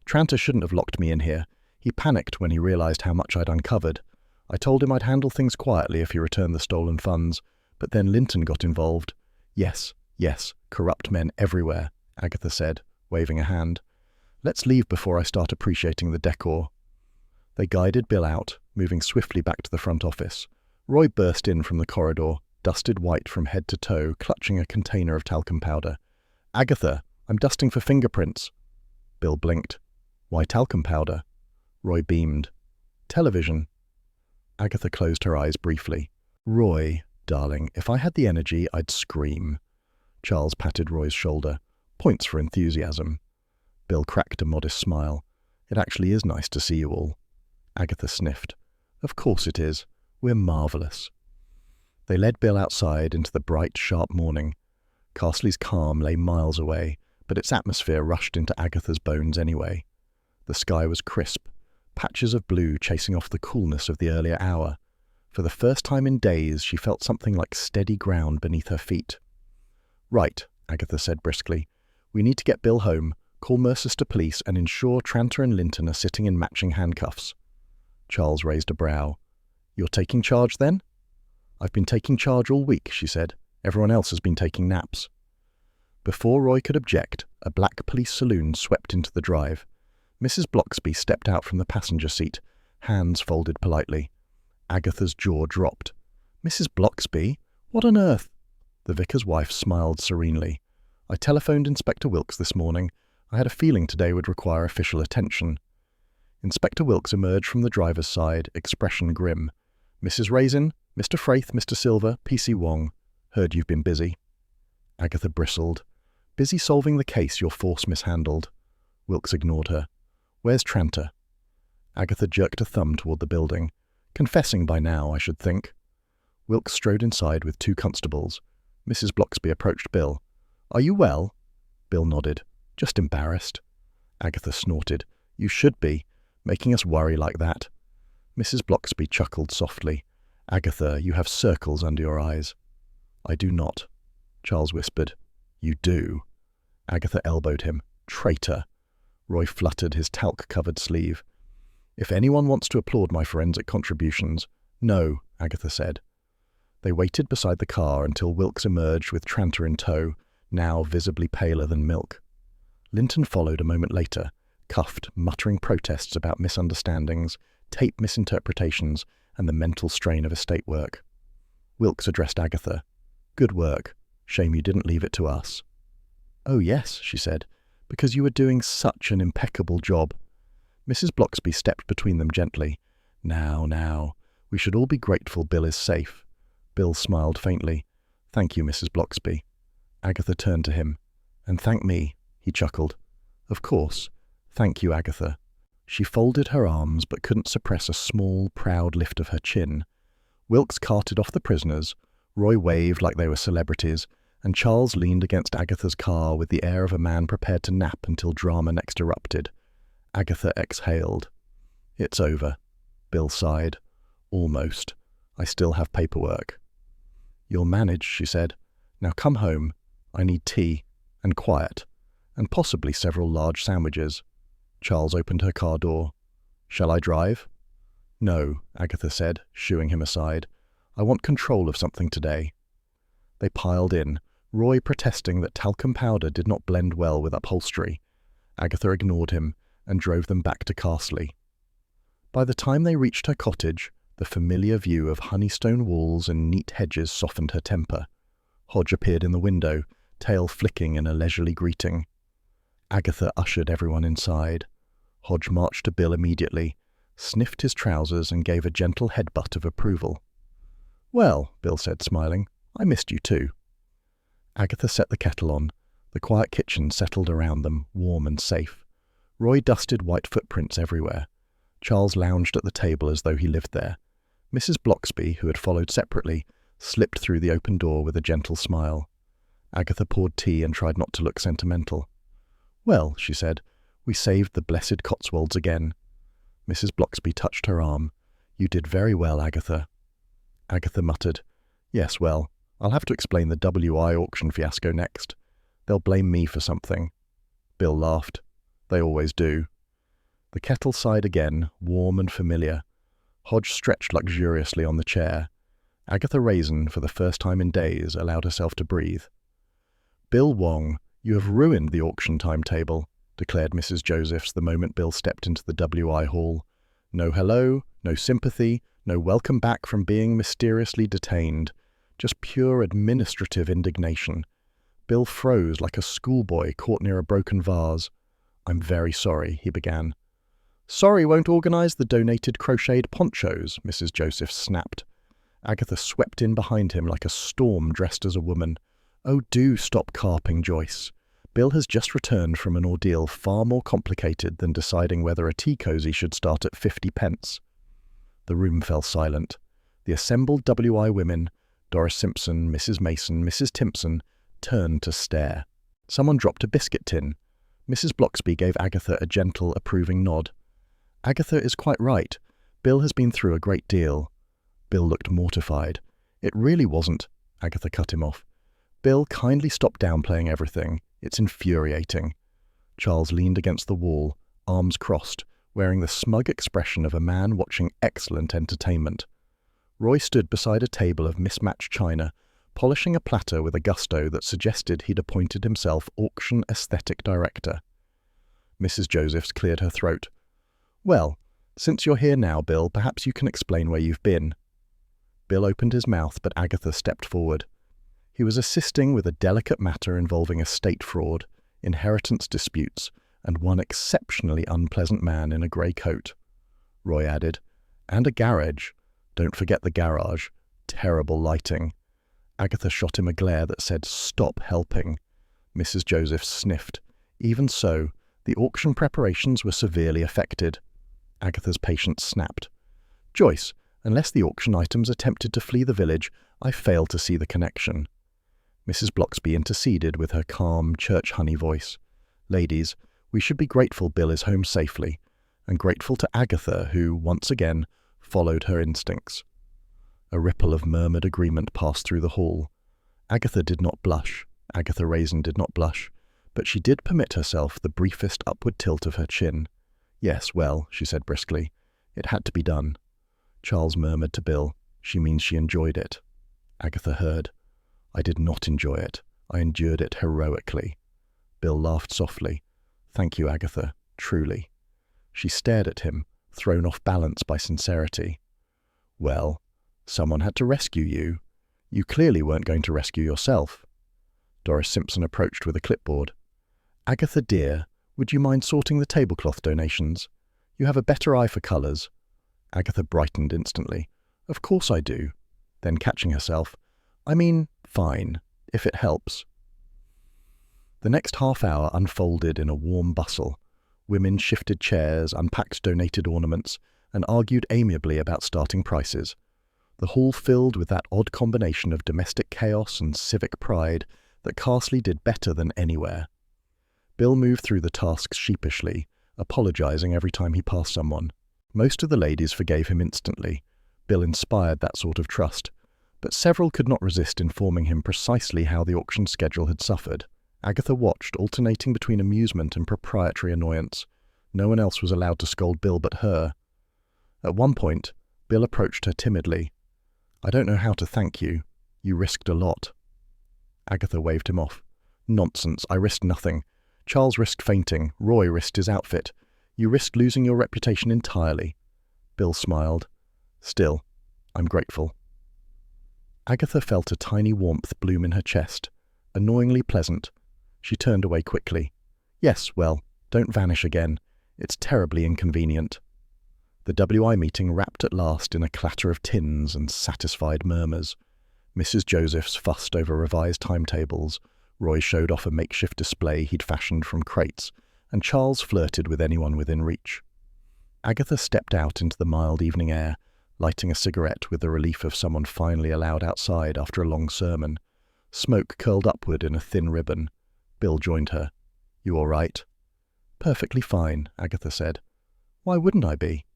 A: "Tranter shouldn't have locked me in here. He panicked when he realized how much I'd uncovered. I told him I'd handle things quietly if he returned the stolen funds, but then Linton got involved." Yes, corrupt men everywhere," Agatha said, waving a hand. "Let's leave before I start appreciating the decor." They guided Bill out, moving swiftly back to the front office. Roy burst in from the corridor, dusted white from head to toe, clutching a container of talcum powder. "Agatha, I'm dusting for fingerprints." Bill blinked. "Why talcum powder?" Roy beamed. "Television." Agatha closed her eyes briefly. "Roy, darling, if I had the energy, I'd scream." Charles patted Roy's shoulder. "Points for enthusiasm." Bill cracked a modest smile. "It actually is nice to see you all." Agatha sniffed. "Of course it is. We're marvellous." They led Bill outside into the bright, sharp morning. Carsely's calm lay miles away, but its atmosphere rushed into Agatha's bones anyway. The sky was crisp, patches of blue chasing off the coolness of the earlier hour. For the first time in days, she felt something like steady ground beneath her feet. "Right," Agatha said briskly. "We need to get Bill home, call Mercester Police, and ensure Tranter and Linton are sitting in matching handcuffs." Charles raised a brow. "You're taking charge, then?" "I've been taking charge all week," she said. "Everyone else has been taking naps." Before Roy could object, a black police saloon swept into the drive. Mrs. Bloxby stepped out from the passenger seat, hands folded politely. Agatha's jaw dropped. "Mrs. Bloxby? What on earth?" The vicar's wife smiled serenely. "I telephoned Inspector Wilkes this morning. I had a feeling today would require official attention." Inspector Wilkes emerged from the driver's side, expression grim. "Mrs. Raisin, Mr. Fraith, Mr. Silver, P.C. Wong. Heard you've been busy." Agatha bristled. "Busy solving the case your force mishandled." Wilkes ignored her. "Where's Tranter?" Agatha jerked a thumb toward the building. "Confessing by now, I should think." Wilkes strode inside with two constables. Mrs. Bloxby approached Bill. "Are you well?" Bill nodded. "Just embarrassed." Agatha snorted. "You should be, making us worry like that." Mrs. Bloxby chuckled softly. "Agatha, you have circles under your eyes." "I do not." Charles whispered. "You do." Agatha elbowed him. "Traitor." Roy fluttered his talc-covered sleeve. "If anyone wants to applaud my forensic contributions—" "No," Agatha said. They waited beside the car until Wilkes emerged with Tranter in tow, now visibly paler than milk. Linton followed a moment later, cuffed, muttering protests about misunderstandings, tape misinterpretations, and the mental strain of estate work. Wilkes addressed Agatha. "Good work. Shame you didn't leave it to us." "Oh yes," she said, "because you were doing such an impeccable job." Mrs. Bloxby stepped between them gently. Now, we should all be grateful Bill is safe." Bill smiled faintly. "Thank you, Mrs. Bloxby." Agatha turned to him. "And thank me," he chuckled. "Of course. Thank you, Agatha." She folded her arms but couldn't suppress a small, proud lift of her chin. Wilkes carted off the prisoners, Roy waved like they were celebrities, and Charles leaned against Agatha's car with the air of a man prepared to nap until drama next erupted. Agatha exhaled. "It's over." Bill sighed. "Almost. I still have paperwork." "You'll manage," she said. "Now come home. I need tea, and quiet, and possibly several large sandwiches." Charles opened her car door. "Shall I drive?" "No," Agatha said, shooing him aside. "I want control of something today." They piled in, Roy protesting that talcum powder did not blend well with upholstery. Agatha ignored him and drove them back to Carsely. By the time they reached her cottage, the familiar view of honeystone walls and neat hedges softened her temper. Hodge appeared in the window, tail flicking in a leisurely greeting. Agatha ushered everyone inside. Hodge marched to Bill immediately, sniffed his trousers and gave a gentle headbutt of approval. "Well," Bill said, smiling, "I missed you too." Agatha set the kettle on. The quiet kitchen settled around them, warm and safe. Roy dusted white footprints everywhere. Charles lounged at the table as though he lived there. Mrs. Bloxby, who had followed separately, slipped through the open door with a gentle smile. Agatha poured tea and tried not to look sentimental. "Well," she said, "we saved the blessed Cotswolds again." Mrs. Bloxby touched her arm. "You did very well, Agatha." Agatha muttered, "Yes, well, I'll have to explain the WI auction fiasco next. They'll blame me for something." Bill laughed. "They always do." The kettle sighed again, warm and familiar. Hodge stretched luxuriously on the chair. Agatha Raisin, for the first time in days, allowed herself to breathe. "Bill Wong, you have ruined the auction timetable," declared Mrs. Josephs the moment Bill stepped into the WI hall. "No hello, no sympathy, no welcome back from being mysteriously detained. Just pure administrative indignation." Bill froze like a schoolboy caught near a broken vase. "I'm very sorry," he began. "Sorry won't organise the donated crocheted ponchos," Mrs. Joseph snapped. Agatha swept in behind him like a storm dressed as a woman. "Oh, do stop carping, Joyce. Bill has just returned from an ordeal far more complicated than deciding whether a tea cosy should start at 50 pence. The room fell silent. The assembled WI women, Doris Simpson, Mrs. Mason, Mrs. Timpson, turned to stare. Someone dropped a biscuit tin. Mrs. Bloxby gave Agatha a gentle, approving nod. "Agatha is quite right. Bill has been through a great deal." Bill looked mortified. "It really wasn't," Agatha cut him off. "Bill, kindly stop downplaying everything. It's infuriating." Charles leaned against the wall, arms crossed, wearing the smug expression of a man watching excellent entertainment. Roy stood beside a table of mismatched china, polishing a platter with a gusto that suggested he'd appointed himself auction aesthetic director. Mrs. Josephs cleared her throat. "Well, since you're here now, Bill, perhaps you can explain where you've been." Bill opened his mouth, but Agatha stepped forward. He was assisting with a delicate matter involving estate fraud, inheritance disputes, and one exceptionally unpleasant man in a grey coat. Roy added, "And a garage. Don't forget the garage. Terrible lighting." Agatha shot him a glare that said, "Stop helping." Mrs. Joseph sniffed. Even so, the auction preparations were severely affected. Agatha's patience snapped. "Joyce, unless the auction items attempted to flee the village, I fail to see the connection." Mrs. Bloxby interceded with her calm, church honey voice. "Ladies, we should be grateful Bill is home safely, and grateful to Agatha, who, once again, followed her instincts." A ripple of murmured agreement passed through the hall. Agatha did not blush. Agatha Raisin did not blush, but she did permit herself the briefest upward tilt of her chin. "Yes, well," she said briskly, "it had to be done." Charles murmured to Bill, "She means she enjoyed it." Agatha heard, "I did not enjoy it. I endured it heroically." Bill laughed softly. "Thank you, Agatha, truly." She stared at him, thrown off balance by sincerity. "Well, someone had to rescue you. You clearly weren't going to rescue yourself." Doris Simpson approached with a clipboard. "Agatha, dear, would you mind sorting the tablecloth donations? You have a better eye for colours." Agatha brightened instantly. "Of course I do." Then catching herself, "I mean, fine, if it helps." The next half hour unfolded in a warm bustle. Women shifted chairs, unpacked donated ornaments, and argued amiably about starting prices. The hall filled with that odd combination of domestic chaos and civic pride that Carsely did better than anywhere. Bill moved through the tasks sheepishly, apologising every time he passed someone. Most of the ladies forgave him instantly. Bill inspired that sort of trust, but several could not resist informing him precisely how the auction schedule had suffered. Agatha watched, alternating between amusement and proprietary annoyance. No one else was allowed to scold Bill but her. At one point, Bill approached her timidly. "I don't know how to thank you. You risked a lot." Agatha waved him off. "Nonsense, I risked nothing. Charles risked fainting, Roy risked his outfit. You risked losing your reputation entirely." Bill smiled. "Still, I'm grateful." Agatha felt a tiny warmth bloom in her chest, annoyingly pleasant. She turned away quickly. "Yes, well, don't vanish again. It's terribly inconvenient." The WI meeting wrapped at last in a clatter of tins and satisfied murmurs. Mrs. Josephs fussed over revised timetables, Roy showed off a makeshift display he'd fashioned from crates, and Charles flirted with anyone within reach. Agatha stepped out into the mild evening air, lighting a cigarette with the relief of someone finally allowed outside after a long sermon. Smoke curled upward in a thin ribbon. Bill joined her. "You all right?" "Perfectly fine," Agatha said. "Why wouldn't I be?"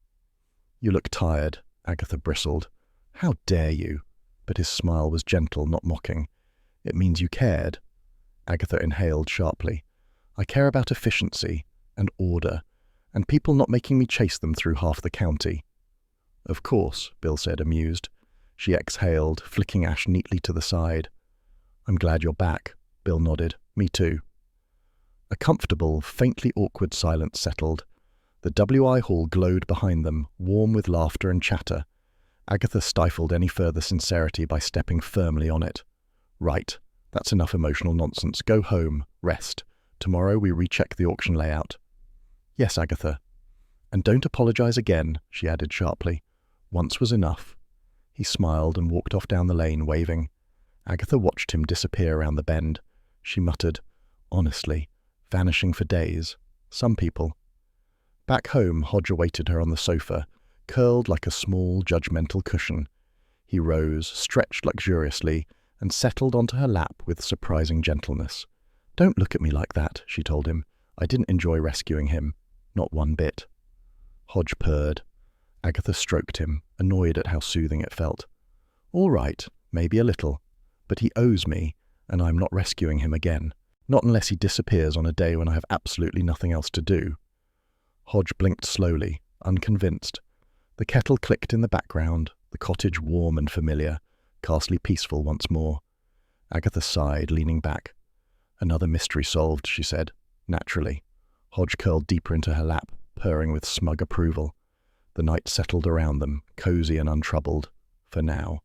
A: "You look tired," Agatha bristled. "How dare you?" But his smile was gentle, not mocking. "It means you cared." Agatha inhaled sharply. "I care about efficiency and order, and people not making me chase them through half the county." "Of course," Bill said, amused. She exhaled, flicking ash neatly to the side. "I'm glad you're back," Bill nodded. "Me too." A comfortable, faintly awkward silence settled. The WI hall glowed behind them, warm with laughter and chatter. Agatha stifled any further sincerity by stepping firmly on it. "Right, that's enough emotional nonsense. Go home, rest. Tomorrow we recheck the auction layout." "Yes, Agatha." "And don't apologize again," she added sharply. "Once was enough." He smiled and walked off down the lane, waving. Agatha watched him disappear around the bend. She muttered, "Honestly, vanishing for days. Some people." Back home, Hodge awaited her on the sofa, curled like a small, judgmental cushion. He rose, stretched luxuriously, and settled onto her lap with surprising gentleness. "Don't look at me like that," she told him. "I didn't enjoy rescuing him. Not one bit." Hodge purred. Agatha stroked him, annoyed at how soothing it felt. "All right, maybe a little. But he owes me, and I'm not rescuing him again. Not unless he disappears on a day when I have absolutely nothing else to do." Hodge blinked slowly, unconvinced. The kettle clicked in the background, the cottage warm and familiar, Carsely peaceful once more. Agatha sighed, leaning back. "Another mystery solved," she said, naturally. Hodge curled deeper into her lap, purring with smug approval. The night settled around them, cozy and untroubled, for now.